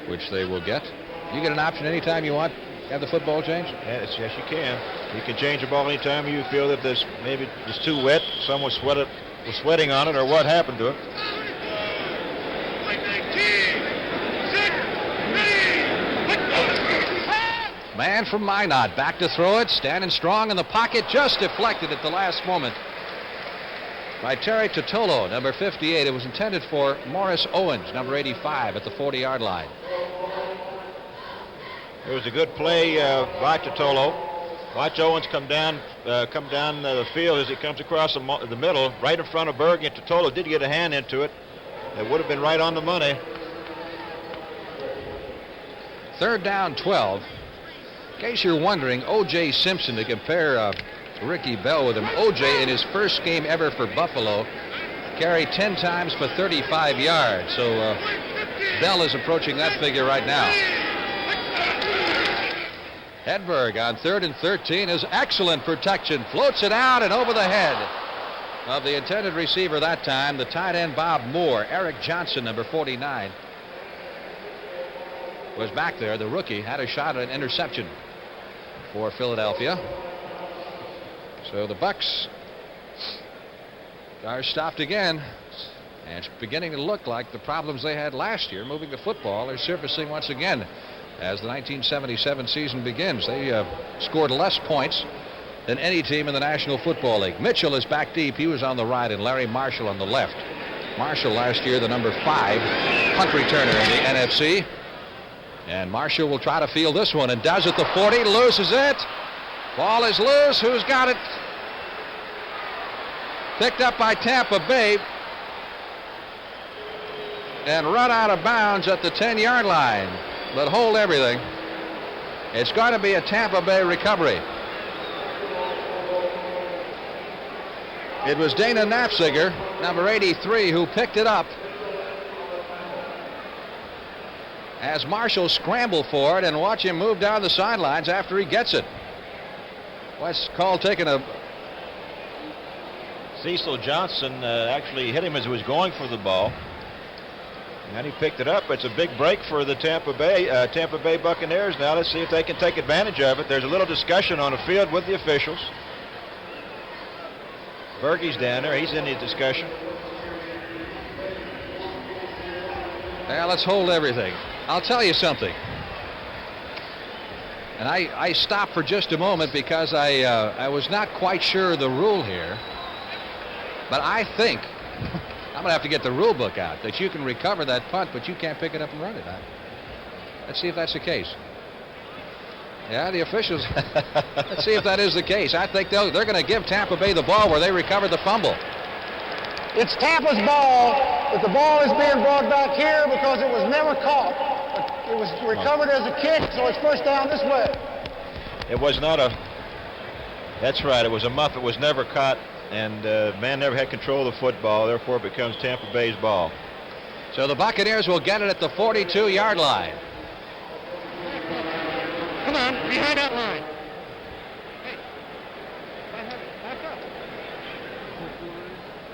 which they will get. You get an option anytime you want. Have the football changed? Yes, you can. You can change the ball anytime you feel that there's maybe it's too wet, someone was sweating on it, or what happened to it. Man from Minot back to throw it, standing strong in the pocket, just deflected at the last moment by Terry Totolo, number 58. It was intended for Morris Owens, number 85, at the 40-yard line. It was a good play by Totolo. Watch Owens come down the field as he comes across the middle, right in front of Berg, and Totolo did get a hand into it. It would have been right on the money. Third down, 12. In case you're wondering, O.J. Simpson, to compare Ricky Bell with him, O.J. in his first game ever for Buffalo carried 10 times for 35 yards. So Bell is approaching that figure right now. Hedberg on 3rd and 13 is excellent protection. Floats it out and over the head of the intended receiver that time, the tight end Bob Moore. Eric Johnson, number 49, was back there. The rookie had a shot at an interception for Philadelphia. So the Bucs are stopped again. And it's beginning to look like the problems they had last year moving the football are surfacing once again as the 1977 season begins. They scored less points than any team in the National Football League. Mitchell is back deep. He was on the right, and Larry Marshall on the left. Marshall last year the number 5 punt returner in the NFC. And Marshall will try to field this one and does at the 40, loses it. Ball is loose. Who's got it? Picked up by Tampa Bay and run out of bounds at the 10-yard line. But hold everything. It's going to be a Tampa Bay recovery. It was Dana Knapziger, number 83, who picked it up as Marshall scrambled for it, and watch him move down the sidelines after he gets it. What's called taking a... Cecil Johnson actually hit him as he was going for the ball. And he picked it up. It's a big break for the Tampa Bay Buccaneers. Now let's see if they can take advantage of it. There's a little discussion on the field with the officials. Bergey's down there. He's in the discussion. Now let's hold everything. I'll tell you something. And I stopped for just a moment because I was not quite sure of the rule here. But I think, I'm going to have to get the rule book out, that you can recover that punt, but you can't pick it up and run it. Let's see if that's the case. Yeah, the officials, let's see if that is the case. I think they're going to give Tampa Bay the ball where they recovered the fumble. It's Tampa's ball, but the ball is being brought back here because it was never caught. It was recovered as a kick, so it's first down this way. It was not a... That's right, it was a muff. It was never caught, and man never had control of the football. Therefore, it becomes Tampa Bay's ball. So the Buccaneers will get it at the 42-yard line. Come on, behind that line.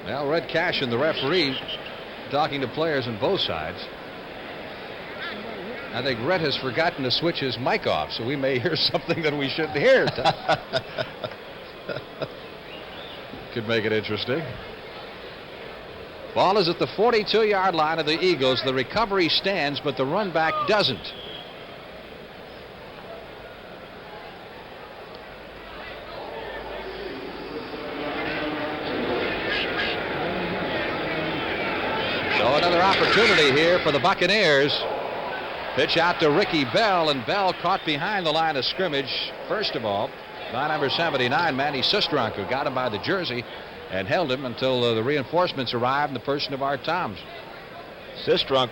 Well, Red Cash and the referee talking to players on both sides. I think Red has forgotten to switch his mic off, so we may hear something that we shouldn't hear. Could make it interesting. Ball is at the 42-yard line of the Eagles. The recovery stands, but the run back doesn't. So another opportunity here for the Buccaneers. Pitch out to Ricky Bell, and Bell caught behind the line of scrimmage, first of all, by number 79, Manny Sistrunk, who got him by the jersey and held him until the reinforcements arrived in the person of Art Toms. Sistrunk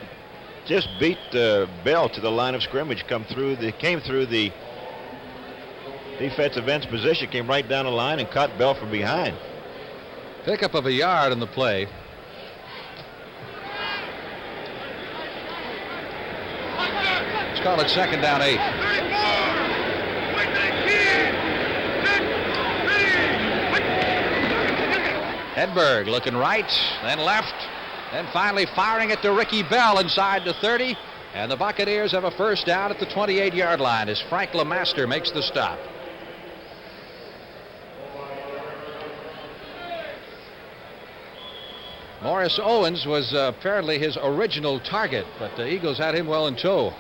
just beat Bell to the line of scrimmage, came through the defensive end's position, came right down the line and caught Bell from behind. Pickup of a yard in the play. Let's call it second down 8. Hedberg looking right, then left, then finally firing it to Ricky Bell inside the 30. And the Buccaneers have a first down at the 28-yard line as Frank LeMaster makes the stop. Morris Owens was apparently his original target, but the Eagles had him well in tow.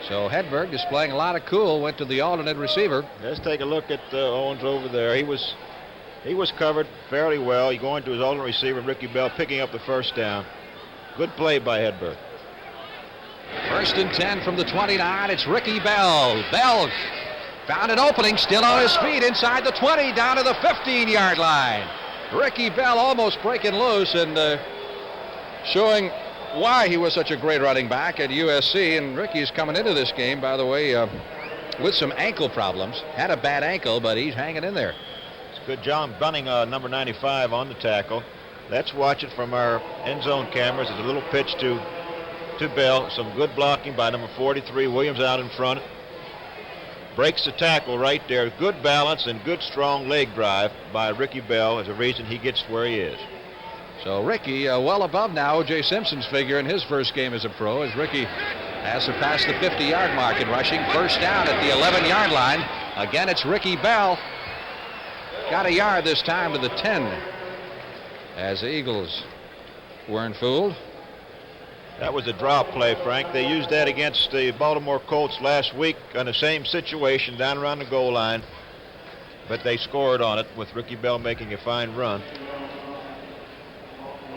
So Hedberg, displaying a lot of cool, went to the alternate receiver. Let's take a look at Owens over there. He was covered fairly well. He going to his alternate receiver, Ricky Bell, picking up the first down. Good play by Hedberg. First and 10 from the 29. It's Ricky Bell. Bell found an opening, still on his feet inside the 20, down to the 15-yard line. Ricky Bell almost breaking loose and showing why he was such a great running back at USC. And Ricky's coming into this game, by the way, with some ankle problems. Had a bad ankle, but he's hanging in there. It's good job bunning number 95 on the tackle. Let's watch it from our end zone cameras. It's a little pitch to Bell. Some good blocking by number 43. Williams out in front. Breaks the tackle right there. Good balance and good strong leg drive by Ricky Bell is the reason he gets where he is. So Ricky well above now O.J. Simpson's figure in his first game as a pro, as Ricky has surpassed the 50-yard mark in rushing. First down at the 11-yard line. Again, it's Ricky Bell. Got a yard this time to the 10 as the Eagles weren't fooled. That was a draw play, Frank. They used that against the Baltimore Colts last week on the same situation down around the goal line. But they scored on it with Ricky Bell making a fine run.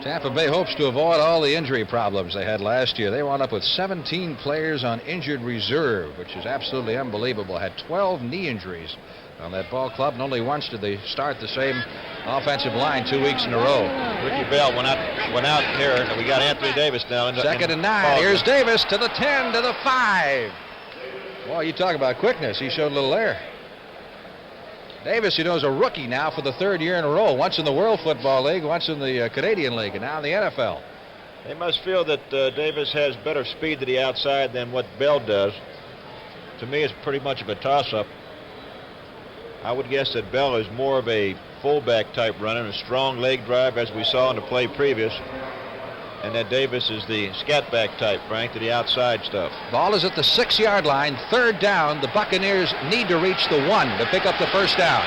Tampa Bay hopes to avoid all the injury problems they had last year. They wound up with 17 players on injured reserve, which is absolutely unbelievable. Had 12 knee injuries on that ball club, and only once did they start the same offensive line 2 weeks in a row. Ricky Bell went out here, and we got Anthony Davis now. Second and 9. Here's Davis to the 10, to the 5. Boy, you talk about quickness. He showed a little there. Davis, is a rookie now for the third year in a row. Once in the World Football League, once in the Canadian League, and now in the NFL. They must feel that Davis has better speed to the outside than what Bell does. To me, it's pretty much of a toss-up. I would guess that Bell is more of a fullback type runner, a strong leg drive, as we saw in the play previous. And that Davis is the scat back type, Frank, to the outside stuff. Ball is at the 6-yard line, third down. The Buccaneers need to reach the 1 to pick up the first down.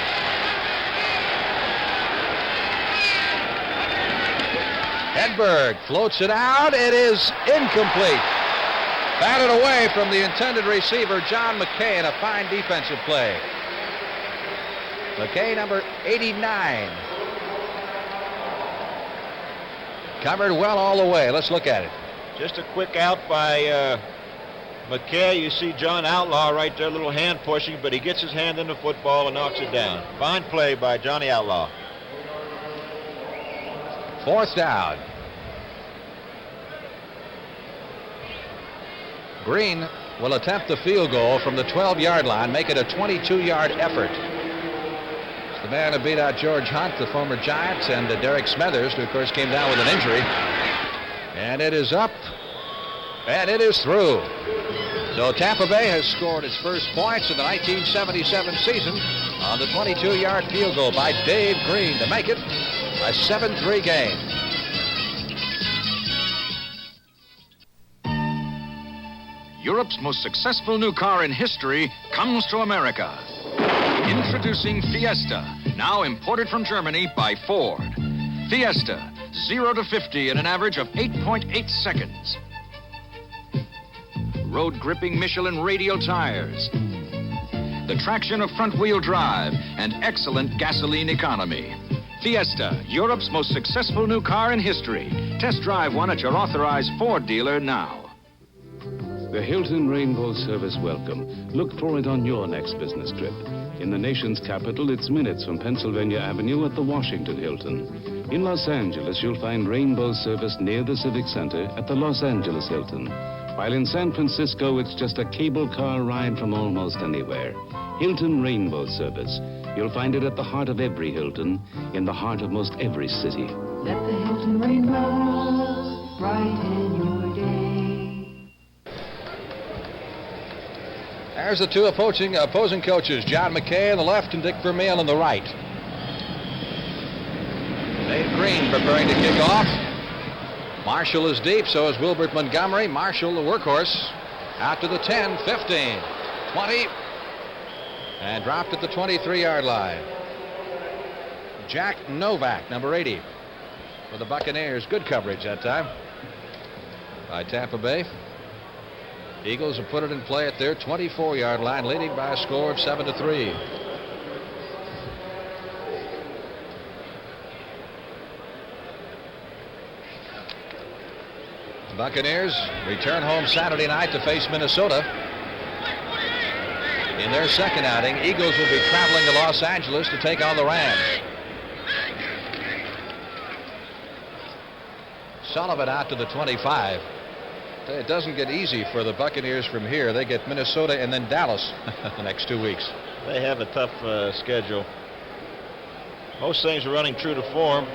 Hedberg floats it out. It is incomplete. Batted away from the intended receiver, John McKay, in a fine defensive play. McKay, number 89. Covered well all the way. Let's look at it. Just a quick out by McKay. You see John Outlaw right there, a little hand pushing, but he gets his hand in the football and knocks it down. Fine play by Johnny Outlaw. Fourth down. Green will attempt the field goal from the 12-yard line, make it a 22-yard effort. The man who beat out George Hunt, the former Giant, and Derek Smethers, who of course came down with an injury. And it is up, and it is through. So Tampa Bay has scored its first points in the 1977 season on the 22-yard field goal by Dave Green to make it a 7-3 game. Europe's most successful new car in history comes to America. Introducing Fiesta, now imported from Germany by Ford. Fiesta, 0 to 50 in an average of 8.8 seconds. Road-gripping Michelin radial tires. The traction of front-wheel drive and excellent gasoline economy. Fiesta, Europe's most successful new car in history. Test drive one at your authorized Ford dealer now. The Hilton Rainbow Service welcome. Look for it on your next business trip. In the nation's capital, it's minutes from Pennsylvania Avenue at the Washington Hilton. In Los Angeles, you'll find Rainbow Service near the Civic Center at the Los Angeles Hilton. While in San Francisco, it's just a cable car ride from almost anywhere. Hilton Rainbow Service. You'll find it at the heart of every Hilton, in the heart of most every city. Let the Hilton rainbow brighten your day. There's the two opposing coaches, John McKay on the left and Dick Vermeil on the right. Dave Green preparing to kick off. Marshall is deep, so is Wilbert Montgomery. Marshall, the workhorse, out to the 10, 15, 20, and dropped at the 23-yard line. Jack Novak, number 80, for the Buccaneers. Good coverage that time by Tampa Bay. Eagles have put it in play at their 24-yard line, leading by a score of 7-3. The Buccaneers return home Saturday night to face Minnesota. In their second outing, Eagles will be traveling to Los Angeles to take on the Rams. Sullivan out to the 25. It doesn't get easy for the Buccaneers from here. They get Minnesota and then Dallas the next 2 weeks. They have a tough schedule. Most things are running true to form.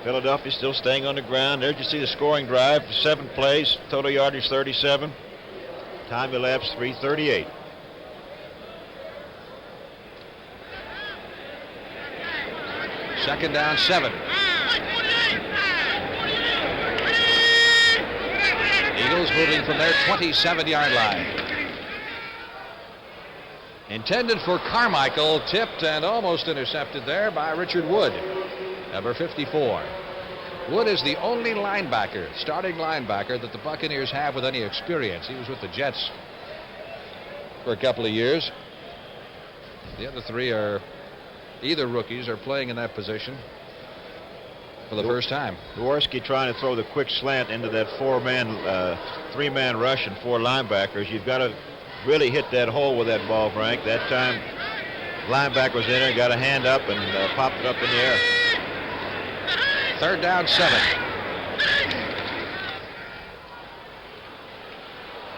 Philadelphia still staying on the ground. There you see the scoring drive, 7 plays, total yardage 37. Time elapsed 3:38. Second down, 7. Eagles moving from their 27-yard line. Intended for Carmichael, tipped and almost intercepted there by Richard Wood, number 54. Wood is the only linebacker, starting linebacker, that the Buccaneers have with any experience. He was with the Jets for a couple of years. The other 3 are either rookies or playing in that position. for the first time. Jaworski trying to throw the quick slant into that three-man rush and 4 linebackers. You've got to really hit that hole with that ball, Frank. That time, linebacker was in there, got a hand up and popped it up in the air. 3rd down, 7.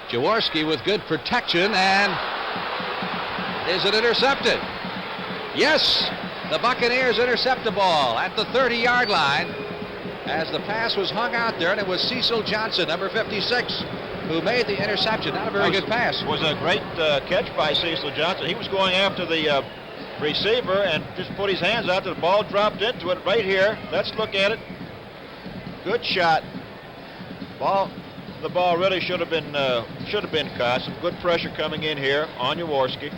Jaworski with good protection, and is it intercepted? Yes, the Buccaneers intercept the ball at the 30-yard line as the pass was hung out there, and it was Cecil Johnson, number 56, who made the interception. Not a very good pass. It was a great catch by Cecil Johnson. He was going after the receiver and just put his hands out. The ball dropped into it right here. Let's look at it. Good shot. The ball really should have been caught. Some good pressure coming in here on Jaworski.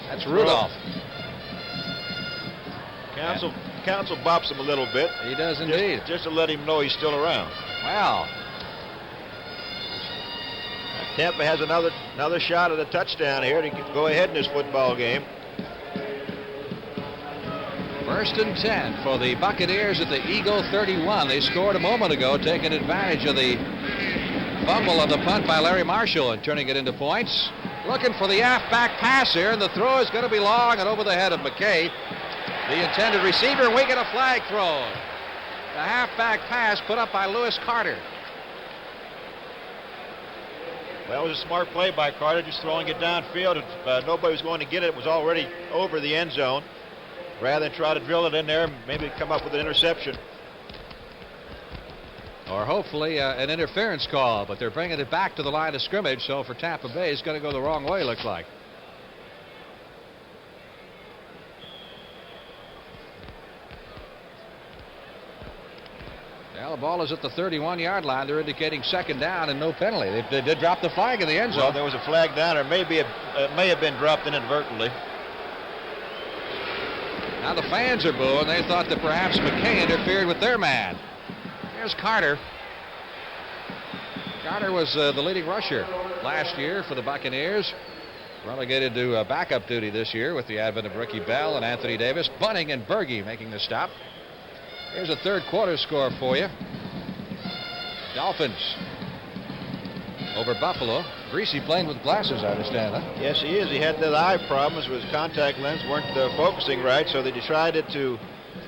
That's Rudolph. Council bops him a little bit. He does indeed. Just to let him know he's still around. Wow. Tampa has another shot at a touchdown here to go ahead in this football game. 1st and 10 for the Buccaneers at the Eagle 31. They scored a moment ago, taking advantage of the fumble of the punt by Larry Marshall and turning it into points. Looking for the halfback pass here, and the throw is going to be long and over the head of McKay, the intended receiver, and we get a flag thrown. The halfback pass put up by Lewis Carter. Well, it was a smart play by Carter, just throwing it downfield. If nobody was going to get it, it was already over the end zone. Rather than try to drill it in there, maybe come up with an interception. Or hopefully an interference call, but they're bringing it back to the line of scrimmage, so for Tampa Bay, it's going to go the wrong way, looks like. Well, the ball is at the 31-yard line. They're indicating 2nd down and no penalty. They did drop the flag in the end zone. Well, there was a flag down, or maybe it may have been dropped inadvertently. Now the fans are booing. They thought that perhaps McKay interfered with their man. Here's Carter. Carter was the leading rusher last year for the Buccaneers. Relegated to backup duty this year with the advent of Ricky Bell and Anthony Davis. Bunting and Berge making the stop. Here's a 3rd quarter score for you. Dolphins over Buffalo. Greasy playing with glasses, I understand, huh? Yes, he is. He had the eye problems with his contact lens, weren't focusing right, so they decided to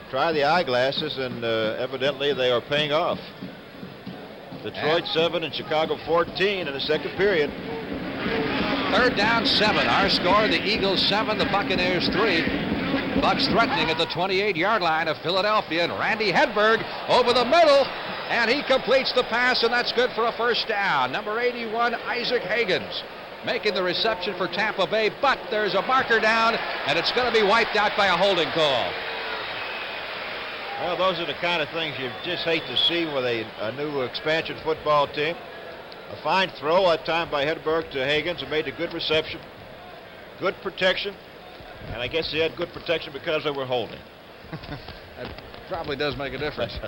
try the eyeglasses, and evidently they are paying off. Detroit 7 and Chicago 14 in the 2nd period. 3rd down, 7. Our score, the Eagles 7, the Buccaneers 3. Bucks threatening at the 28-yard line of Philadelphia, and Randy Hedberg over the middle, and he completes the pass, and that's good for a 1st down. Number 81, Isaac Higgins, making the reception for Tampa Bay, but there's a marker down, and it's going to be wiped out by a holding call. Well, those are the kind of things you just hate to see with a new expansion football team. A fine throw that time by Hedberg to Higgins, who made a good reception. Good protection. And I guess he had good protection because they were holding. That probably does make a difference.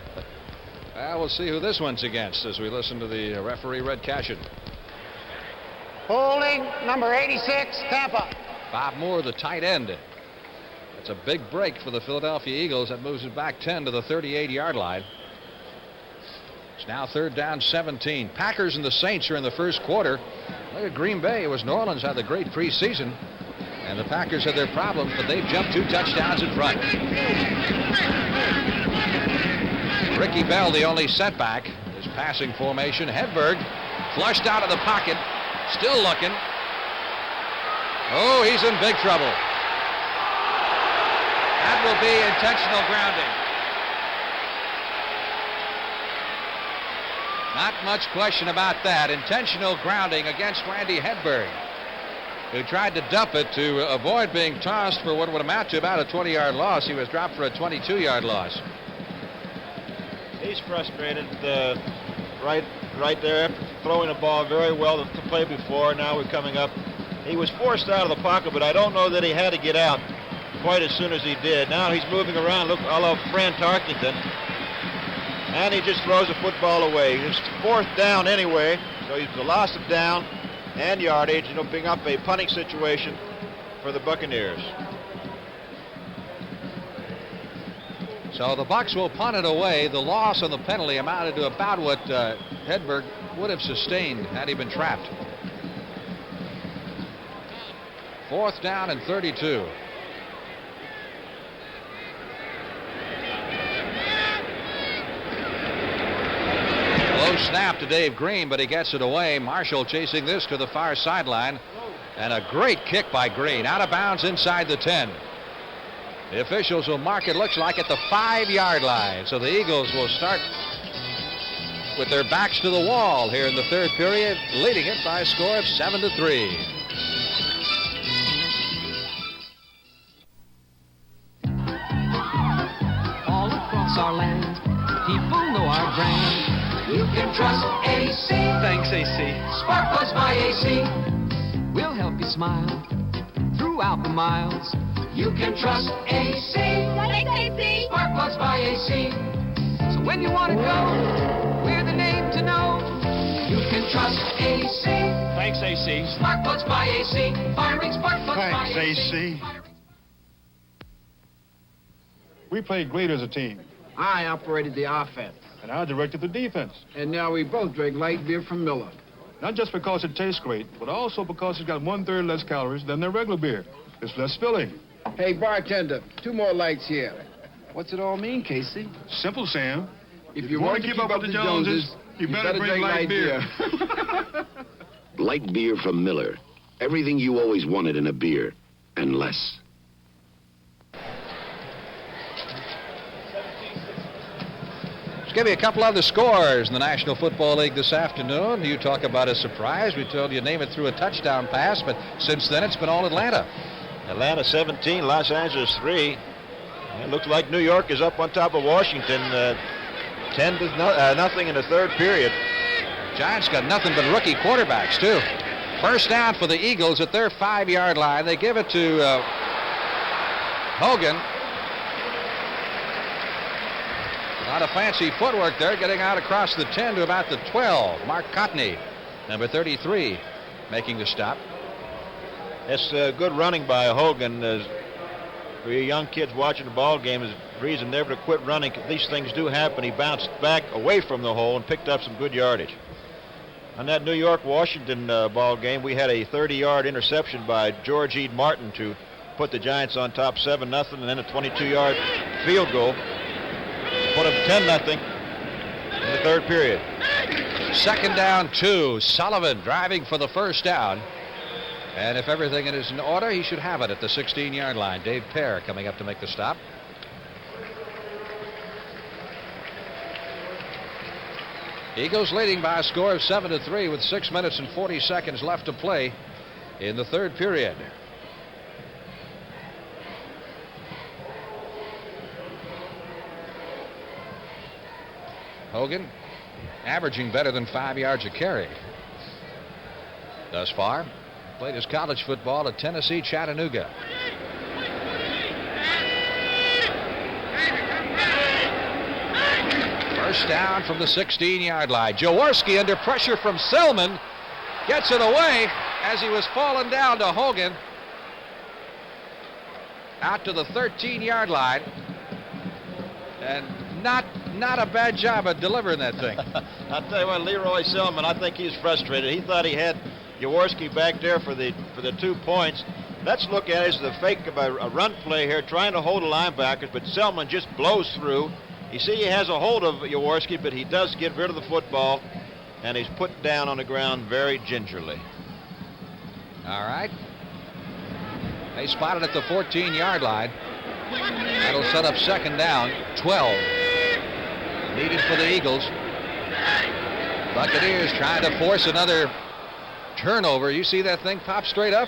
Well, we'll see who this one's against as we listen to the referee, Red Cashin. Holding, number 86, Tampa. Bob Moore, the tight end. That's a big break for the Philadelphia Eagles. That moves it back 10 to the 38-yard line. It's now 3rd down, 17. Packers and the Saints are in the 1st quarter. Look at Green Bay. It was New Orleans had the great preseason. And the Packers had their problems, but they've jumped 2 touchdowns in front. Ricky Bell, the only setback. His passing formation. Hedberg flushed out of the pocket. Still looking. Oh, he's in big trouble. That will be intentional grounding. Not much question about that. Intentional grounding against Randy Hedberg, who tried to dump it to avoid being tossed for what would amount to about a 20-yard loss. He was dropped for a 22-yard loss. He's frustrated right there after throwing the ball very well the play before. Now we're coming up. He was forced out of the pocket, but I don't know that he had to get out quite as soon as he did. Now he's moving around, look, a la Fran Tarkington. And he just throws the football away. It's 4th down anyway, so he's a loss of down and yardage, and opening up a punting situation for the Buccaneers. So the Bucs will punt it away. The loss on the penalty amounted to about what Hedberg would have sustained had he been trapped. 4th down and 32. Low snap to Dave Green, but he gets it away. Marshall chasing this to the far sideline. And a great kick by Green. Out of bounds inside the 10. The officials will mark it, looks like, at the 5-yard line. So the Eagles will start with their backs to the wall here in the 3rd period, leading it by a score of 7-3. All across our land, people know our brand. You can trust AC. Thanks, AC. Spark Plugs by AC. We'll help you smile throughout the miles. You can trust AC. Thanks, AC. Spark Plugs by AC. So when you want to go, we're the name to know. You can trust AC. Thanks, AC. Spark Plugs by AC. Firing spark plugs by Thanks, AC. AC. We played great as a team. I operated the offense. And I directed the defense. And now we both drink light beer from Miller. Not just because it tastes great, but also because it's got 1/3 less calories than their regular beer. It's less filling. Hey, bartender, 2 more lights here. What's it all mean, Casey? Simple, Sam. If you want to keep up with the Joneses, you better drink light beer. Light beer from Miller. Everything you always wanted in a beer, and less. Give you a couple other scores in the National Football League this afternoon. You talk about a surprise. We told you name it through a touchdown pass, but since then it's been all Atlanta. Atlanta 17, Los Angeles 3. It looks like New York is up on top of Washington, 10-0 in the 3rd period. Giants got nothing but rookie quarterbacks, too. 1st down for the Eagles at their 5-yard line. They give it to Hogan. A lot of fancy footwork there, getting out across the 10 to about the 12. Mark Cotney, number 33, making the stop. It's good running by Hogan. For you young kids watching the ball game, is reason never to quit running. These things do happen. He bounced back away from the hole and picked up some good yardage. On that New York-Washington ball game, we had a 30-yard interception by George E. Martin to put the Giants on top 7-0, and then a 22-yard field goal. Put them 10-0 in the 3rd period. 2nd down, 2. Sullivan driving for the 1st down. And if everything is in order, he should have it at the 16-yard line. Dave Pear coming up to make the stop. Eagles leading by a score of 7-3 with 6 minutes and 40 seconds left to play in the 3rd period. Hogan averaging better than 5 yards a carry thus far. Played his college football at Tennessee Chattanooga. First down from the 16-yard line. Jaworski under pressure from Selman gets it away as he was falling down to Hogan. Out to the 13-yard line. And not a bad job of delivering that thing. I'll tell you what, Leroy Selman, I think he's frustrated. He thought he had Jaworski back there for the 2 points. Let's look at it as the fake of a run play here, trying to hold the linebackers, but Selman just blows through. You see he has a hold of Jaworski, but he does get rid of the football, and he's put down on the ground very gingerly. All right. They spotted at the 14-yard line. That'll set up 2nd down, 12. Needed for the Eagles. Buccaneers trying to force another turnover. You see that thing pop straight up?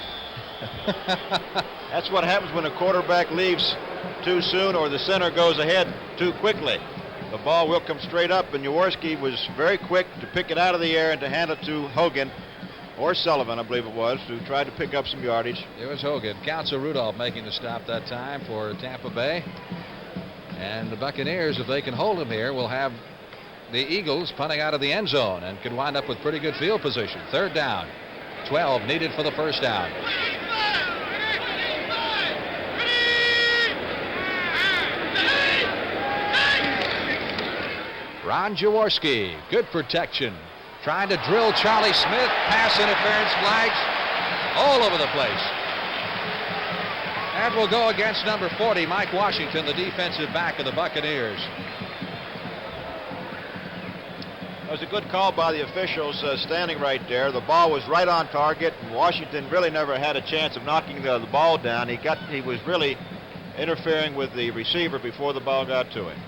That's what happens when a quarterback leaves too soon or the center goes ahead too quickly. The ball will come straight up, and Jaworski was very quick to pick it out of the air and to hand it to Hogan, or Sullivan, I believe it was, who tried to pick up some yardage. It was Hogan. Counsel Rudolph making the stop that time for Tampa Bay. And the Buccaneers, if they can hold him here, will have the Eagles punting out of the end zone and could wind up with pretty good field position. 3rd down, 12 needed for the 1st down. Ron Jaworski, good protection. Trying to drill Charlie Smith. Pass interference flags all over the place. And will go against number 40, Mike Washington, the defensive back of the Buccaneers. It was a good call by the officials standing right there. The ball was right on target, and Washington really never had a chance of knocking the ball down. He was really interfering with the receiver before the ball got to him.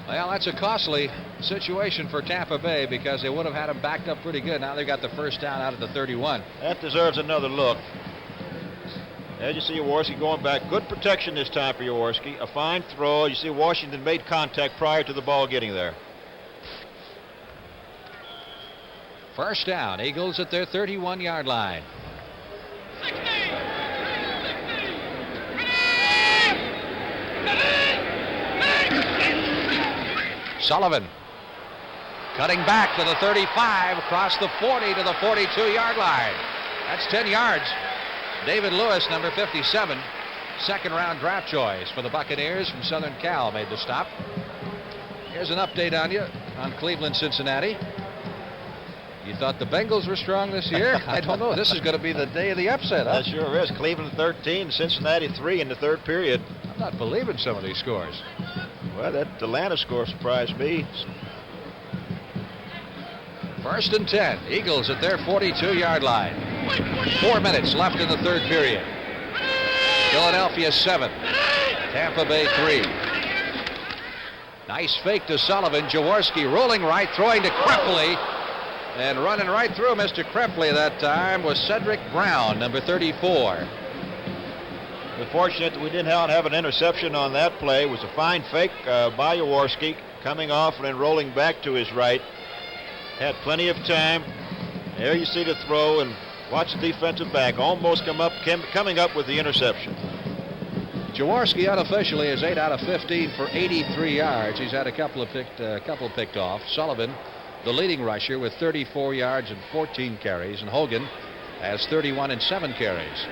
Well, that's a costly situation for Tampa Bay because they would have had him backed up pretty good. Now they've got the first down out of the 31. That deserves another look. As you see Jaworski going back. Good protection this time for Jaworski. A fine throw. You see Washington made contact prior to the ball getting there. First down. Eagles at their 31-yard line. Sullivan cutting back to the 35, across the 40 to the 42-yard line. That's 10 yards. David Lewis, number 57, second-round draft choice for the Buccaneers from Southern Cal, made the stop. Here's an update on you on Cleveland-Cincinnati. You thought the Bengals were strong this year? I don't know. This is going to be the day of the upset, huh? That sure is. Cleveland 13, Cincinnati 3 in the third period. I'm not believing some of these scores. Well, that Atlanta score surprised me. First and 10. Eagles at their 42-yard line. 4 minutes left in the third period. Philadelphia 7. Tampa Bay 3. Nice fake to Sullivan. Jaworski rolling right, throwing to Krepley. And running right through Mr. Krepley that time was Cedric Brown, number 34. We're fortunate that we didn't have an interception on that play. It was a fine fake by Jaworski, coming off and then rolling back to his right. Had plenty of time. There you see the throw, and watch the defensive back almost coming up with the interception. Jaworski unofficially is 8 out of 15 for 83 yards. He's had a couple picked off. Sullivan, the leading rusher, with 34 yards and 14 carries, and Hogan has 31 and 7 carries.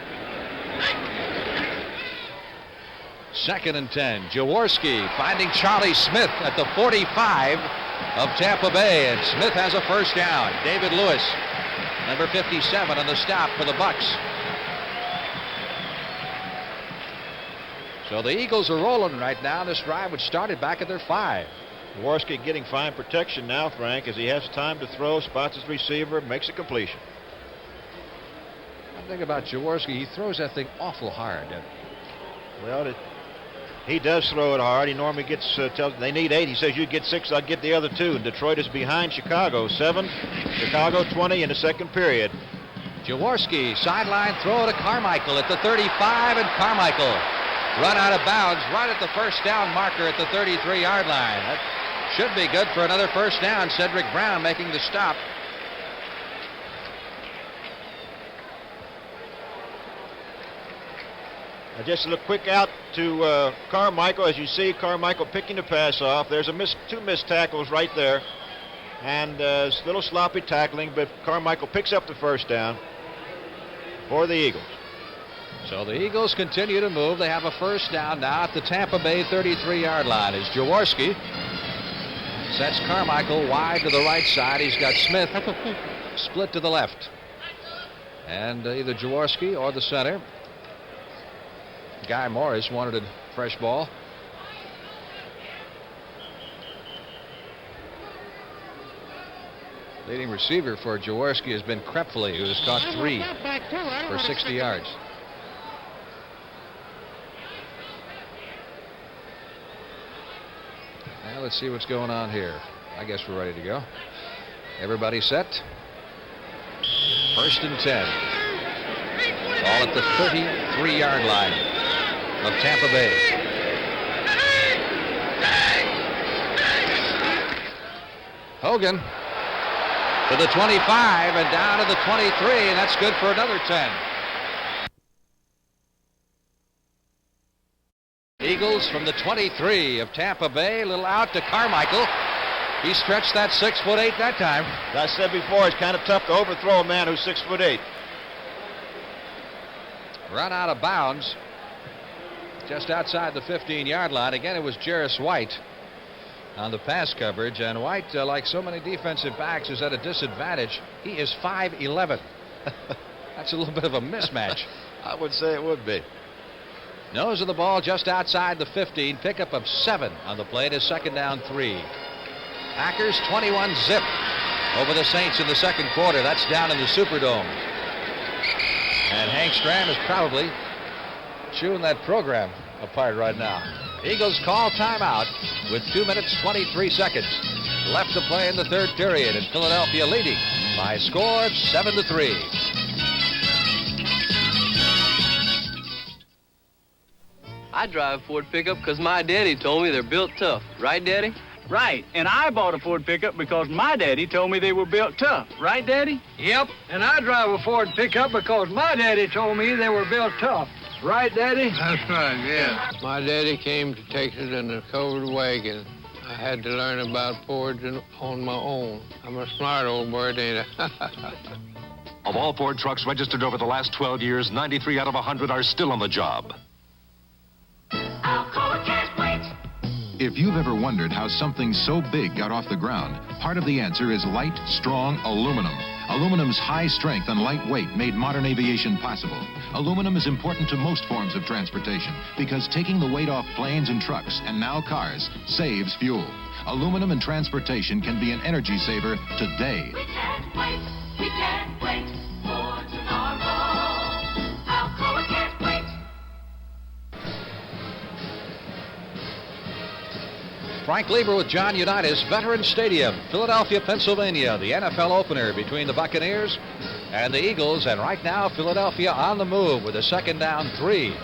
Second and 10. Jaworski finding Charlie Smith at the 45 of Tampa Bay, and Smith has a first down. David Lewis, number 57, on the stop for the Bucs. So the Eagles are rolling right now. This drive, which started back at their 5. Jaworski getting fine protection now, Frank, as he has time to throw, spots his receiver, makes a completion. One thing about Jaworski, he throws that thing awful hard. Well, he does throw it hard. He normally gets, they need 8. He says, you get 6, I'll get the other 2. And Detroit is behind Chicago, 7. Chicago 20 in the second period. Jaworski, sideline throw to Carmichael at the 35, and Carmichael run out of bounds right at the first down marker at the 33-yard line. That should be good for another first down. Cedric Brown making the stop. Just a little quick out to Carmichael. As you see, Carmichael picking the pass off. There's two missed tackles right there. And a little sloppy tackling, but Carmichael picks up the first down for the Eagles. So the Eagles continue to move. They have a first down now at the Tampa Bay 33-yard line as Jaworski sets Carmichael wide to the right side. He's got Smith split to the left. And either Jaworski or the center, Guy Morris, wanted a fresh ball. Leading receiver for Jaworski has been Krepley, who has caught 3 for 60 yards. Now let's see what's going on here. I guess we're ready to go. Everybody set? First and 10. All at the 33-yard line of Tampa Bay. Hogan to the 25 and down to the 23, and that's good for another 10. Eagles from the 23 of Tampa Bay, a little out to Carmichael. He stretched that 6'8" that time. As I said before, it's kind of tough to overthrow a man who's 6'8". Run out of bounds just outside the 15-yard line. Again, it was Jarris White on the pass coverage, and White, like so many defensive backs, is at a disadvantage. He is 5'11". That's a little bit of a mismatch. I would say it would be. Nose of the ball just outside the 15. Pickup of 7 on the play. It is 2nd down 3. Packers 21-zip over the Saints in the second quarter. That's down in the Superdome. And Hank Stram is probably chewing that program apart right now. Eagles call timeout with 2 minutes 23 seconds left to play in the third period, and Philadelphia leading by a score of 7-3. I drive a Ford pickup because my daddy told me they're built tough. Right, Daddy? Right, and I bought a Ford pickup because my daddy told me they were built tough. Right, Daddy? Yep, and I drive a Ford pickup because my daddy told me they were built tough. Right, Daddy? That's right, yeah. My daddy came to Texas in a covered wagon. I had to learn about Fords on my own. I'm a smart old bird, ain't I? Of all Ford trucks registered over the last 12 years, 93 out of 100 are still on the job. Alcoa can't wait. If you've ever wondered how something so big got off the ground, part of the answer is light, strong aluminum. Aluminum's high strength and light weight made modern aviation possible. Aluminum is important to most forms of transportation because taking the weight off planes and trucks, and now cars, saves fuel. Aluminum in transportation can be an energy saver today. We can't wait for tomorrow. Alcoa can't wait. Frank Lieber with John Unitas, Veterans Stadium, Philadelphia, Pennsylvania. The NFL opener between the Buccaneers and the Eagles. And right now, Philadelphia on the move with a 2nd down 3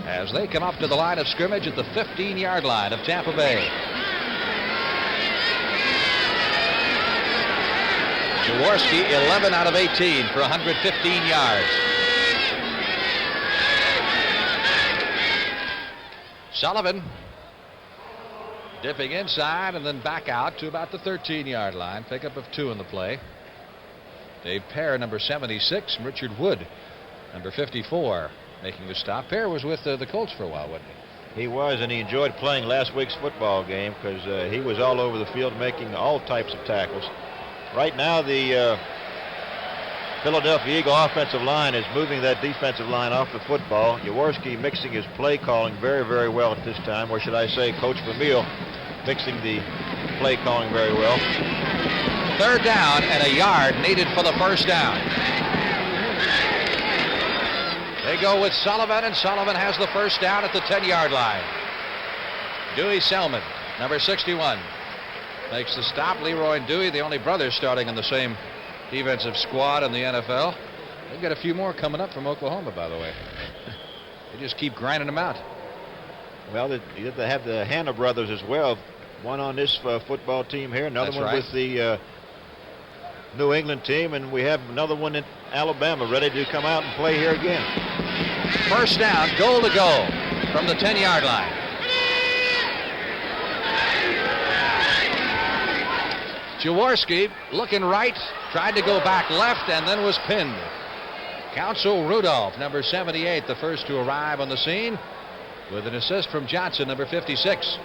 as they come up to the line of scrimmage at the 15-yard line of Tampa Bay. Jaworski, 11 out of 18 for 115 yards. Sullivan dipping inside and then back out to about the 13-yard line. Pickup of 2 in the play. Dave Pear, number 76, and Richard Wood, number 54, making the stop. Pear was with the Colts for a while, wasn't he? He was, and he enjoyed playing last week's football game because he was all over the field making all types of tackles. Right now, the Philadelphia Eagle offensive line is moving that defensive line off the football. Jaworski mixing his play calling very, very well at this time. Or should I say, Coach Vermeil mixing the play calling very well. 3rd down and a yard needed for the 1st down. They go with Sullivan, and Sullivan has the 1st down at the 10-yard line. Dewey Selman, number 61, makes the stop. Leroy and Dewey, the only brothers starting in the same defensive squad in the NFL. They've got a few more coming up from Oklahoma, by the way. They just keep grinding them out. Well, they have the Hanna brothers as well. One on this football team here, another That's one right. with the New England team, and we have another one in Alabama ready to come out and play here again. 1st down, goal to go from the 10-yard line. Jaworski looking right, tried to go back left, and then was pinned. Council Rudolph, number 78, the first to arrive on the scene, with an assist from Johnson, number 56.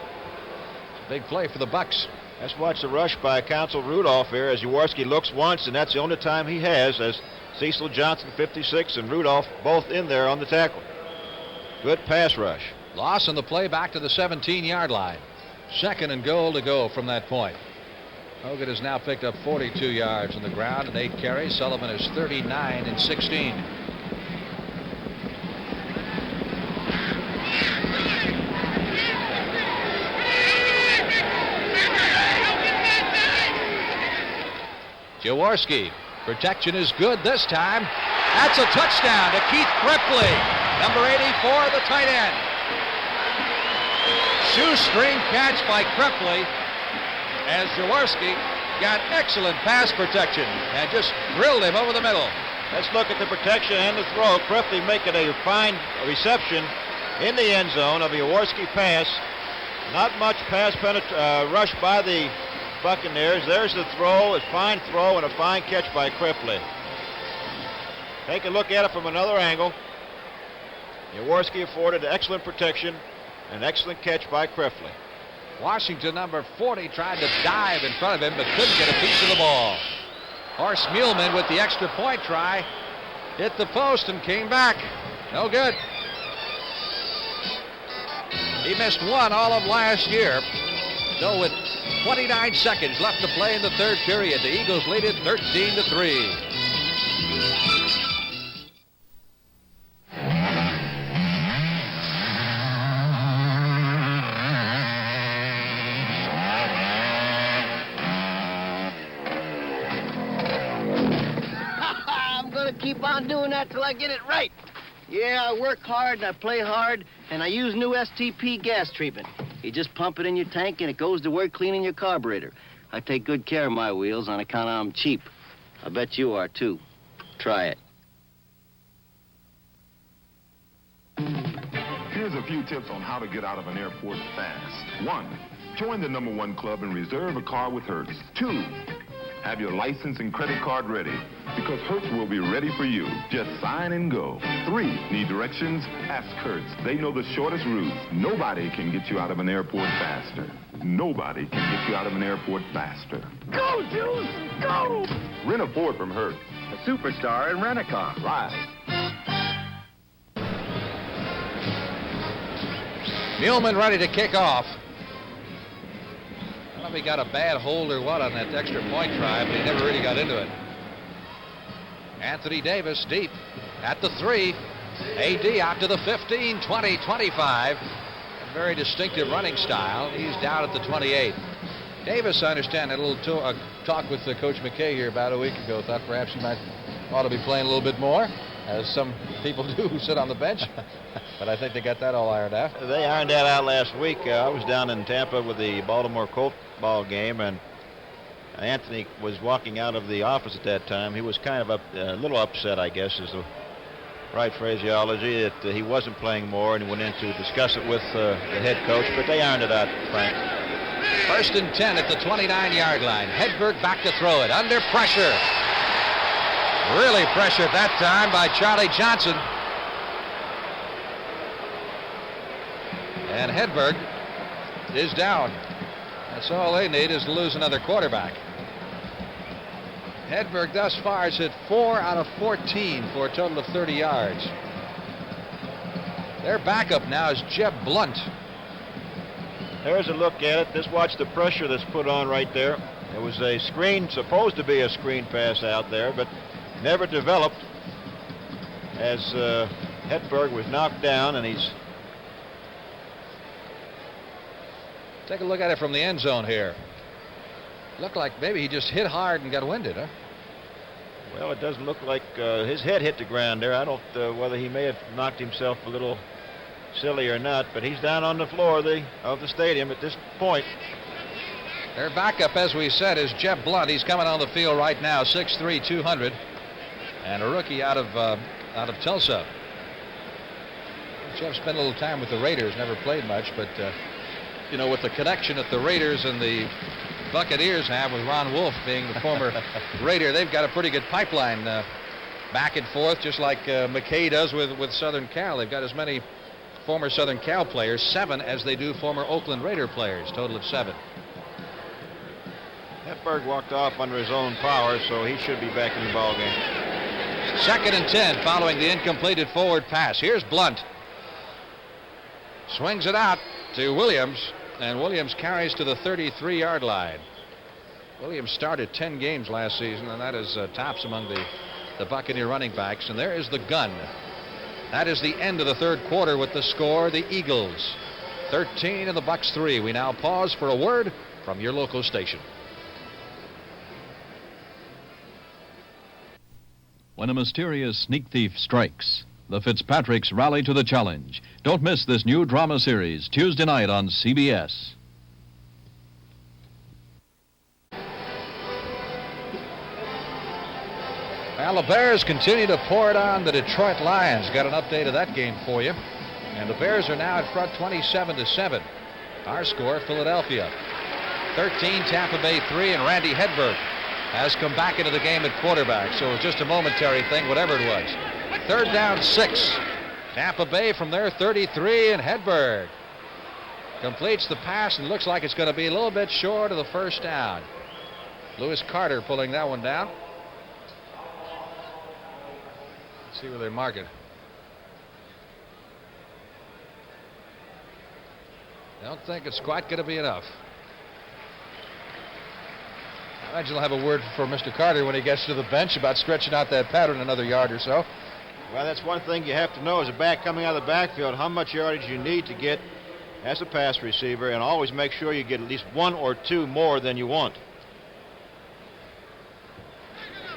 Big play for the Bucs. Let's watch the rush by Council Rudolph here as Jaworski looks once, and that's the only time he has, as Cecil Johnson, 56, and Rudolph both in there on the tackle. Good pass rush. Loss on the play back to the 17-yard line. 2nd and goal to go from that point. Hogan has now picked up 42 yards on the ground and 8 carries. Sullivan is 39 and 16. Jaworski, protection is good this time. That's a touchdown to Keith Krepley, number 84, the tight end. Shoestring catch by Krepley as Jaworski got excellent pass protection and just drilled him over the middle. Let's look at the protection and the throw. Krepley making a fine reception in the end zone of a Jaworski pass. Not much pass rush by the Buccaneers. There's the throw, a fine throw and a fine catch by Krepley. Take a look at it from another angle. Jaworski afforded excellent protection, an excellent catch by Krepley. Washington, number 40, tried to dive in front of him, but couldn't get a piece of the ball. Horst Muehlman with the extra point try. Hit the post and came back. No good. He missed one all of last year. So with 29 seconds left to play in the third period, the Eagles lead it 13-3. I'm gonna keep on doing that till I get it right. Yeah, I work hard and I play hard, and I use new STP gas treatment. You just pump it in your tank and it goes to work cleaning your carburetor. I take good care of my wheels on account of I'm cheap. I bet you are too. Try it. Here's a few tips on how to get out of an airport fast. 1. Join the #1 club and reserve a car with Hertz. 2. Have your license and credit card ready, because Hertz will be ready for you. Just sign and go. 3. Need directions? Ask Hertz. They know the shortest routes. Nobody can get you out of an airport faster. Nobody can get you out of an airport faster. Go, Juice! Go! Rent a Ford from Hertz. A superstar in rent-a-car. Ride. Muehlman ready to kick off. I don't know if he got a bad hold or what on that extra point try, but he never really got into it. Anthony Davis deep at the 3. AD out to the 15, 20, 25. A very distinctive running style. He's down at the 28. Davis, I understand, had a little talk with Coach McKay here about a week ago. Thought perhaps he ought to be playing a little bit more, as some people do who sit on the bench. But I think they got that all ironed out. They ironed that out last week. I was down in Tampa with the Baltimore Colt ball game, and Anthony was walking out of the office at that time. He was kind of a little upset, I guess, is the right phraseology, that he wasn't playing more, and he went in to discuss it with the head coach. But they ironed it out, Frank. 1st and 10 at the 29-yard line. Hedberg back to throw it. Under pressure. Really pressured that time by Charlie Johnson. And Hedberg is down. That's all they need, is to lose another quarterback. Hedberg thus far has hit 4 out of 14 for a total of 30 yards. Their backup now is Jeb Blunt. There's a look at it. Just watch the pressure that's put on right there. It was a screen, supposed to be a screen pass out there, but never developed, as Hedberg was knocked down, and he's... Take a look at it from the end zone here. Looked like maybe he just hit hard and got winded, huh? Well, it doesn't look like his head hit the ground there. I don't whether he may have knocked himself a little silly or not, but he's down on the floor of the stadium at this point. Their backup, as we said, is Jeb Blunt. He's coming on the field right now, 6'3", 200, and a rookie out of Tulsa. Jeb spent a little time with the Raiders, never played much, but you know, with the connection that the Raiders and the Buccaneers have with Ron Wolf being the former Raider, they've got a pretty good pipeline back and forth, just like McKay does with Southern Cal. They've got as many former Southern Cal players, 7, as they do former Oakland Raider players, total of 7. Hedberg walked off under his own power, so he should be back in the ball game. 2nd and 10 following the incompleted forward pass. Here's Blunt. Swings it out to Williams, and Williams carries to the 33-yard line. Williams started 10 games last season, and that is tops among the Buccaneer running backs. And there is the gun. That is the end of the third quarter with the score, the Eagles 13 and the Bucs 3. We now pause for a word from your local station. When a mysterious sneak thief strikes, the Fitzpatricks rally to the challenge. Don't miss this new drama series, Tuesday night on CBS. Well, the Bears continue to pour it on the Detroit Lions. Got an update of that game for you. And the Bears are now in front 27-7. Our score, Philadelphia 13, Tampa Bay 3, and Randy Hedberg has come back into the game at quarterback. So it was just a momentary thing, whatever it was. 3rd down 6. Tampa Bay from their 33, and Hedberg Completes the pass and looks like it's going to be a little bit short of the first down. Lewis Carter pulling that one down. Let's see where they mark it. I don't think it's quite going to be enough. I imagine they'll have a word for Mr. Carter when he gets to the bench about stretching out that pattern another yard or so. Well, that's one thing you have to know as a back coming out of the backfield, how much yardage you need to get as a pass receiver, and always make sure you get at least 1 or 2 more than you want.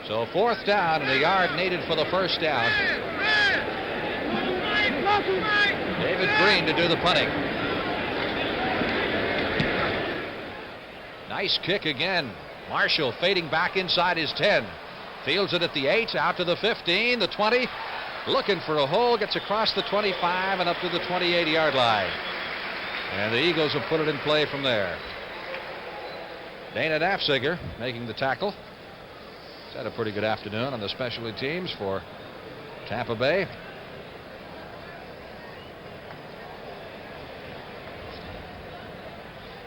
So 4th down and a yard needed for the first down. David Green to do the punting. Nice kick again. Marshall fading back inside his 10. Fields it at the 8, out to the 15, the 20. Looking for a hole, gets across the 25 and up to the 28-yard line. And the Eagles have put it in play from there. Dana Nafziger making the tackle. He's had a pretty good afternoon on the specialty teams for Tampa Bay.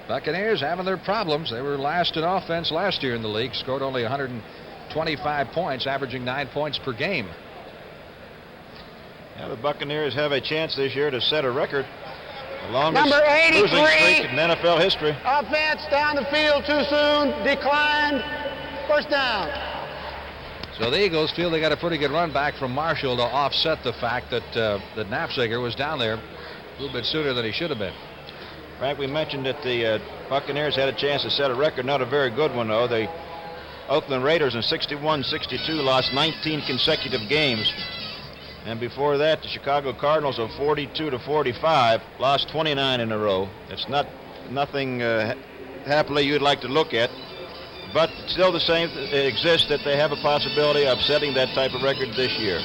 Buccaneers having their problems. They were last in offense last year in the league. Scored only 125 points, averaging 9 points per game. Yeah, the Buccaneers have a chance this year to set a record. The longest Number 83. losing streak in NFL history. Offense down the field too soon. Declined. First down. So the Eagles feel they got a pretty good run back from Marshall to offset the fact that that Nafziger was down there a little bit sooner than he should have been. Frank, we mentioned that the Buccaneers had a chance to set a record. Not a very good one, though. The Oakland Raiders in 61-62 lost 19 consecutive games. And before that, the Chicago Cardinals of 42-45 lost 29 in a row. It's nothing happily you'd like to look at, but still the same. It exists that they have a possibility of setting that type of record this year.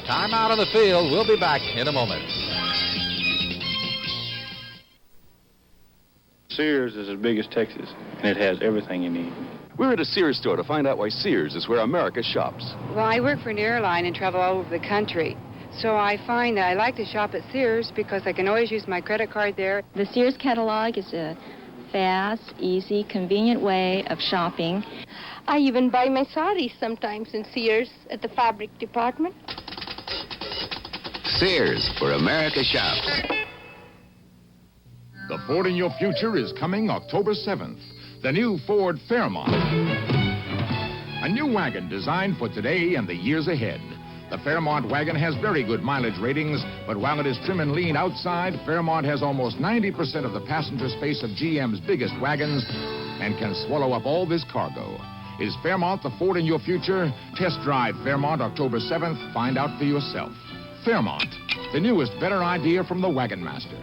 Timeout on the field. We'll be back in a moment. Sears is as big as Texas, and it has everything you need. We're at a Sears store to find out why Sears is where America shops. Well, I work for an airline and travel all over the country. So I find that I like to shop at Sears because I can always use my credit card there. The Sears catalog is a fast, easy, convenient way of shopping. I even buy my saris sometimes in Sears at the fabric department. Sears, where America shops. The Ford in Your Future is coming October 7th. The new Ford Fairmont. A new wagon designed for today and the years ahead. The Fairmont wagon has very good mileage ratings, but while it is trim and lean outside, Fairmont has almost 90% of the passenger space of GM's biggest wagons and can swallow up all this cargo. Is Fairmont the Ford in your future? Test drive Fairmont October 7th. Find out for yourself. Fairmont, the newest, better idea from the Wagon Master.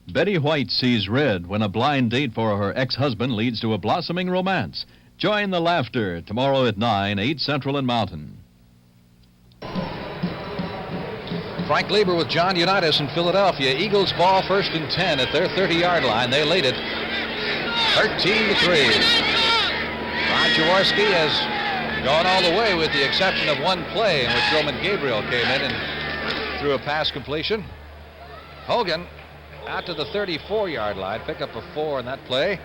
Betty White sees red when a blind date for her ex-husband leads to a blossoming romance. Join the laughter tomorrow at 9, 8 Central and Mountain. Frank Lieber with John Unitas in Philadelphia. Eagles ball 1st and 10 at their 30-yard line. They lead it 13-3. Ron Jaworski has gone all the way with the exception of one play in which Roman Gabriel came in and threw a pass completion. Hogan out to the 34-yard line. Pick up a 4 in that play.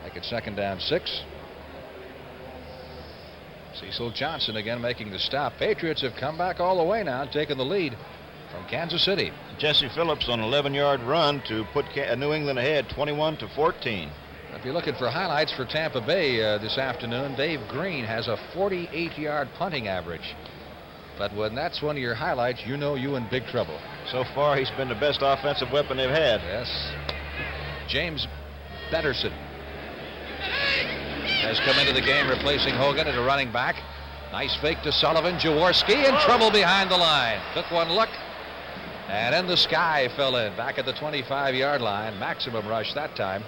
Make it 2nd down 6. Cecil Johnson again making the stop. Patriots have come back all the way now and taken the lead from Kansas City. Jesse Phillips on an 11-yard run to put New England ahead 21-14. If you're looking for highlights for Tampa Bay this afternoon, Dave Green has a 48-yard punting average. But when that's one of your highlights, you know you're in big trouble. So far, he's been the best offensive weapon they've had. Yes. James Betterson has come into the game replacing Hogan at a running back. Nice fake to Sullivan. Jaworski in trouble behind the line. Took one look. And in the sky fell in. Back at the 25-yard line. Maximum rush that time.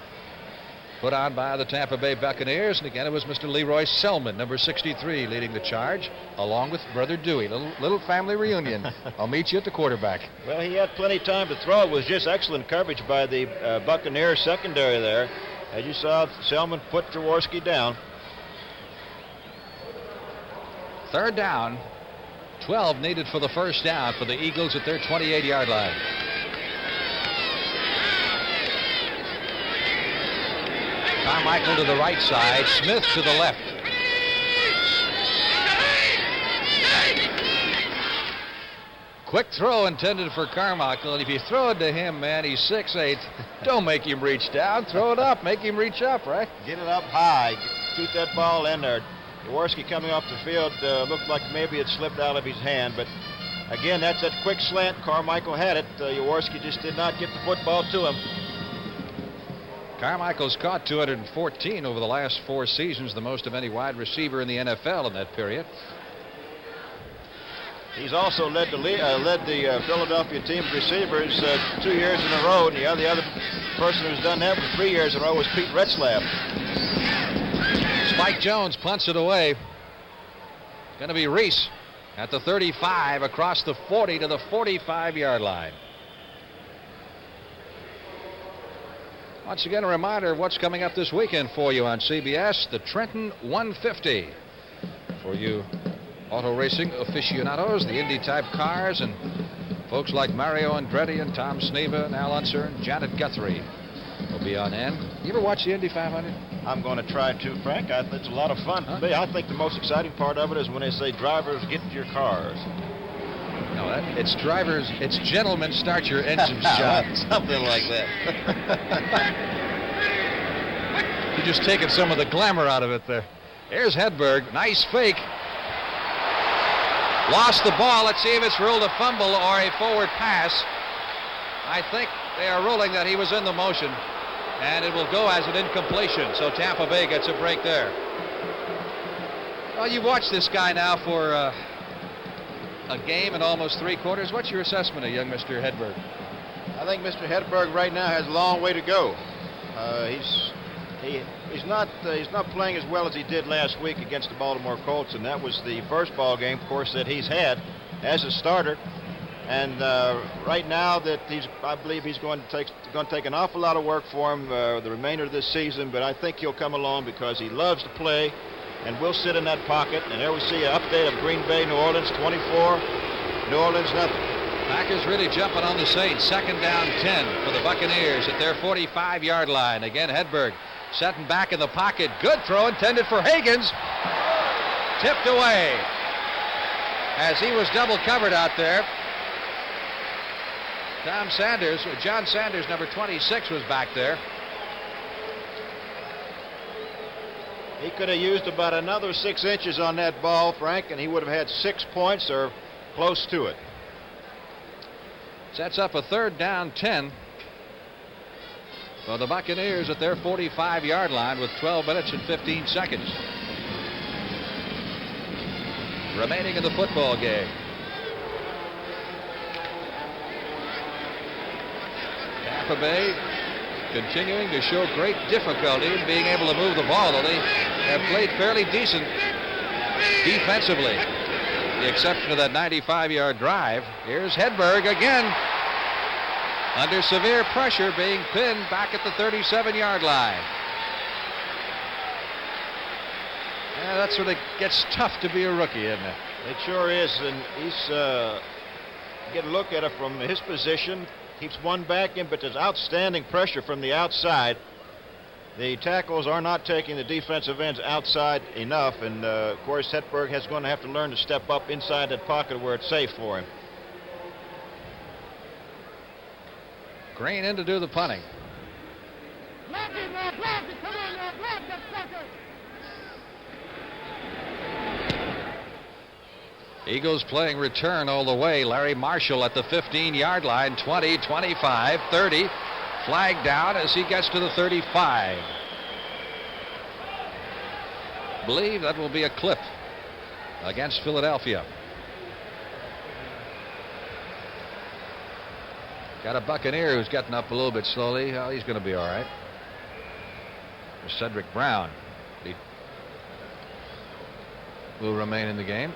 Put on by the Tampa Bay Buccaneers. And again, it was Mr. Leroy Selman, number 63, leading the charge, along with Brother Dewey. Little family reunion. I'll meet you at the quarterback. Well, he had plenty of time to throw. It was just excellent coverage by the Buccaneers secondary there. As you saw, Selman put Jaworski down. 3rd down. 12 needed for the first down for the Eagles at their 28-yard line. Carmichael to the right side, Smith to the left. Quick throw intended for Carmichael, and if you throw it to him, man, he's 6'8". Don't make him reach down. Throw it up. Make him reach up, right? Get it up high. Keep that ball in there. Jaworski coming off the field looked like maybe it slipped out of his hand, but again, that's that quick slant. Carmichael had it. Jaworski just did not get the football to him. Carmichael's caught 214 over the last 4 seasons, the most of any wide receiver in the NFL in that period. He's also led the Philadelphia team's receivers 2 years in a row, and the other person who's done that for 3 years in a row was Pete Retzlaff. Spike Jones punts it away. Going to be Reese at the 35, across the 40 to the 45-yard line. Once again, a reminder of what's coming up this weekend for you on CBS, the Trenton 150. For you auto racing aficionados, the Indy-type cars, and folks like Mario Andretti and Tom Sneva and Al Unser and Janet Guthrie will be on end. You ever watch the Indy 500? I'm going to try to, Frank. It's a lot of fun. Huh? I think the most exciting part of it is when they say drivers get into your cars. No, it's drivers, it's gentlemen start your engines, John. Something like that. You're just taking some of the glamour out of it there. Here's Hedberg. Nice fake. Lost the ball. Let's see if it's ruled a fumble or a forward pass. I think they are ruling that he was in the motion, and it will go as an incompletion. So Tampa Bay gets a break there. Well, you've watched this guy now for a game and almost 3 quarters. What's your assessment of young Mr. Hedberg? I think Mr. Hedberg right now has a long way to go. He's not playing as well as he did last week against the Baltimore Colts, and that was the first ball game, of course, that he's had as a starter. And right now, I believe he's going to take an awful lot of work for him the remainder of this season. But I think he'll come along because he loves to play, and will sit in that pocket. And there we see an update of Green Bay, New Orleans 24, New Orleans nothing. Packers really jumping on the Saints. 2nd down 10 for the Buccaneers at their 45-yard line. Again, Hedberg setting back in the pocket. Good throw intended for Higgins. Tipped away as he was double covered out there. John Sanders, number 26, was back there. He could have used about another 6 inches on that ball, Frank, and he would have had 6 points or close to it. Sets up a 3rd down 10 for the Buccaneers at their 45-yard line with 12 minutes and 15 seconds remaining in the football game. Tampa Bay continuing to show great difficulty in being able to move the ball, though they have played fairly decent defensively. The exception of that 95-yard drive. Here's Hedberg again under severe pressure, being pinned back at the 37-yard line. Yeah, that's when it gets tough to be a rookie, isn't it? It sure is, and he's get a look at it from his position. Keeps one back in, but there's outstanding pressure from the outside. The tackles are not taking the defensive ends outside enough, and of course Hedberg is going to have to learn to step up inside that pocket where it's safe for him. Green in to do the punting. Eagles playing return all the way. Larry Marshall at the 15-yard line, 20, 25, 30. Flag down as he gets to the 35. Believe that will be a clip against Philadelphia. Got a Buccaneer who's getting up a little bit slowly. Oh, he's going to be all right. There's Cedric Brown. He will remain in the game.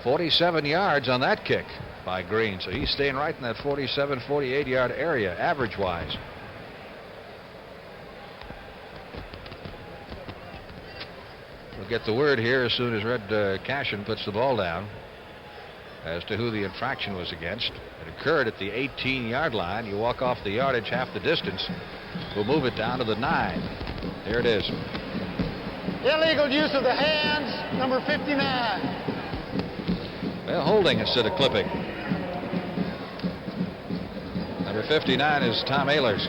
47 yards on that kick by Green, so he's staying right in that 47, 48-yard area, average-wise. We'll get the word here as soon as Red Cashin puts the ball down. as to who the infraction was against. It occurred at the 18-yard line. You walk off the yardage half the distance. We'll move it down to the 9. There it is. Illegal use of the hands, number 59. Well, holding instead of clipping. Number 59 is Tom Ehlers.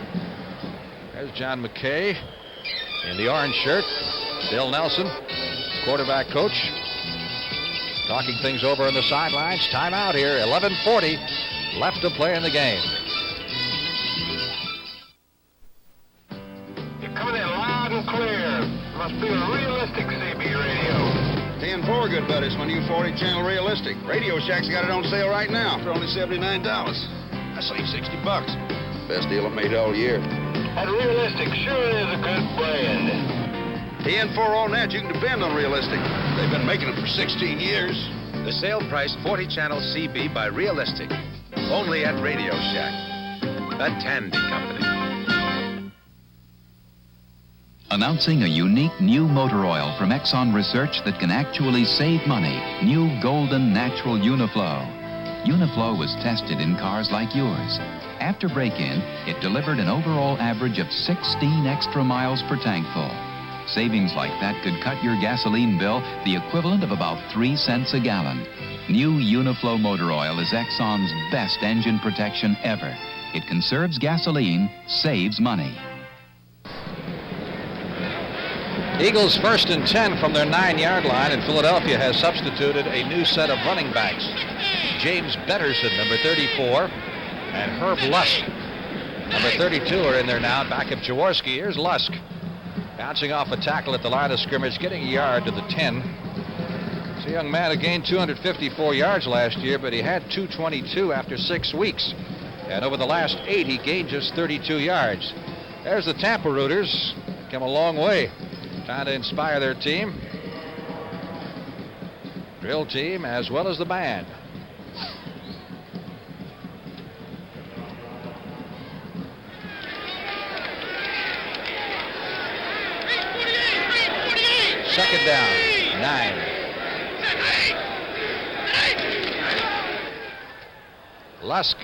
There's John McKay in the orange shirt. Bill Nelson, quarterback coach, talking things over on the sidelines. Timeout here, 11:40 left to play in the game. You're coming in loud and clear. Must be a realistic CB radio. 10-4, good buddies. My new 40-channel realistic. Radio Shack's got it on sale right now for only $79. I saved $60. Best deal I made all year. That realistic sure is a good brand. 10-4 on that. You can depend on realistic. They've been making them for 16 years. The sale price 40-channel CB by Realistic. Only at Radio Shack. The Tandy Company. Announcing a unique new motor oil from Exxon Research that can actually save money. New Golden Natural Uniflow. Uniflow was tested in cars like yours. After break-in, it delivered an overall average of 16 extra miles per tank full. Savings like that could cut your gasoline bill the equivalent of about 3 cents a gallon. New Uniflow motor oil is Exxon's best engine protection ever. It conserves gasoline, saves money. Eagles 1st and 10 from their 9-yard line, and Philadelphia has substituted a new set of running backs. James Betterson, number 34, and Herb Lusk, number 32, are in there now. Back of Jaworski, here's Lusk. Bouncing off a tackle at the line of scrimmage, getting a yard to the 10. It's a young man who gained 254 yards last year, but he had 222 after 6 weeks. And over the last 8, he gained just 32 yards. There's the Tampa Rooters. Come a long way, trying to inspire their team. Drill team as well as the band. Second down, 9. Lusk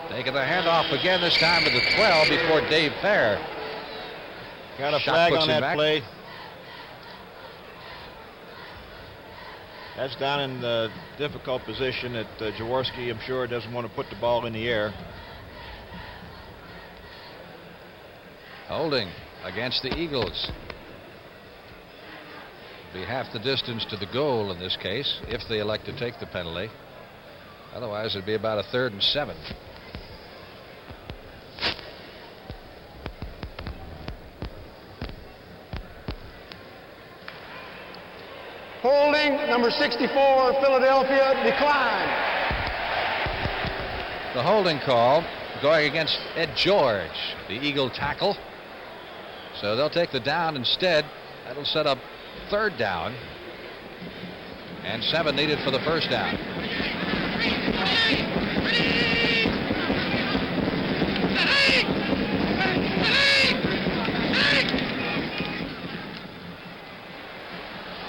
taking the handoff again, this time to the 12 before Dave Fair. Got a flag on that play. That's down in the difficult position that Jaworski, I'm sure, doesn't want to put the ball in the air. Holding against the Eagles. Be half the distance to the goal in this case, if they elect to take the penalty. Otherwise, it'd be about a 3rd and 7. Holding, number 64, Philadelphia, declined. The holding call going against Ed George, the Eagle tackle. So they'll take the down instead. That'll set up 3rd down. And 7 needed for the 1st down.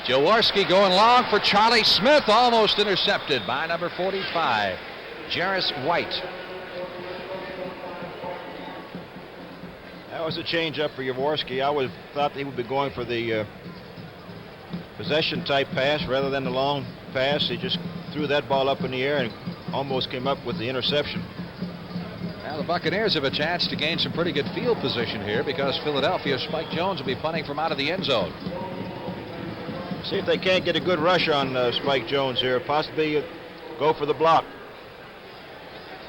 Jaworski going long for Charlie Smith, almost intercepted by number 45, Jarris White. That was a change-up for Jaworski. I thought he would be going for the possession-type pass rather than the long pass. He just threw that ball up in the air and almost came up with the interception. Now the Buccaneers have a chance to gain some pretty good field position here because Philadelphia, Spike Jones will be punting from out of the end zone. See if they can't get a good rush on Spike Jones here. Possibly go for the block.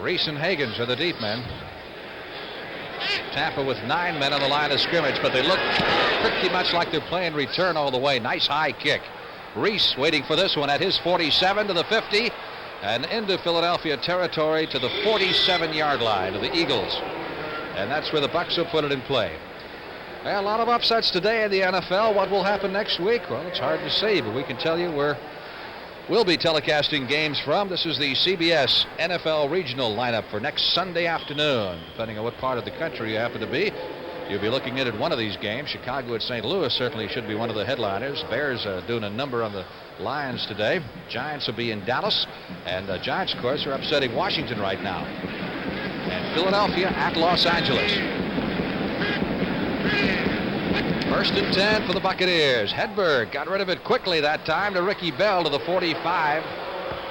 Reese and Higgins are the deep men. Tampa with 9 men on the line of scrimmage, but they look pretty much like they're playing return all the way. Nice high kick. Reese waiting for this one at his 47 to the 50 and into Philadelphia territory to the 47-yard line of the Eagles. And that's where the Bucs will put it in play. Well, a lot of upsets today in the NFL. What will happen next week? Well, it's hard to say, but we can tell you where we'll be telecasting games from. This is the CBS NFL regional lineup for next Sunday afternoon, depending on what part of the country you happen to be. You'll be looking at one of these games. Chicago at St. Louis certainly should be one of the headliners. Bears doing a number on the Lions today. Giants will be in Dallas. And the Giants, of course, are upsetting Washington right now. And Philadelphia at Los Angeles. 1st and 10 for the Buccaneers. Hedberg got rid of it quickly that time to Ricky Bell to the 45,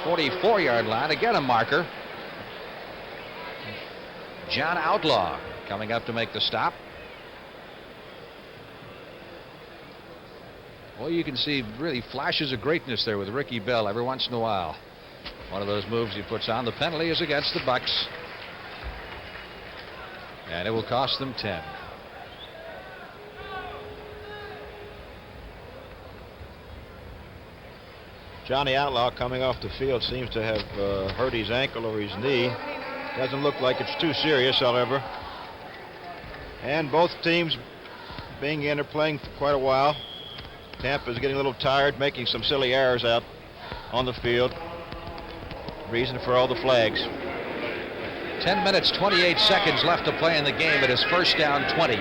44-yard line. Again, a marker. John Outlaw coming up to make the stop. Well, you can see really flashes of greatness there with Ricky Bell every once in a while. One of those moves he puts on. The penalty is against the Bucs. And it will cost them 10. Johnny Outlaw coming off the field seems to have hurt his ankle or his knee. Doesn't look like it's too serious, however. And both teams being in are playing for quite a while. Tampa's getting a little tired, making some silly errors out on the field. Reason for all the flags. 10 minutes, 28 seconds left to play in the game. It is 1st down 20.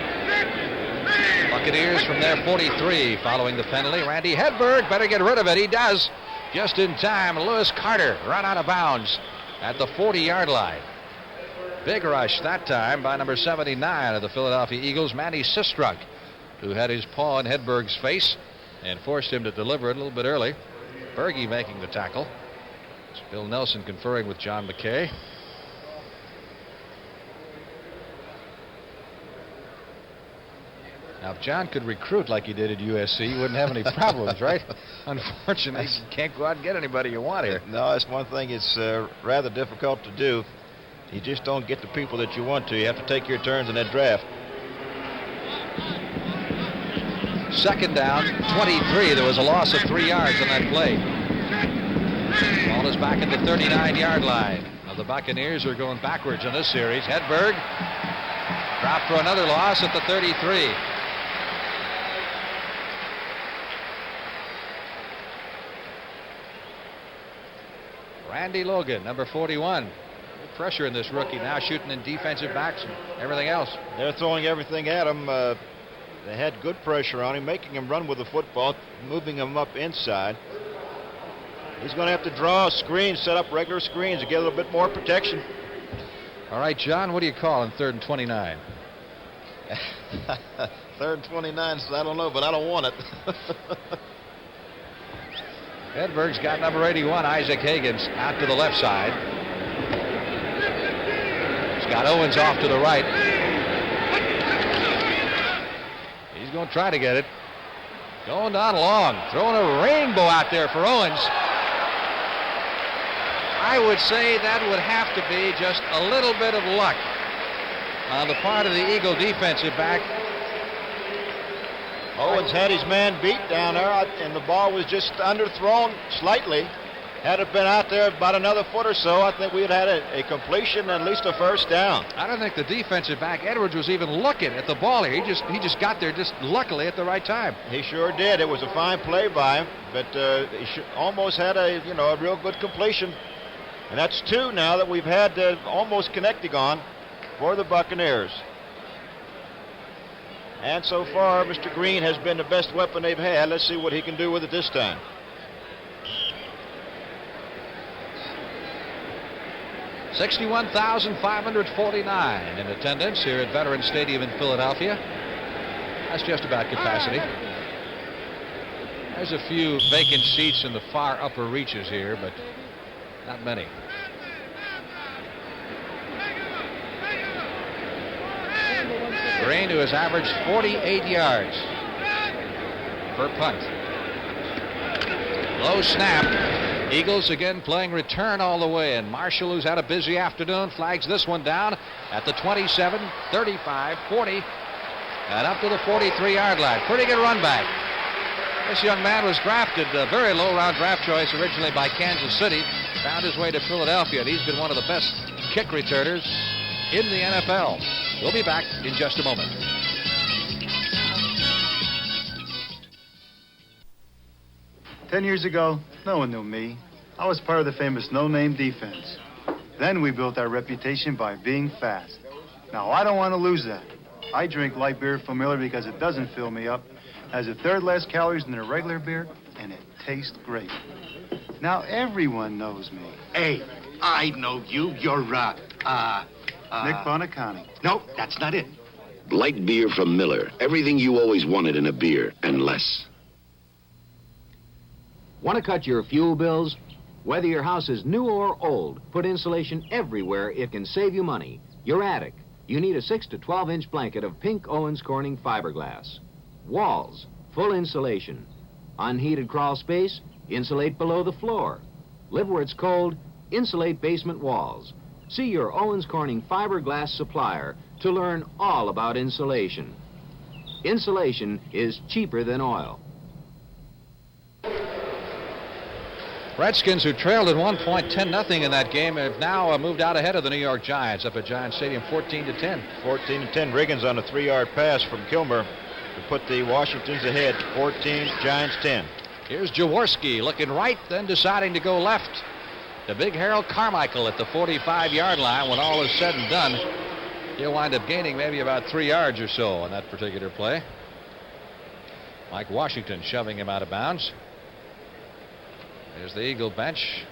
Buccaneers from their 43 following the penalty. Randy Hedberg better get rid of it. He does. Just in time. Lewis Carter run out of bounds at the 40-yard line. Big rush that time by number 79 of the Philadelphia Eagles, Manny Sistrunk, who had his paw in Hedberg's face and forced him to deliver it a little bit early. Berge making the tackle. It's Bill Nelson conferring with John McKay. Now, if John could recruit like he did at USC, you wouldn't have any problems, right? Unfortunately, you can't go out and get anybody you want here. No, that's one thing. It's rather difficult to do. You just don't get the people that you want to. You have to take your turns in that draft. 2nd down, 23. There was a loss of 3 yards on that play. Ball is back at the 39-yard line. Now the Buccaneers are going backwards in this series. Hedberg dropped for another loss at the 33. Randy Logan, number 41. Pressure in this rookie now, shooting in defensive backs and everything else. They're throwing everything at him. They had good pressure on him, making him run with the football, moving him up inside. He's going to have to draw a screen, set up regular screens to get a little bit more protection. All right, John, what do you call in 3rd and 29? 3rd and 29, I don't know, but I don't want it. Hedberg's got number 81, Isaac Higgins, out to the left side. Scott Owens off to the right. He's going to try to get it. Going down long. Throwing a rainbow out there for Owens. I would say that would have to be just a little bit of luck on the part of the Eagle defensive back. Owens had his man beat down there, and the ball was just underthrown slightly. Had it been out there about another foot or so, I think we'd had a completion and at least a 1st down. I don't think the defensive back, Edwards, was even looking at the ball here. He just got there just luckily at the right time. He sure did. It was a fine play by him, but he almost had a real good completion. And that's 2 now that we've had almost connecting on for the Buccaneers. And so far, Mr. Green has been the best weapon they've had. Let's see what he can do with it this time. $61,549 in attendance here at Veterans Stadium in Philadelphia. That's just about capacity. There's a few vacant seats in the far upper reaches here, but not many. Green, who has averaged 48 yards per punt. Low snap. Eagles again playing return all the way, and Marshall, who's had a busy afternoon, flags this one down at the 27, 35, 40, and up to the 43-yard line. Pretty good run back. This young man was drafted, a very low-round draft choice originally by Kansas City, found his way to Philadelphia, and he's been one of the best kick returners in the NFL. We'll be back in just a moment. Ten years ago, no one knew me. I was part of the famous no-name defense. Then we built our reputation by being fast. Now, I don't want to lose that. I drink light beer from Miller because it doesn't fill me up, has a third less calories than a regular beer, and it tastes great. Now everyone knows me. Hey, I know you. You're, Nick Bonacani. No, that's not it. Light beer from Miller. Everything you always wanted in a beer, and less. Want to cut your fuel bills? Whether your house is new or old, put insulation everywhere. It can save you money. Your attic. You need a 6 to 12-inch blanket of pink Owens Corning fiberglass. Walls, full insulation. Unheated crawl space, insulate below the floor. Live where it's cold, insulate basement walls. See your Owens Corning fiberglass supplier to learn all about insulation. Insulation is cheaper than oil. Redskins, who trailed at one point 10-0 in that game, have now moved out ahead of the New York Giants up at Giant Stadium 14-10. 14-10. Riggins on a 3-yard pass from Kilmer to put the Washingtons ahead. 14, Giants 10. Here's Jaworski looking right, then deciding to go left. The big Harold Carmichael at the 45-yard line. When all is said and done, he'll wind up gaining maybe about 3 yards or so on that particular play. Mike Washington shoving him out of bounds. There's the Eagle bench.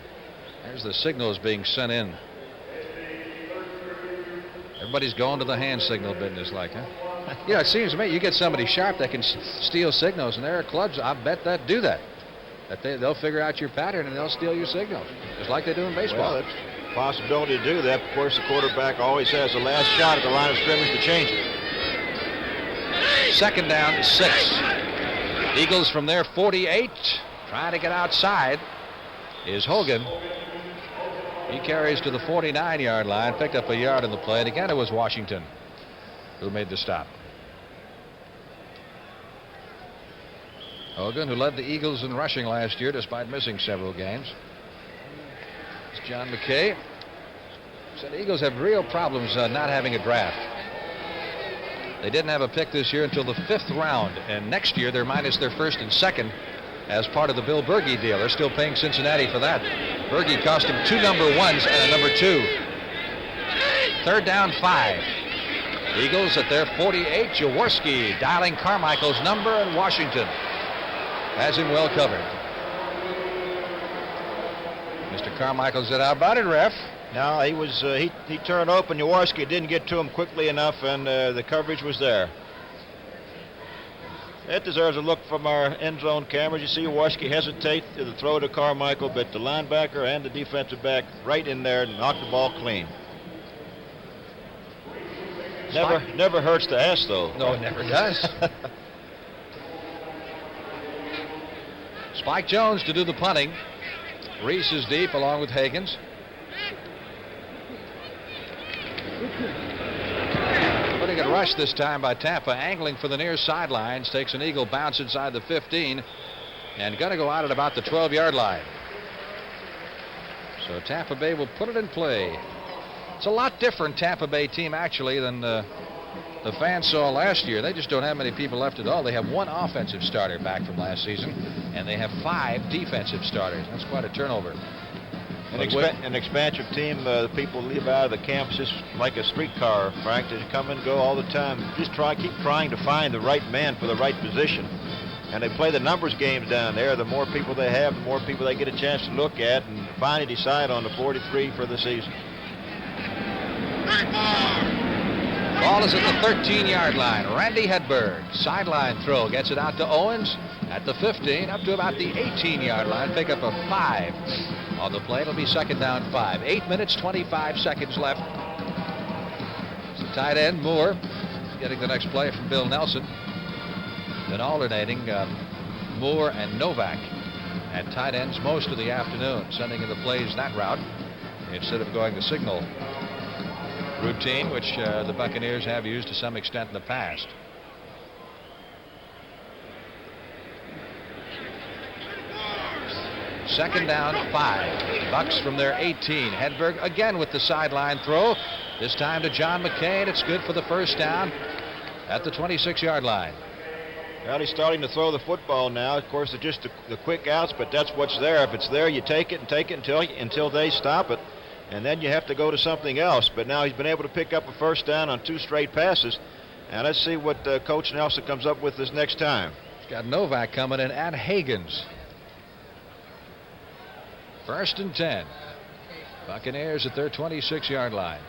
There's the signals being sent in. Everybody's going to the hand signal business like, huh? Yeah, it seems to me you get somebody sharp that can steal signals, and there are clubs, I bet, that do that. They'll figure out your pattern and they'll steal your signals, just like they do in baseball. Well, it's a possibility to do that. Of course, the quarterback always has the last shot at the line of scrimmage to change it. 2nd down, 6. Eagles from their 48, trying to get outside is Hogan. He carries to the 49-yard line, picked up a yard in the play, and again it was Washington who made the stop. Hogan, who led the Eagles in rushing last year despite missing several games. It's John McKay. Said the Eagles have real problems not having a draft. They didn't have a pick this year until the 5th round, and next year they're minus their 1st and 2nd as part of the Bill Berge deal. They're still paying Cincinnati for that. Berge cost him 2 number 1s and a number 2. 3rd down, 5. Eagles at their 48. Jaworski dialing Carmichael's number, and Washington has him well covered. Mr. Carmichael said, "How about it, ref?" No, he turned open. Jaworski didn't get to him quickly enough, and the coverage was there. It deserves a look from our end zone cameras. You see Jaworski hesitate to the throw to Carmichael, but the linebacker and the defensive back right in there knocked the ball clean. Never hurts to ask, though. No, it never does. Spike Jones to do the punting. Reese is deep along with Higgins. Putting it rush this time by Tampa, angling for the near sidelines, takes an Eagle bounce inside the 15 and going to go out at about the 12-yard line. So Tampa Bay will put it in play. It's a lot different Tampa Bay team actually than the fans saw last year. They just don't have many people left at all. They have 1 offensive starter back from last season, and they have 5 defensive starters. That's quite a turnover. An expansive team. The people leave out of the camps just like a streetcar, Frank. They come and go all the time. Just keep trying to find the right man for the right position. And they play the numbers games down there. The more people they have, the more people they get a chance to look at and finally decide on the 43 for the season. Ball is at the 13-yard line. Randy Hedberg, sideline throw, gets it out to Owens at the 15, up to about the 18-yard line. Pick up a 5 on the play. It'll be 2nd down, 5. 8 minutes, 25 seconds left. It's the tight end, Moore, getting the next play from Bill Nelson. Then alternating Moore and Novak at tight ends most of the afternoon, sending in the plays that route instead of going the signal routine, which the Buccaneers have used to some extent in the past. Second down, 5. Bucks from their 18. Hedberg again with the sideline throw. This time to John McCain. It's good for the 1st down at the 26-yard line. Well, he's starting to throw the football now. Of course, it's just the quick outs, but that's what's there. If it's there, you take it and take it until they stop it. And then you have to go to something else. But now he's been able to pick up a 1st down on 2 straight passes. And let's see what Coach Nelson comes up with this next time. He's got Novak coming in and Hagens. 1st and 10. Buccaneers at their 26-yard line.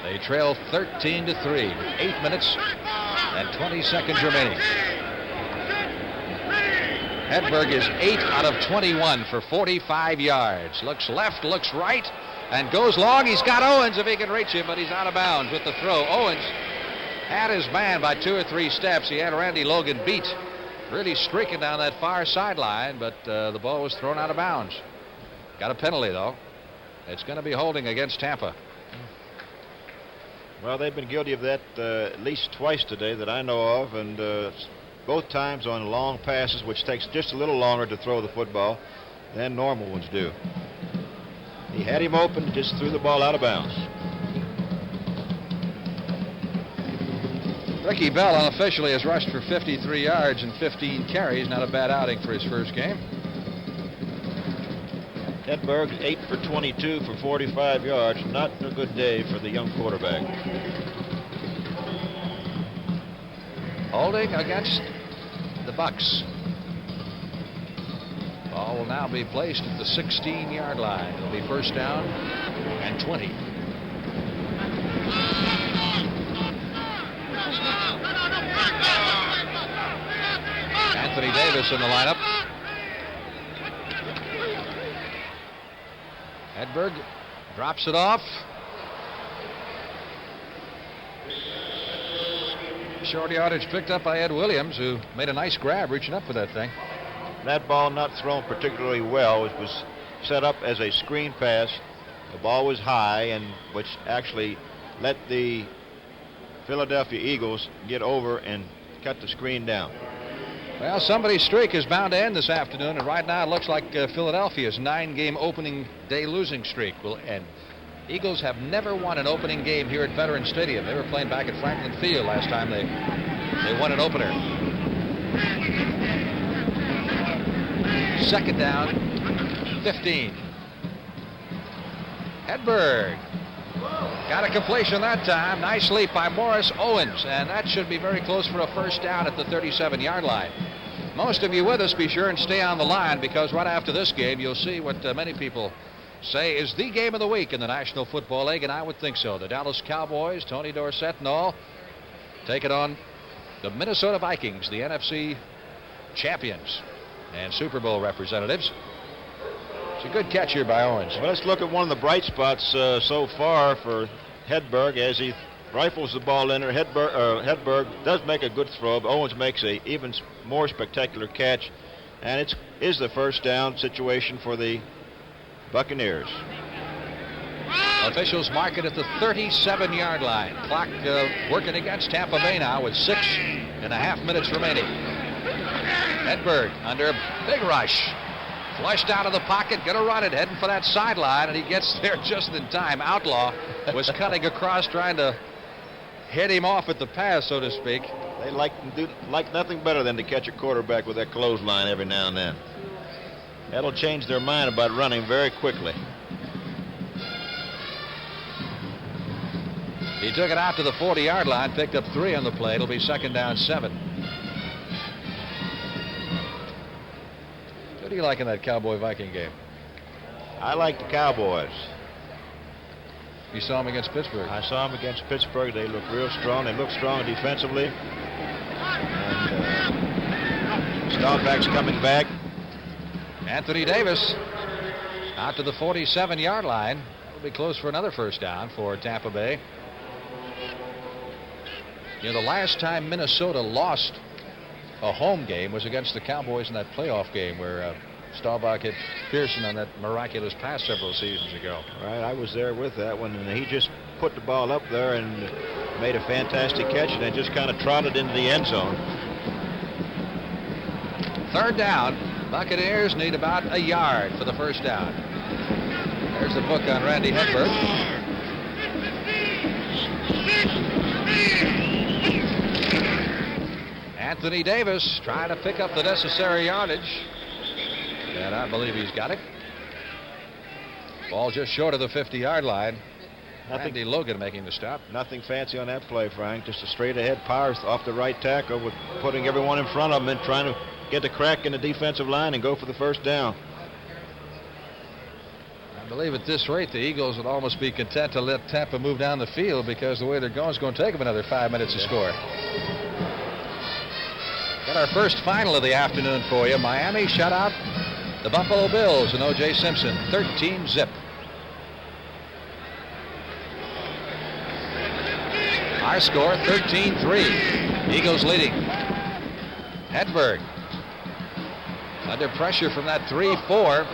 They trail 13-3 with 8 minutes and 20 seconds remaining. Hedberg is 8 out of 21 for 45 yards. Looks left, looks right, and goes long. He's got Owens if he can reach him, but he's out of bounds with the throw. Owens had his man by 2 or 3 steps. He had Randy Logan beat, really streaking down that far sideline, but the ball was thrown out of bounds. Got a penalty, though. It's going to be holding against Tampa. Well, they've been guilty of that at least twice today that I know of, and both times on long passes, which takes just a little longer to throw the football than normal ones do. He had him open, just threw the ball out of bounds. Ricky Bell unofficially has rushed for 53 yards and 15 carries. Not a bad outing for his first game. Hedberg 8 for 22 for 45 yards. Not a good day for the young quarterback. Holding against the Bucks. Ball will now be placed at the 16-yard line. It'll be 1st down and 20. Anthony Davis in the lineup. Hedberg drops it off. Short yardage picked up by Ed Williams, who made a nice grab reaching up for that thing. That ball not thrown particularly well. It was set up as a screen pass. The ball was high, and which actually let the Philadelphia Eagles get over and cut the screen down. Well, somebody's streak is bound to end this afternoon, and right now it looks like Philadelphia's 9-game opening day losing streak will end. Eagles have never won an opening game here at Veterans Stadium. They were playing back at Franklin Field last time they won an opener. 2nd down, 15. Hedberg got a completion that time. Nice leap by Morris Owens, and that should be very close for a 1st down at the 37-yard line. Most of you with us, be sure and stay on the line, because right after this game, you'll see what many people say is the game of the week in the National Football League, and I would think so. The Dallas Cowboys, Tony Dorsett and all, take it on the Minnesota Vikings, the NFC champions and Super Bowl representatives. It's a good catch here by Owens. Well, let's look at one of the bright spots so far for Hedberg as he rifles the ball in there. Hedberg does make a good throw, but Owens makes a even more spectacular catch, and it is the 1st down situation for the Buccaneers. Officials mark it at the 37-yard line. Clock working against Tampa Bay now with 6.5 minutes remaining. Hedberg under a big rush. Flushed out of the pocket, going to run it, heading for that sideline, and he gets there just in time. Outlaw was cutting across, trying to hit him off at the pass, so to speak. They like nothing better than to catch a quarterback with that clothesline every now and then. That'll change their mind about running very quickly. He took it out to the 40-yard line, picked up 3 on the play. It'll be 2nd down, 7. What do you like in that Cowboy-Viking game? I like the Cowboys. You saw them against Pittsburgh. I saw them against Pittsburgh. They look real strong. They look strong defensively. And Staubach's coming back. Anthony Davis out to the 47-yard line. That'll be close for another 1st down for Tampa Bay. You know, the last time Minnesota lost a home game was against the Cowboys in that playoff game where Staubach hit Pearson on that miraculous pass several seasons ago. Right, I was there with that one, and he just put the ball up there and made a fantastic catch, and then just kind of trotted into the end zone. 3rd down. Buccaneers need about a yard for the 1st down. There's the book on Randy Hedberg. Anthony Davis trying to pick up the necessary yardage, and I believe he's got it. Ball just short of the 50-yard line. Randy Logan making the stop. Nothing fancy on that play, Frank. Just a straight-ahead power off the right tackle with putting everyone in front of him and trying to get the crack in the defensive line and go for the first down. I believe at this rate, the Eagles would almost be content to let Tampa move down the field because the way they're going is going to take them another 5 minutes to score. Got our first final of the afternoon for you. Miami shut out the Buffalo Bills and O.J. Simpson, 13-zip. Our score, 13-3. Eagles leading. Hedberg under pressure from that 3-4.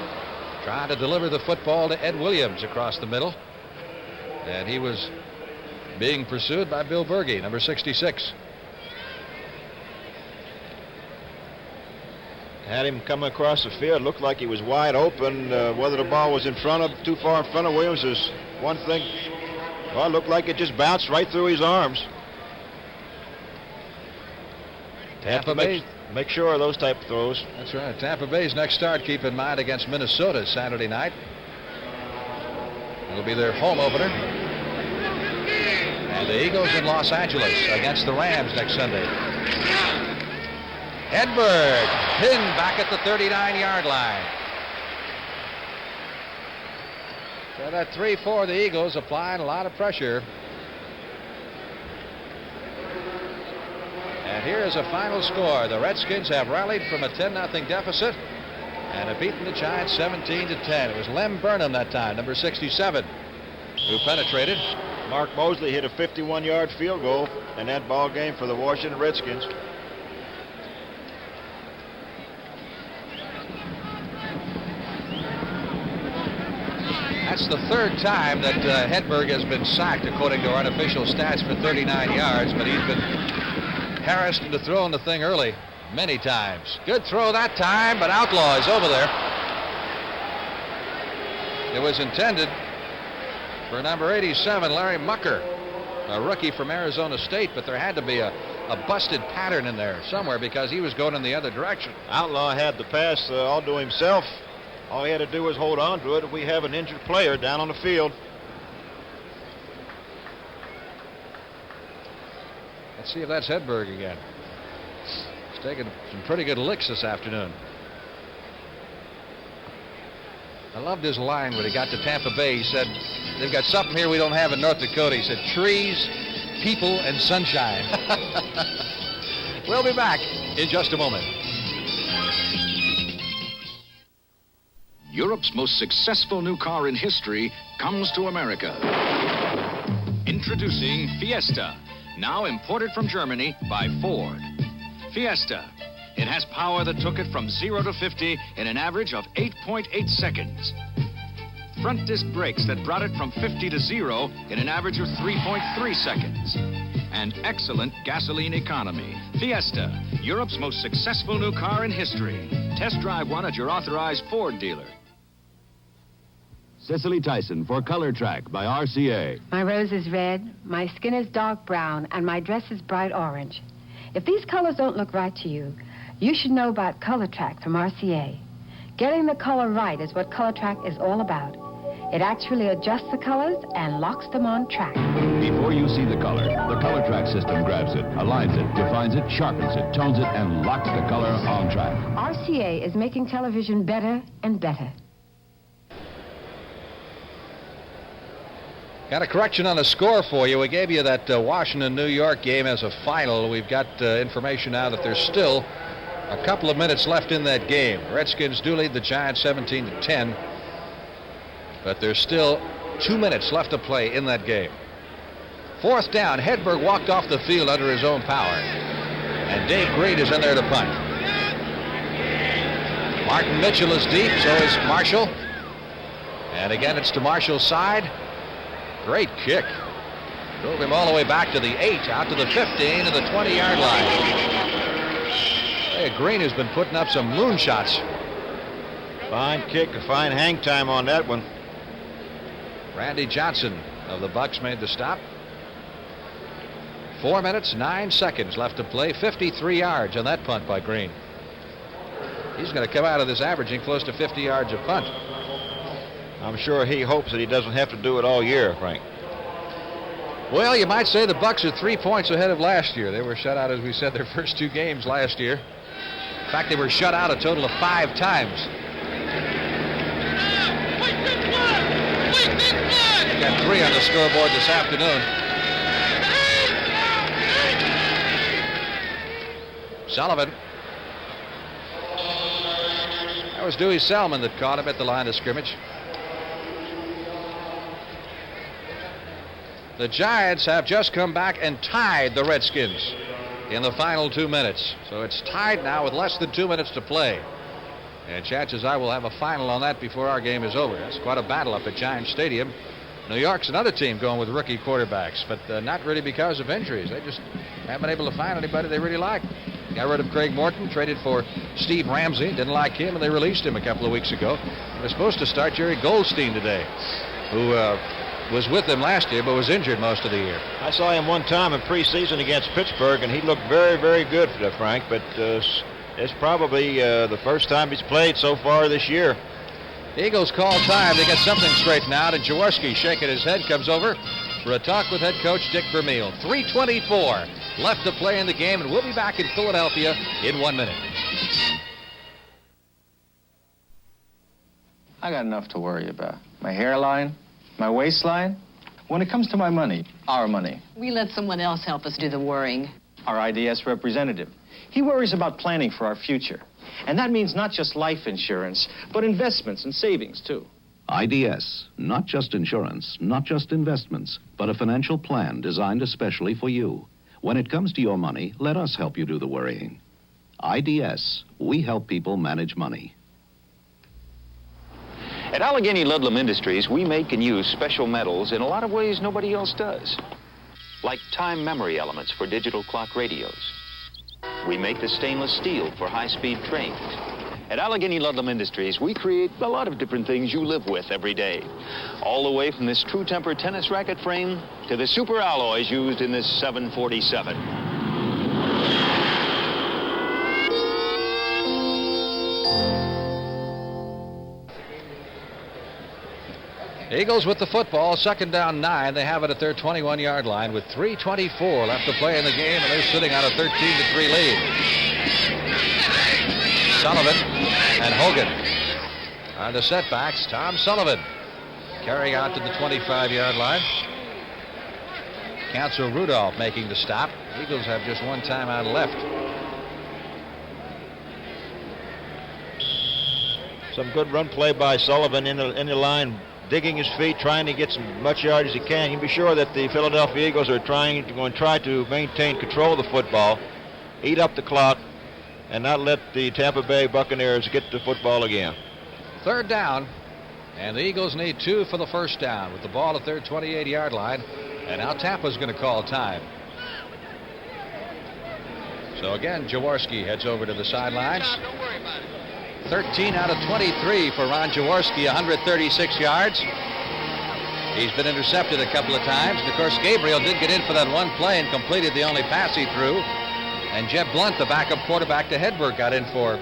Trying to deliver the football to Ed Williams across the middle. And he was being pursued by Bill Berge, number 66. Had him come across the field. Looked like he was wide open. Whether the ball was too far in front of Williams is one thing. Well, it looked like it just bounced right through his arms. Tampa Bay. Make sure of those type of throws. That's right. Tampa Bay's next start, keep in mind, against Minnesota Saturday night. It'll be their home opener. And the Eagles in Los Angeles against the Rams next Sunday. Hedberg pinned back at the 39-yard line. So that 3-4, the Eagles applying a lot of pressure. And here is a final score. The Redskins have rallied from a 10-0 deficit and have beaten the Giants 17-10. It was Lem Burnham that time, number 67, who penetrated. Mark Mosley hit a 51-yard field goal in that ball game for the Washington Redskins. That's the third time that Hedberg has been sacked, according to our unofficial stats, for 39 yards, but he's been harassed into throwing the thing early many times. Good throw that time, but Outlaw is over there. It was intended for number 87, Larry Mucker, a rookie from Arizona State, but there had to be a busted pattern in there somewhere because he was going in the other direction. Outlaw had the pass all to himself. All he had to do was hold on to it. We have an injured player down on the field. Let's see if that's Hedberg again. He's taken some pretty good licks this afternoon. I loved his line when he got to Tampa Bay. He said, they've got something here we don't have in North Dakota. He said, trees, people, and sunshine. We'll be back in just a moment. Europe's most successful new car in history comes to America. Introducing Fiesta, now imported from Germany by Ford. Fiesta. It has power that took it from 0 to 50 in an average of 8.8 seconds. Front disc brakes that brought it from 50 to 0 in an average of 3.3 seconds. And excellent gasoline economy. Fiesta, Europe's most successful new car in history. Test drive one at your authorized Ford dealer. Cicely Tyson for Color Track by RCA. My rose is red, my skin is dark brown, and my dress is bright orange. If these colors don't look right to you, you should know about Color Track from RCA. Getting the color right is what Color Track is all about. It actually adjusts the colors and locks them on track. Before you see the Color Track system grabs it, aligns it, defines it, sharpens it, tones it, and locks the color on track. RCA is making television better and better. Got a correction on the score for you. We gave you that Washington-New York game as a final. We've got information now that there's still a couple of minutes left in that game. Redskins do lead the Giants 17-10, but there's still 2 minutes left to play in that game. Fourth down, Hedberg walked off the field under his own power, and Dave Green is in there to punt. Martin Mitchell is deep, so is Marshall. And again, it's to Marshall's side. Great kick. Drove him all the way back to the 8, out to the 15, to the 20-yard line. Hey, Green has been putting up some moonshots. Fine kick, a fine hang time on that one. Randy Johnson of the Bucs made the stop. 4 minutes, 9 seconds left to play. 53 yards on that punt by Green. He's going to come out of this averaging close to 50 yards a punt. I'm sure he hopes that he doesn't have to do it all year, Frank. Well, you might say the Bucks are 3 points ahead of last year. They were shut out, as we said, their first 2 games last year. In fact, they were shut out a total of 5 times. Got 3 on the scoreboard this afternoon. Sullivan. That was Dewey Selman that caught him at the line of scrimmage. The Giants have just come back and tied the Redskins in the final 2 minutes. So it's tied now with less than 2 minutes to play. And chances are we'll have a final on that before our game is over. That's quite a battle up at Giant Stadium. New York's another team going with rookie quarterbacks, but not really because of injuries. They just haven't been able to find anybody they really like. Got rid of Craig Morton, traded for Steve Ramsey, didn't like him, and they released him a couple of weeks ago. They're supposed to start Jerry Goldstein today, who was with them last year but was injured most of the year. I saw him one time in preseason against Pittsburgh, and he looked very, very good, Frank, but it's probably the first time he's played so far this year. The Eagles call time. They get something straightened out, and Jaworski, shaking his head, comes over for a talk with head coach Dick Vermeil. 3:24 left to play in the game, and we'll be back in Philadelphia in 1 minute. I got enough to worry about. My hairline, my waistline. When it comes to my money, our money, We let someone else help us do the worrying. our IDS representative, he worries about planning for our future. And that means not just life insurance, but investments and savings, too. IDS, not just insurance, not just investments, but a financial plan designed especially for you. When it comes to your money, let us help you do the worrying. IDS, we help people manage money. At Allegheny Ludlam Industries, we make and use special metals in a lot of ways nobody else does. Like time memory elements for digital clock radios. We make the stainless steel for high-speed trains. At Allegheny Ludlam Industries, we create a lot of different things you live with every day. All the way from this true temper tennis racket frame to the super alloys used in this 747. Eagles with the football, 2nd down 9. They have it at their 21-yard line with 3:24 left to play in the game, and they're sitting on a 13-3 lead. Sullivan and Hogan are the setbacks. Tom Sullivan carrying out to the 25-yard line. Counsel Rudolph making the stop. Eagles have just one timeout left. Some good run play by Sullivan in the line, digging his feet, trying to get as much yard as he can. You can be sure that the Philadelphia Eagles are going to try to maintain control of the football, eat up the clock, and not let the Tampa Bay Buccaneers get the football again. 3rd down, and the Eagles need 2 for the first down with the ball at their 28-yard line, and now Tampa's going to call time. So again, Jaworski heads over to the sidelines. 13 out of 23 for Ron Jaworski, 136 yards. He's been intercepted a couple of times. And of course, Gabriel did get in for that one play and completed the only pass he threw. And Jeb Blunt, the backup quarterback to Hedberg, got in for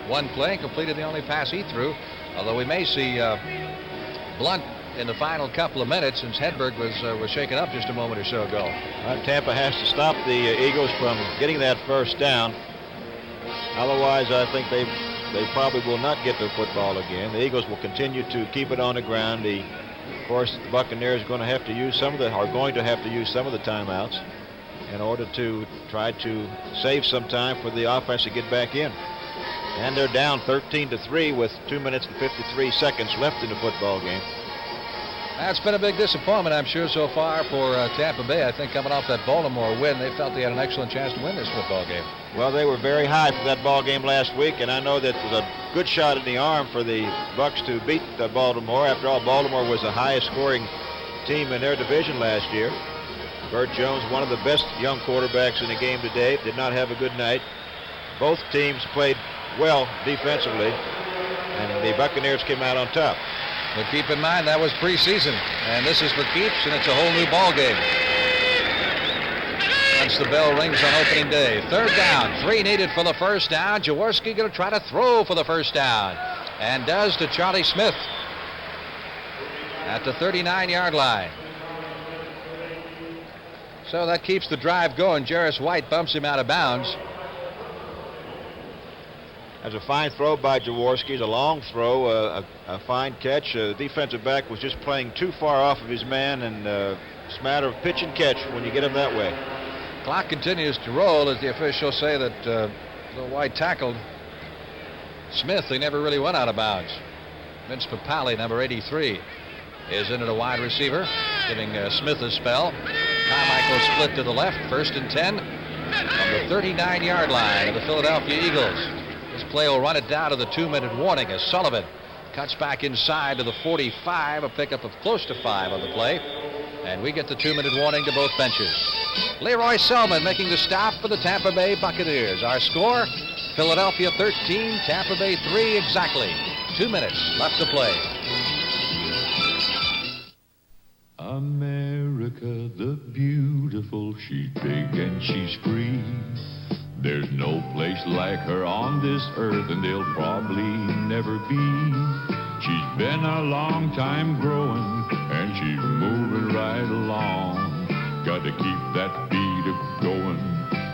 one play and completed the only pass he threw. Although we may see Blunt in the final couple of minutes, since Hedberg was shaken up just a moment or so ago. Tampa has to stop the Eagles from getting that first down. Otherwise, I think they probably will not get the football again. The Eagles will continue to keep it on the ground. Of course, the Buccaneers are going to have to use some of the timeouts in order to try to save some time for the offense to get back in. And they're down 13-3 with 2 minutes and 53 seconds left in the football game. That's been a big disappointment, I'm sure, so far for Tampa Bay. I think coming off that Baltimore win, they felt they had an excellent chance to win this football game. Well, they were very high for that ball game last week, and I know that was a good shot in the arm for the Bucs to beat Baltimore. After all, Baltimore was the highest scoring team in their division last year. Burt Jones, one of the best young quarterbacks in the game today, did not have a good night. Both teams played well defensively, and the Buccaneers came out on top. But keep in mind, that was preseason, and this is for keeps, and it's a whole new ball game. Once the bell rings on opening day. 3rd down, 3 needed for the first down. Jaworski going to try to throw for the first down, and does to Charlie Smith at the 39-yard line. So that keeps the drive going. Jarris White bumps him out of bounds. That's a fine throw by Jaworski. It's a long throw, a fine catch. The defensive back was just playing too far off of his man, and it's a matter of pitch and catch when you get him that way. Clock continues to roll as the officials say that the White tackled Smith. He never really went out of bounds. Vince Papali, number 83, is in at a wide receiver, giving Smith a spell. Carmichael split to the left, 1st and 10 from the 39-yard line of the Philadelphia Eagles. This play will run it down to the 2-minute warning as Sullivan cuts back inside to the 45, a pickup of close to 5 on the play. And we get the 2-minute warning to both benches. Leroy Selman making the stop for the Tampa Bay Buccaneers. Our score, Philadelphia 13, Tampa Bay 3 exactly. 2 minutes left to play. America the beautiful, she's big and she's free. There's no place like her on this earth, and there'll probably never be. She's been a long time growing, and she's moving right along. Got to keep that beat a-going,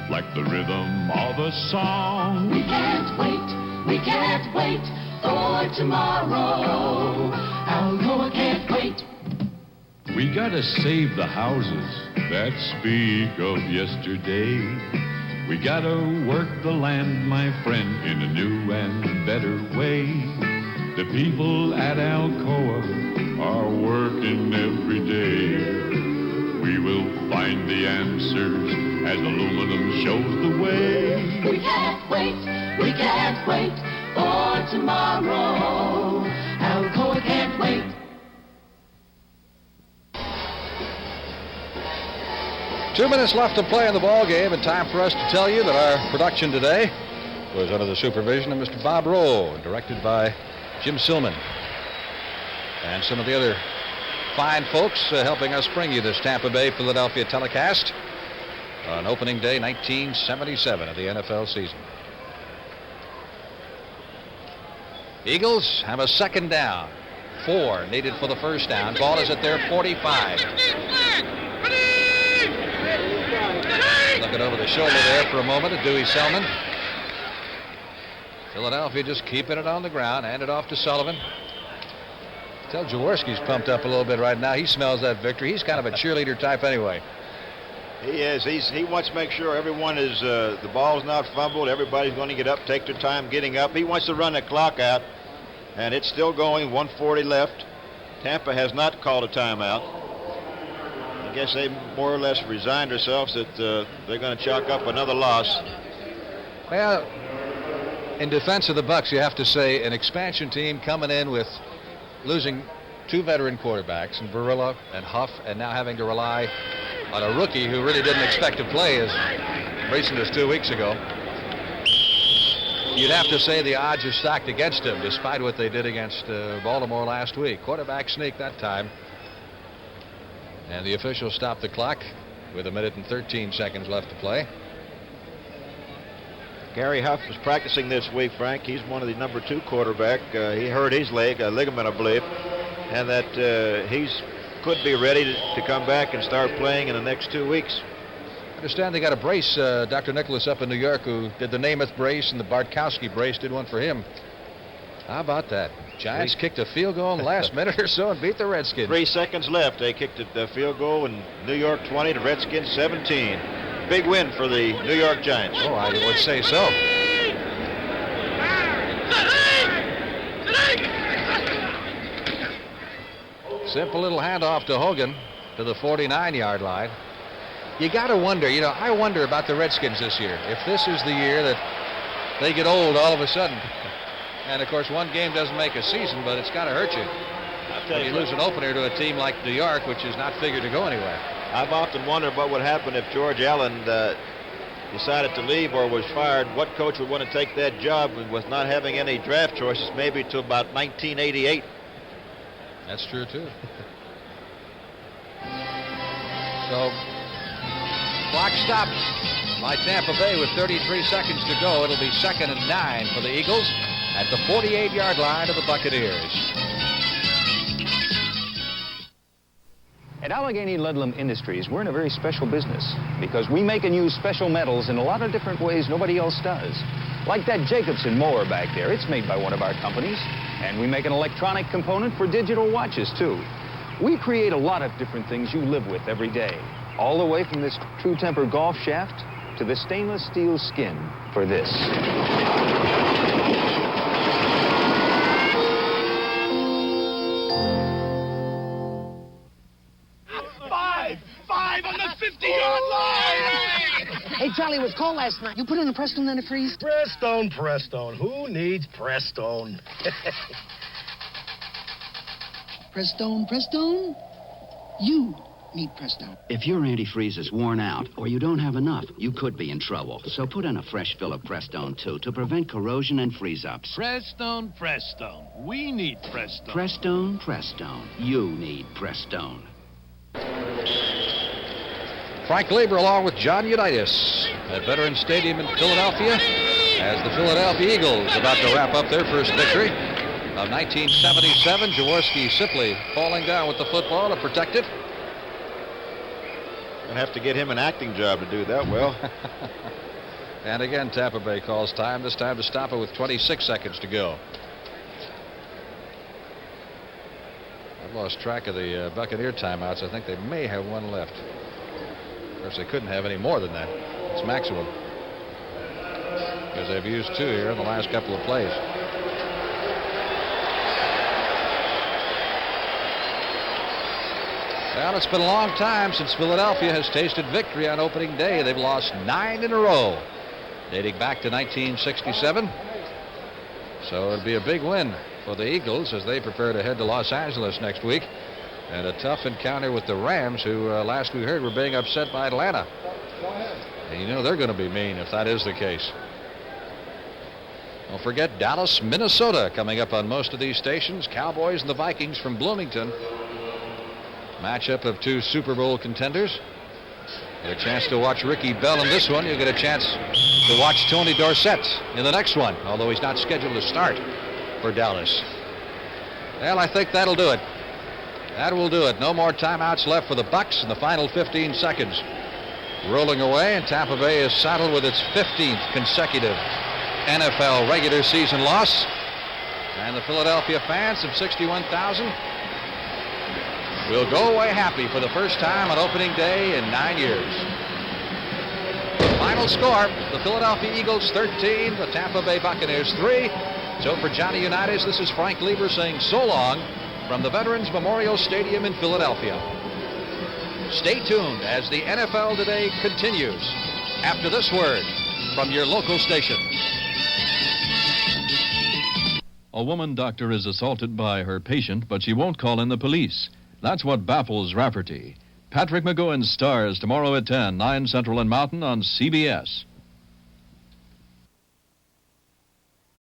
like the rhythm of a song. We can't wait for tomorrow. Alcoa can't wait. We got to save the houses that speak of yesterday. We got to work the land, my friend, in a new and better way. The people at Alcoa are working every day. We will find the answers as aluminum shows the way. We can't wait for tomorrow. Alcoa can't wait. Two minutes left to play in the ball game, and time for us to tell you that our production today was under the supervision of Mr. Bob Rowe, directed by Jim Silman, and some of the other fine folks helping us bring you this Tampa Bay Philadelphia telecast on opening day 1977 of the NFL season. Eagles have a 2nd down. 4 needed for the 1st down. Ball is at their 45. Looking over the shoulder there for a moment at Dewey Selman. Philadelphia just keeping it on the ground. Hand it off to Sullivan. Tell Jaworski's pumped up a little bit right now. He smells that victory. He's kind of a cheerleader type anyway. He is. He wants to make sure everyone is, the ball's not fumbled. Everybody's going to get up, take their time getting up. He wants to run the clock out, and it's still going, 1:40 left. Tampa has not called a timeout. I guess they more or less resigned themselves that they're going to chalk up another loss. Well, in defense of the Bucs, you have to say an expansion team coming in with losing 2 veteran quarterbacks, and Barilla and Huff, and now having to rely on a rookie who really didn't expect to play as recent as 2 weeks ago. You'd have to say the odds are stacked against him, despite what they did against Baltimore last week. Quarterback sneak that time. And the officials stopped the clock with 1 minute and 13 seconds left to play. Gary Huff was practicing this week, Frank. He's one of the number 2 quarterback. He hurt his leg, a ligament, I believe, and that he's could be ready to come back and start playing in the next 2 weeks. I understand they got a brace. Dr. Nicholas up in New York, who did the Namath brace and the Bartkowski brace, did one for him. How about that? Giants kicked a field goal in the last minute or so and beat the Redskins. 3 seconds left. They kicked a field goal in New York 20 to Redskins 17. Big win for the New York Giants. Oh, I would say so. Simple little handoff to Hogan to the 49-yard line. You got to wonder, I wonder about the Redskins this year. If this is the year that they get old all of a sudden. And, of course, one game doesn't make a season, but it's got to hurt you. When you lose an opener to a team like New York, which is not figured to go anywhere. I've often wondered what would happen if George Allen decided to leave or was fired. What coach would want to take that job with not having any draft choices, maybe to about 1988? That's true, too. So, clock stopped by Tampa Bay with 33 seconds to go. It'll be 2nd and 9 for the Eagles at the 48-yard line of the Buccaneers. At Allegheny Ludlam Industries, we're in a very special business because we make and use special metals in a lot of different ways nobody else does. Like that Jacobson mower back there, it's made by one of our companies. And we make an electronic component for digital watches, too. We create a lot of different things you live with every day, all the way from this True Temper golf shaft to the stainless steel skin for this. Five on the 50-yard line! Hey, Charlie, it was cold last night. You put in a Prestone antifreeze? Prestone. Who needs Prestone? Prestone? You need Prestone. If your antifreeze is worn out or you don't have enough, you could be in trouble. So put in a fresh fill of Prestone, too, to prevent corrosion and freeze-ups. Prestone. We need Prestone. Prestone. You need Prestone. Frank Lieber along with John Unitas at Veterans Stadium in Philadelphia as the Philadelphia Eagles about to wrap up their first victory of 1977. Jaworski simply falling down with the football to protect it. Gonna have to get him an acting job to do that well. And again, Tampa Bay calls time, this time to stop it with 26 seconds to go. I've lost track of the Buccaneer timeouts. I think they may have one left. Of course, they couldn't have any more than that. It's maximum. Because they've used 2 here in the last couple of plays. Well, it's been a long time since Philadelphia has tasted victory on opening day. They've lost 9 in a row, dating back to 1967. So it'll be a big win for the Eagles as they prepare to head to Los Angeles next week. And a tough encounter with the Rams, who last we heard were being upset by Atlanta. And you know they're going to be mean if that is the case. Don't forget Dallas, Minnesota coming up on most of these stations. Cowboys and the Vikings from Bloomington. Matchup of 2 Super Bowl contenders. Get a chance to watch Ricky Bell in this one. You'll get a chance to watch Tony Dorsett in the next one, although he's not scheduled to start for Dallas. Well, I think that'll do it. That will do it. No more timeouts left for the Bucs in the final 15 seconds. Rolling away, and Tampa Bay is saddled with its 15th consecutive NFL regular season loss. And the Philadelphia fans of 61,000 will go away happy for the first time on opening day in 9 years. Final score, the Philadelphia Eagles 13, the Tampa Bay Buccaneers 3. So for Johnny Unitas, this is Frank Lieber saying so long from the Veterans Memorial Stadium in Philadelphia. Stay tuned as the NFL Today continues after this word from your local station. A woman doctor is assaulted by her patient, but she won't call in the police. That's what baffles Rafferty. Patrick McGowan stars tomorrow at 10, 9 Central and Mountain on CBS.